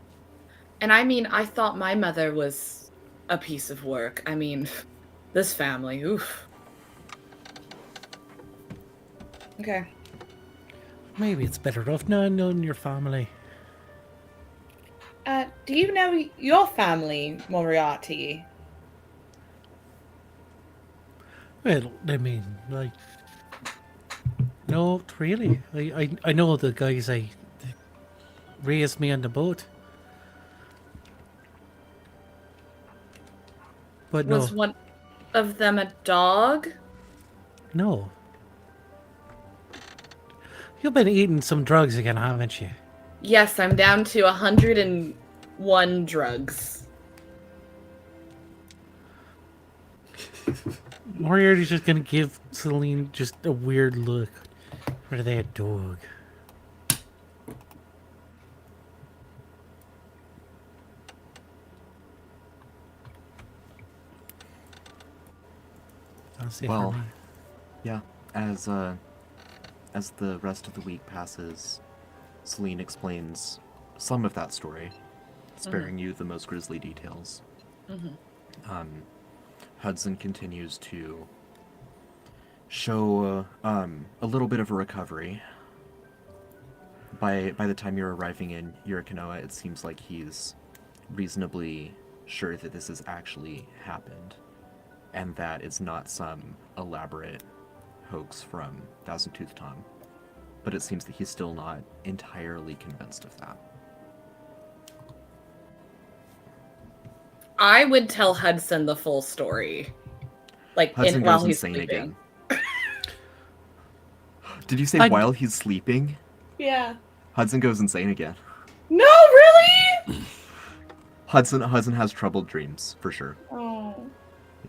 And I mean, I thought my mother was a piece of work. I mean, this family, oof. Okay. Maybe it's better off not knowing your family. Do you know your family, Moriarty? Well, I mean, like, no, really. I know the guys that raised me on the boat. But no, Was one of them a dog? no. You've been eating some drugs again, haven't you? Yes, I'm down to 101 drugs. Moriarty's just gonna give Celine just a weird look for that dog. That's it Well, for me. Yeah, as the rest of the week passes, Celine explains some of that story, sparing you the most grisly details. Hudson continues to show a little bit of a recovery. By the time you're arriving in Yurikanoa, it seems like he's reasonably sure that this has actually happened, and that it's not some elaborate hoax from Thousand Tooth Tom. But it seems that he's still not entirely convinced of that. I would tell Hudson the full story. Like, Hudson while goes he's insane sleeping. again. Did you say I- while he's sleeping? Yeah. Hudson goes insane again. No, really? Hudson has troubled dreams, for sure. Oh.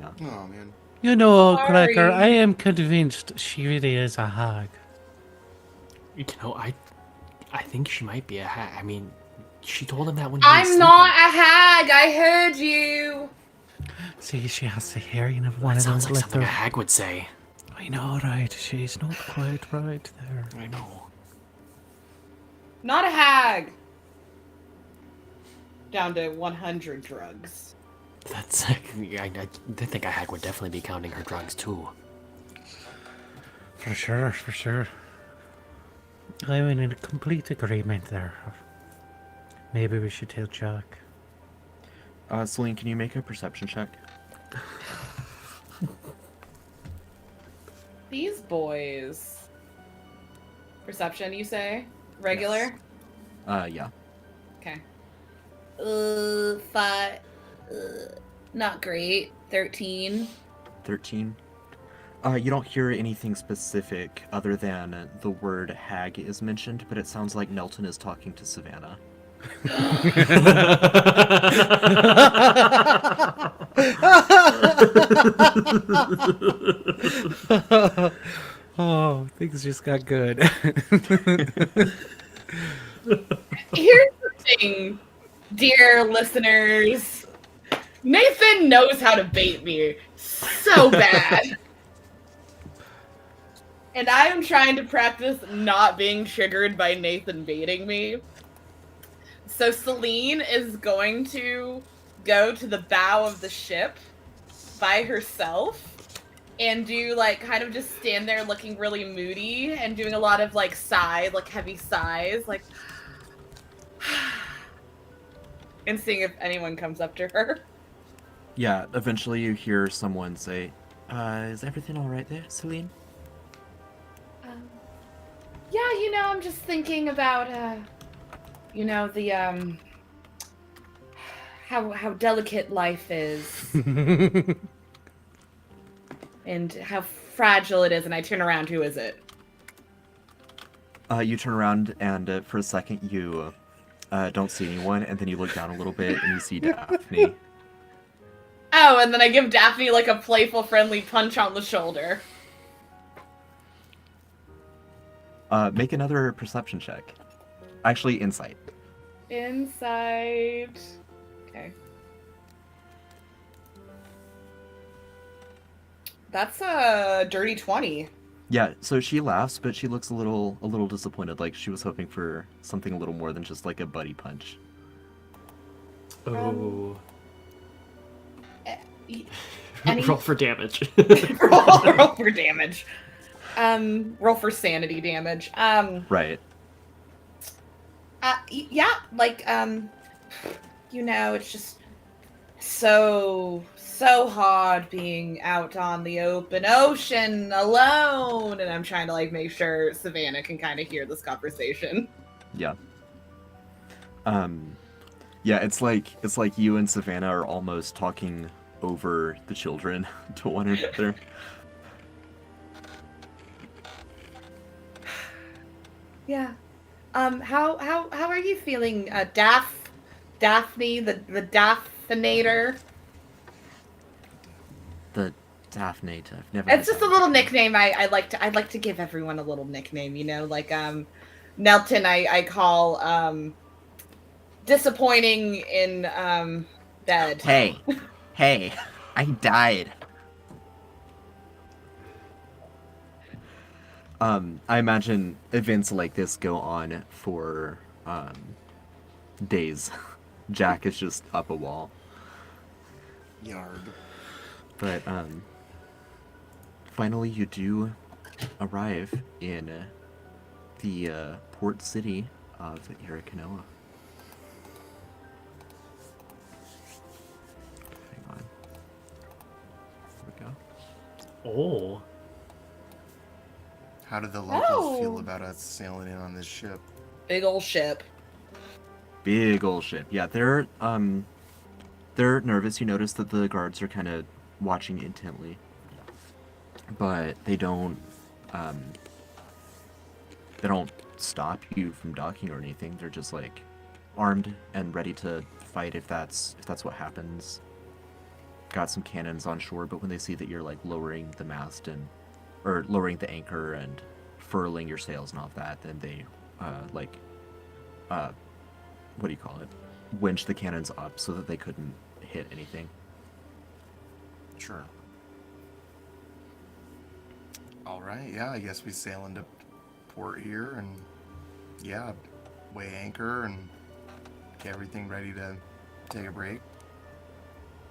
Yeah. Oh man. You know, Sorry. Cracker, I am convinced she really is a hag. You know, I think she might be a hag. I mean, she told him that when he was I'm sleeping. not a hag. I heard you. See, she has the hearing of one That of sounds those like something a little... hag would say. I know, right? She's not quite right there. I know. Not a hag. Down to 100 drugs. That's. I think a hag would definitely be counting her drugs too. For sure, for sure. I'm in complete agreement there. Maybe we should tell Jack. Celine, can you make a perception check? These boys. Perception, you say? Regular? Yeah. Okay. 5. Not great. 13. 13. You don't hear anything specific other than the word hag is mentioned, but it sounds like Nelton is talking to Savannah. Oh, things just got good. Here's the thing, dear listeners. Nathan knows how to bait me so bad. And I am trying to practice not being triggered by Nathan baiting me. So Celine is going to go to the bow of the ship by herself and do like kind of just stand there looking really moody and doing a lot of like heavy sighs, like and seeing if anyone comes up to her. Yeah, eventually you hear someone say, is everything alright there, Celine? Yeah, I'm just thinking about, the, how delicate life is. And how fragile it is, and I turn around, who is it? You turn around and for a second you don't see anyone, and then you look down a little bit and you see Daphne. Oh, and then I give Daphne, like, a playful, friendly punch on the shoulder. Make another perception check. Actually, insight. Insight. Okay. That's a dirty 20. Yeah, so she laughs, but she looks a little disappointed, like she was hoping for something a little more than just like a buddy punch. Oh. Any... Roll for damage. roll for damage. Roll for sanity damage. Right. Yeah, like, it's just so hard being out on the open ocean alone, and I'm trying to, like, make sure Savannah can kind of hear this conversation. Yeah. Yeah, it's like you and Savannah are almost talking over the children to one another. Yeah. How are you feeling, Daphne, the Daphnator? The Daphne. I've never. It's just a little nickname. I'd like to give everyone a little nickname. Like Nelton. I call disappointing in bed. Hey, I died. I imagine events like this go on for days. Jack is just up a wall. Yard. But finally you do arrive in the port city of Irikanoa. Hang on. There we go. Oh. How did the locals feel Oh. about us sailing in on this ship? Big ol' ship. Big ol' ship. Yeah, they're nervous. You notice that the guards are kind of watching intently, but they don't stop you from docking or anything. They're just like armed and ready to fight if that's what happens. Got some cannons on shore, but when they see that you're like lowering the mast or lowering the anchor and furling your sails and all of that, then they what do you call it? Winch the cannons up so that they couldn't hit anything. Sure. All right, yeah, I guess we sail into port here and, yeah, weigh anchor and get everything ready to take a break.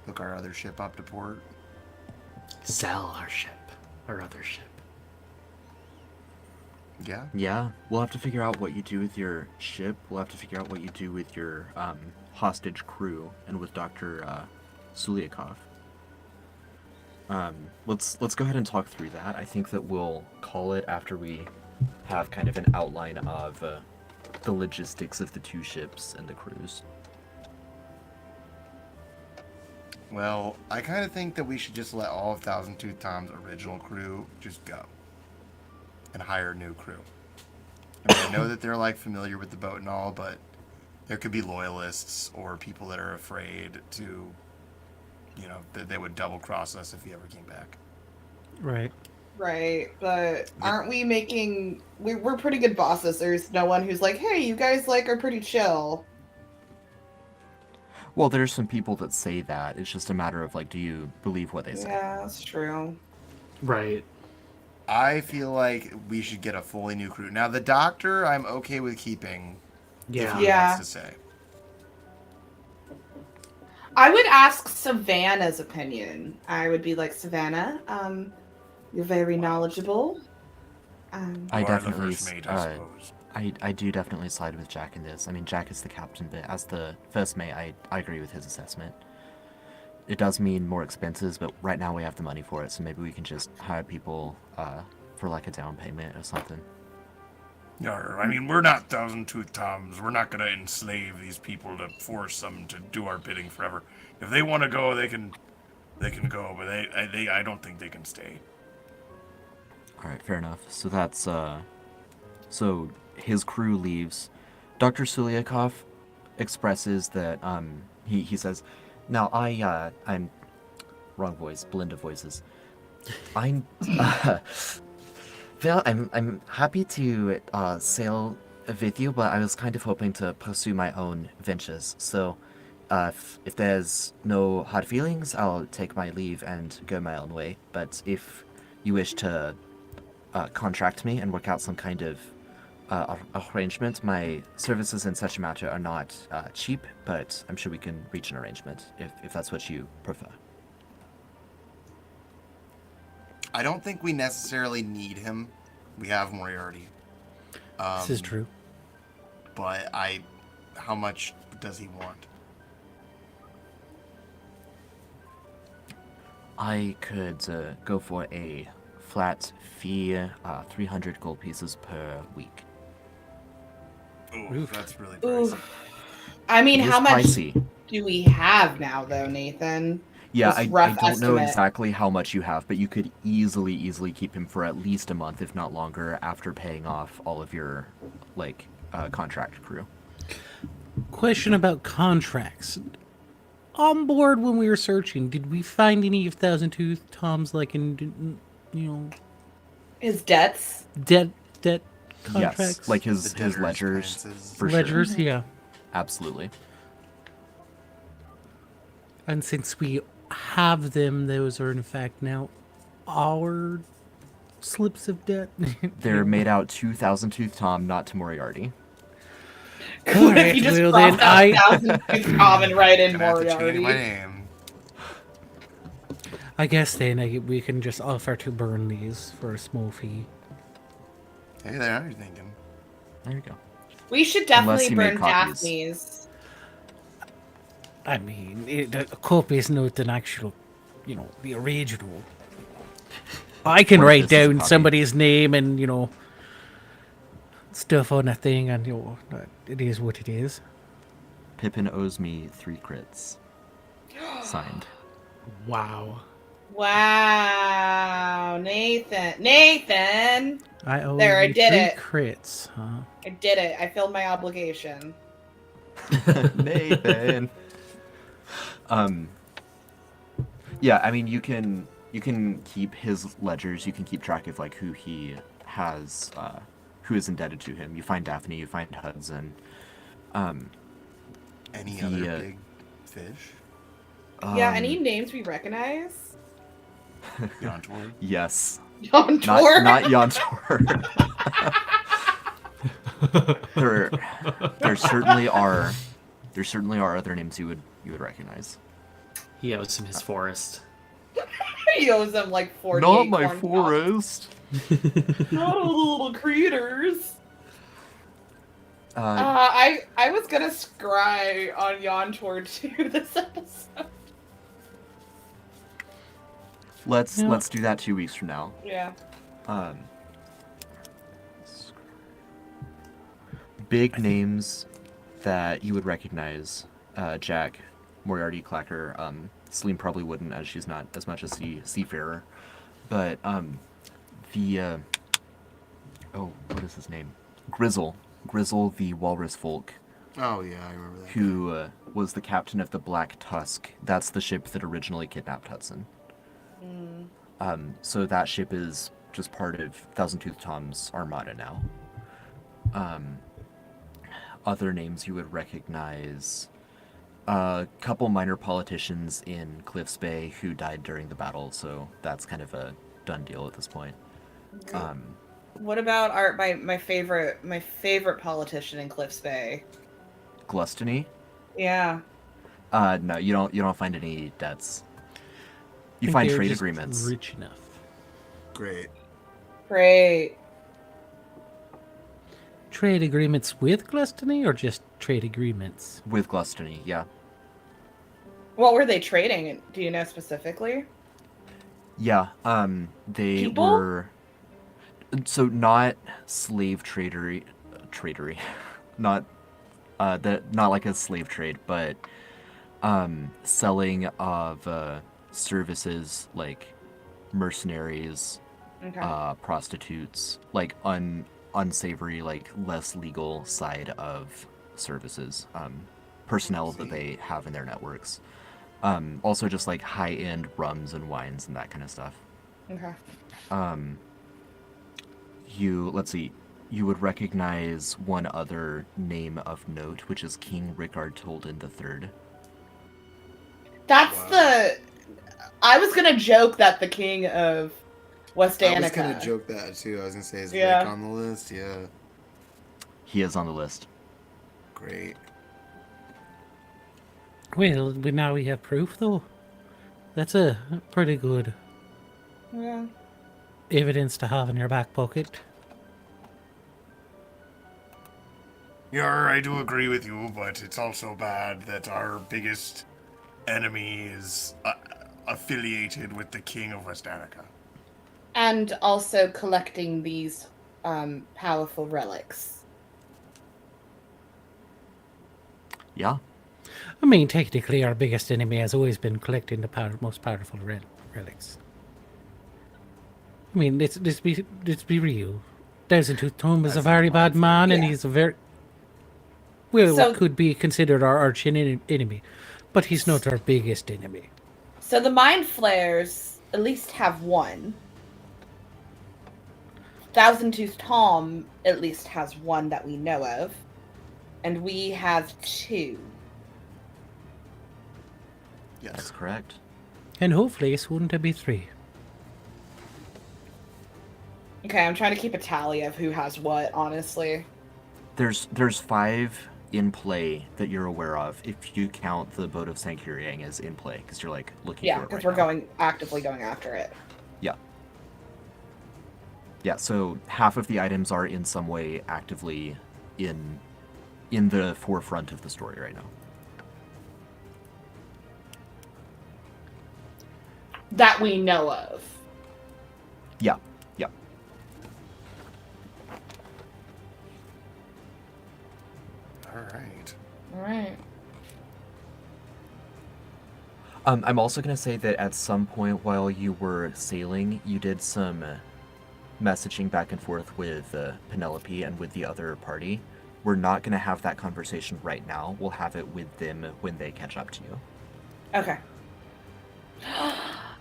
Hook our other ship up to port. Sell our ship, our other ship. Yeah. Yeah, we'll have to figure out what you do with your ship. We'll have to figure out what you do with your hostage crew and with Dr. Suliakov. Let's go ahead and talk through that. I think that we'll call it after we have kind of an outline of the logistics of the two ships and the crews. Well, I kind of think that we should just let all of Thousand Tooth Tom's original crew just go. And hire a new crew. I mean, I know that they're like familiar with the boat and all, but there could be loyalists or people that are afraid to, that they would double cross us if he ever came back. Right. Right, but aren't we making... We're pretty good bosses. There's no one who's like, hey, you guys are pretty chill. Well, there's some people that say that. It's just a matter of, do you believe what they say? Yeah, that's true. Right. I feel like we should get a fully new crew. Now, the doctor, I'm okay with keeping. If he wants to say. I would ask Savannah's opinion. I would be like, Savannah, you're very knowledgeable. I You are the definitely, first mate, I suppose. I do definitely side with Jack in this. I mean, Jack is the captain, but as the first mate, I agree with his assessment. It does mean more expenses, but right now we have the money for it, so maybe we can just hire people for a down payment or something. Yeah, I mean, we're not Thousand Tooth Toms. We're not going to enslave these people to force them to do our bidding forever. If they want to go, they can go, but I don't think they can stay. All right, fair enough. So that's so his crew leaves. Dr. Suliakov expresses that he says, "Now I'm wrong voice, blend of voices. I'm well, I'm happy to sail with you, but I was kind of hoping to pursue my own ventures. So if there's no hard feelings, I'll take my leave and go my own way. But if you wish to contract me and work out some kind of arrangement, my services in such a matter are not cheap, but I'm sure we can reach an arrangement if that's what you prefer." I don't think we necessarily need him. We have Moriarty. This is true. But how much does he want? I could go for a flat fee, 300 gold pieces per week. Ooh, that's really pricey. Oof. I mean, It is how much pricey. do we have now, though, Nathan? Yeah, Just I rough don't know estimate. exactly how much you have, but you could easily keep him for at least a month, if not longer, after paying off all of your, contract crew. Question about contracts. On board when we were searching, did we find any of Thousand Tooth Tom's His debts? debt contracts? Yes, like his The debtor's ledgers, expenses. for sure. ledgers, yeah. Absolutely. And since we have them, those are in fact now our slips of debt. They're made out to Thousand Tooth Tom, not to Moriarty. What if you just well, crossed then out Thousand Tooth Tom and write in Gonna have to change my Moriarty? name. I guess then we can just offer to burn these for a small fee. Hey there, you're thinking. There you go. We should Unless definitely you make burn copies. Daphne's. I mean, a copy is not an actual, the original. I can What if write this is a down copy? somebody's name and, stuff on a thing, and, it is what it is. Pippin owes me 3 crits. Signed. Wow. Wow, Nathan! I owe There, I you did 3 it. crits, huh? I did it. I filled my obligation. Nathan. Yeah, I mean, you can keep his ledgers. You can keep track of who he has, who is indebted to him. You find Daphne, you find Hudson. Any The, other big fish? Yeah, any names we recognize? Beyond Tori? Yes, Yontor? Not Yontor. there certainly are other names you would recognize. He owes him his forest. He owes them like 48 Not my corn forest. cobs. Not all the little critters. Uh, I was gonna scry on Yontor too this episode. let's do that 2 weeks from now. Yeah. Big names that you would recognize. Jack, Moriarty, Clacker. Celine probably wouldn't, as she's not as much a seafarer. But what is his name? Grizzle the Walrus Folk, Oh yeah, I remember that. who was the captain of the Black Tusk. That's the ship that originally kidnapped Hudson. So that ship is just part of Thousand Tooth Tom's armada now. Other names you would recognize: a couple minor politicians in Cliffs Bay who died during the battle, so that's kind of a done deal at this point. What about my favorite politician in Cliffs Bay? Gluttony? Yeah. No, you don't find any debts. You think find they're trade just agreements. Rich enough. Great. Great. Trade agreements with Gluttony or just trade agreements? With Gluttony, yeah. What were they trading? Do you know specifically? Yeah, they People? were... So not slave tradery, not like a slave trade, but selling of services like mercenaries, Okay. prostitutes, like unsavory, like less legal side of services, personnel that they have in their networks. Also just like high-end rums and wines and that kind of stuff. Okay. Let's see, you would recognize one other name of note, which is King Rickard Tolden III. That's Wow. I was gonna joke that the king of West I was Danica. gonna joke that too. I was gonna say, is Yeah. Rick on the list? Yeah. He is on the list. Great. Well, now we have proof, though. That's a pretty good Yeah. evidence to have in your back pocket. Yeah, I do agree with you, but it's also bad that our biggest enemy is affiliated with the King of West Danica. And also collecting these powerful relics. Yeah. I mean, technically, our biggest enemy has always been collecting the most powerful relics. I mean, let's be real. Thousand Tooth Tom is a That's very not bad fun. man, and Yeah. he's a very well, So- could be considered our arch enemy, but he's not our biggest enemy. So the Mind Flayers at least have one. Thousand Tooth Tom at least has one that we know of. And we have two. That's Yes. correct. And hopefully, soon to be 3. Okay, I'm trying to keep a tally of who has what, honestly. There's 5 in play that you're aware of, if you count the boat of Sankuriang as in play, because you're like looking Yeah, for it because right we're now. actively going after it. Yeah, so half of the items are in some way actively in the forefront of the story right now. That we know of. Yeah. All right. Alright. I'm also going to say that at some point while you were sailing, you did some messaging back and forth with Penelope and with the other party. We're not going to have that conversation right now. We'll have it with them when they catch up to you. Okay.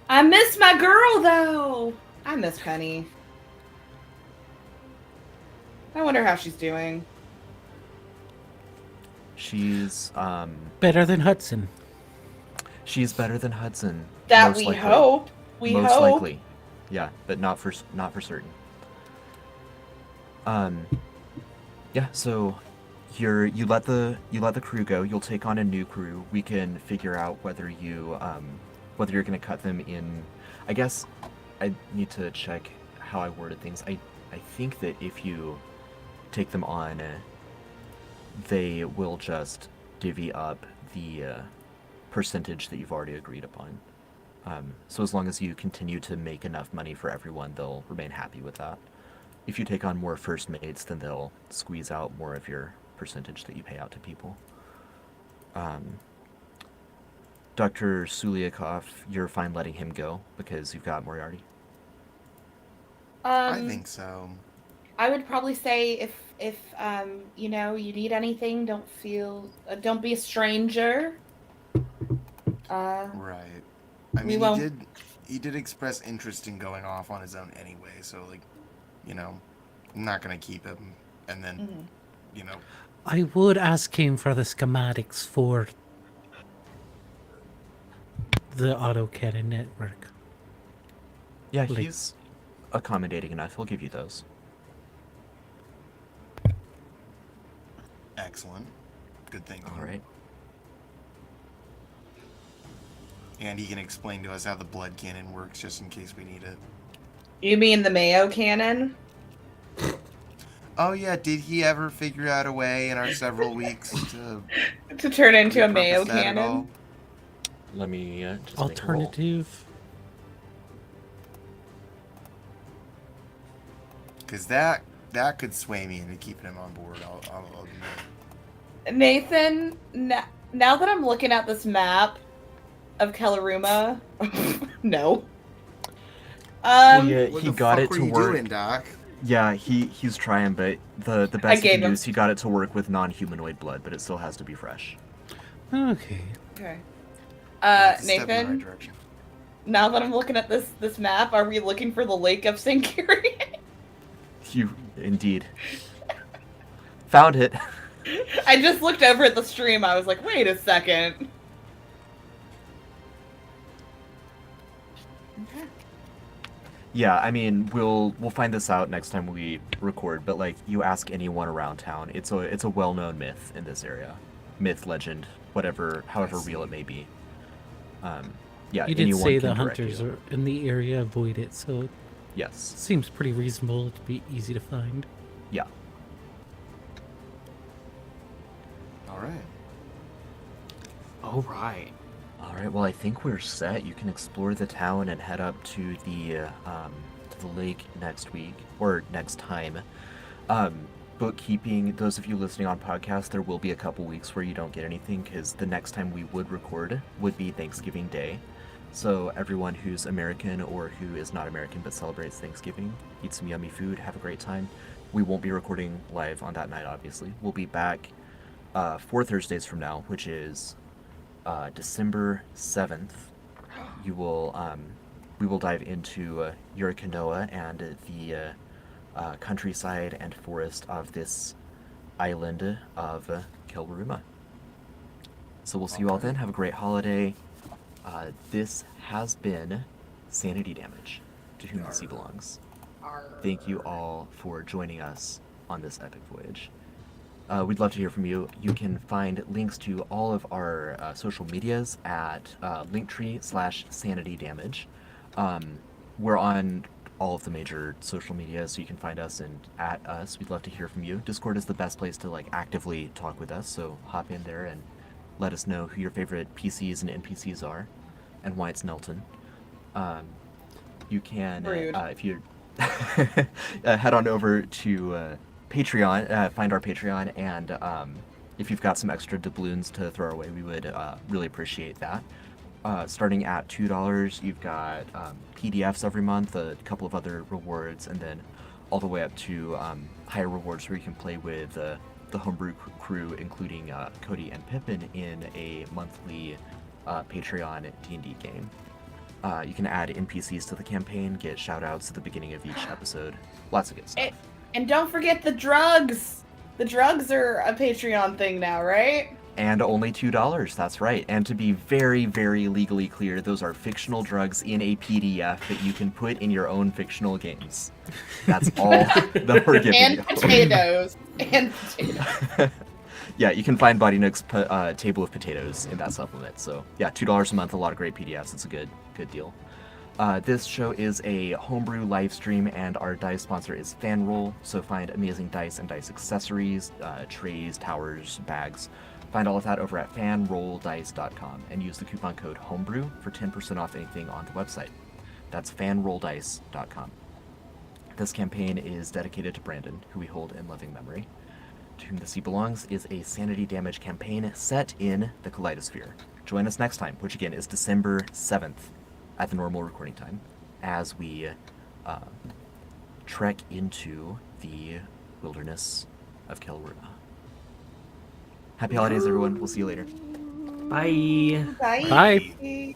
I miss my girl, though. I miss Penny. I wonder how she's doing. She's Better than Hudson. better than Hudson. That most we likely. hope. We Most hope. likely. Yeah, but not for certain. Yeah. So you let the crew go. You'll take on a new crew. We can figure out whether you're going to cut them in. I guess I need to check how I worded things. I think that if you take them on, they will just divvy up the percentage that you've already agreed upon. So as long as you continue to make enough money for everyone, they'll remain happy with that. If you take on more first mates, then they'll squeeze out more of your percentage that you pay out to people. Dr. Suliakov, you're fine letting him go because you've got Moriarty? I think so. I would probably say if you need anything, don't be a stranger. Right. I we mean, won't- he did express interest in going off on his own anyway, so I'm not gonna keep him, and then, I would ask him for the schematics for the autocannon network. Yeah, Like- he's accommodating enough. He'll give you those. Excellent. Good thing. All right. And he can explain to us how the blood cannon works, just in case we need it. You mean the Mayo cannon? Oh yeah, did he ever figure out a way in our several weeks to To turn into a Mayo repurpose that at all? cannon? Let me just make a roll. Alternative. Because that could sway me into keeping him on board. I'll admit. Nathan, now that I'm looking at this map of Kellaruma, no. Well, yeah, What he the got fuck it were to you work. doing, Doc? Yeah, he's trying, but the best he gave can do him- is he got it to work with non-humanoid blood, but it still has to be fresh. Okay. Okay. It's a step in the right Nathan, direction. now that I'm looking at this map, are we looking for the Lake of St. Curie? You indeed found it. I just looked over at the stream. I was like, wait a second. Yeah, I mean, we'll find this out next time we record. But like, you ask anyone around town, it's a well-known myth in this area, myth, legend, whatever, however real it may be. Yeah, You did anyone say can the direct hunters you. are in the area avoid it, so it Yes. seems pretty reasonable to be easy to find. Yeah. All right. All right. All right. Well, I think we're set. You can explore the town and head up to the lake next week or next time. Bookkeeping. Those of you listening on podcast, there will be a couple weeks where you don't get anything because the next time we would record would be Thanksgiving Day. So everyone who's American or who is not American but celebrates Thanksgiving, eat some yummy food, have a great time. We won't be recording live on that night, obviously. We'll be back 4 Thursdays from now, which is December 7th. We will dive into Yurikanoa and the countryside and forest of this island of Kelwaruma. So we'll see you all then. Have a great holiday. This has been Sanity Damage, to whom the sea belongs. Thank you all for joining us on this epic voyage. We'd love to hear from you. You can find links to all of our social medias at Linktree/Sanity Damage. We're on all of the major social media, so you can find us and at us. We'd love to hear from you. Discord is the best place to actively talk with us, so hop in there and let us know who your favorite PCs and NPCs are and why it's Nelton. You can, Rude. if you head on over to Patreon, find our Patreon, and if you've got some extra doubloons to throw our way, we would really appreciate that. Starting at $2, you've got PDFs every month, a couple of other rewards, and then all the way up to higher rewards where you can play with the Homebrew crew, including Cody and Pippin, in a monthly Patreon D&D game. You can add NPCs to the campaign, get shoutouts at the beginning of each episode. Lots of good stuff. And don't forget the drugs. The drugs are a Patreon thing now, right? And only $2, that's right. And to be very, very legally clear, those are fictional drugs in a PDF that you can put in your own fictional games. That's all that we're giving And you. potatoes. And potatoes. Yeah, you can find Body Nook's table of potatoes in that supplement. So yeah, $2 a month, a lot of great PDFs. It's a good deal. This show is a homebrew live stream, and our dice sponsor is FanRoll. So find amazing dice and dice accessories, trays, towers, bags. Find all of that over at fanrolldice.com and use the coupon code homebrew for 10% off anything on the website. That's fanrolldice.com. This campaign is dedicated to Brandon, who we hold in loving memory. To Whom the Sea Belongs is a Sanity Damage campaign set in the Kaleidosphere. Join us next time, which again is December 7th at the normal recording time, as we trek into the wilderness of Kelruna. Happy holidays, everyone. We'll see you later. Bye. Bye. Bye.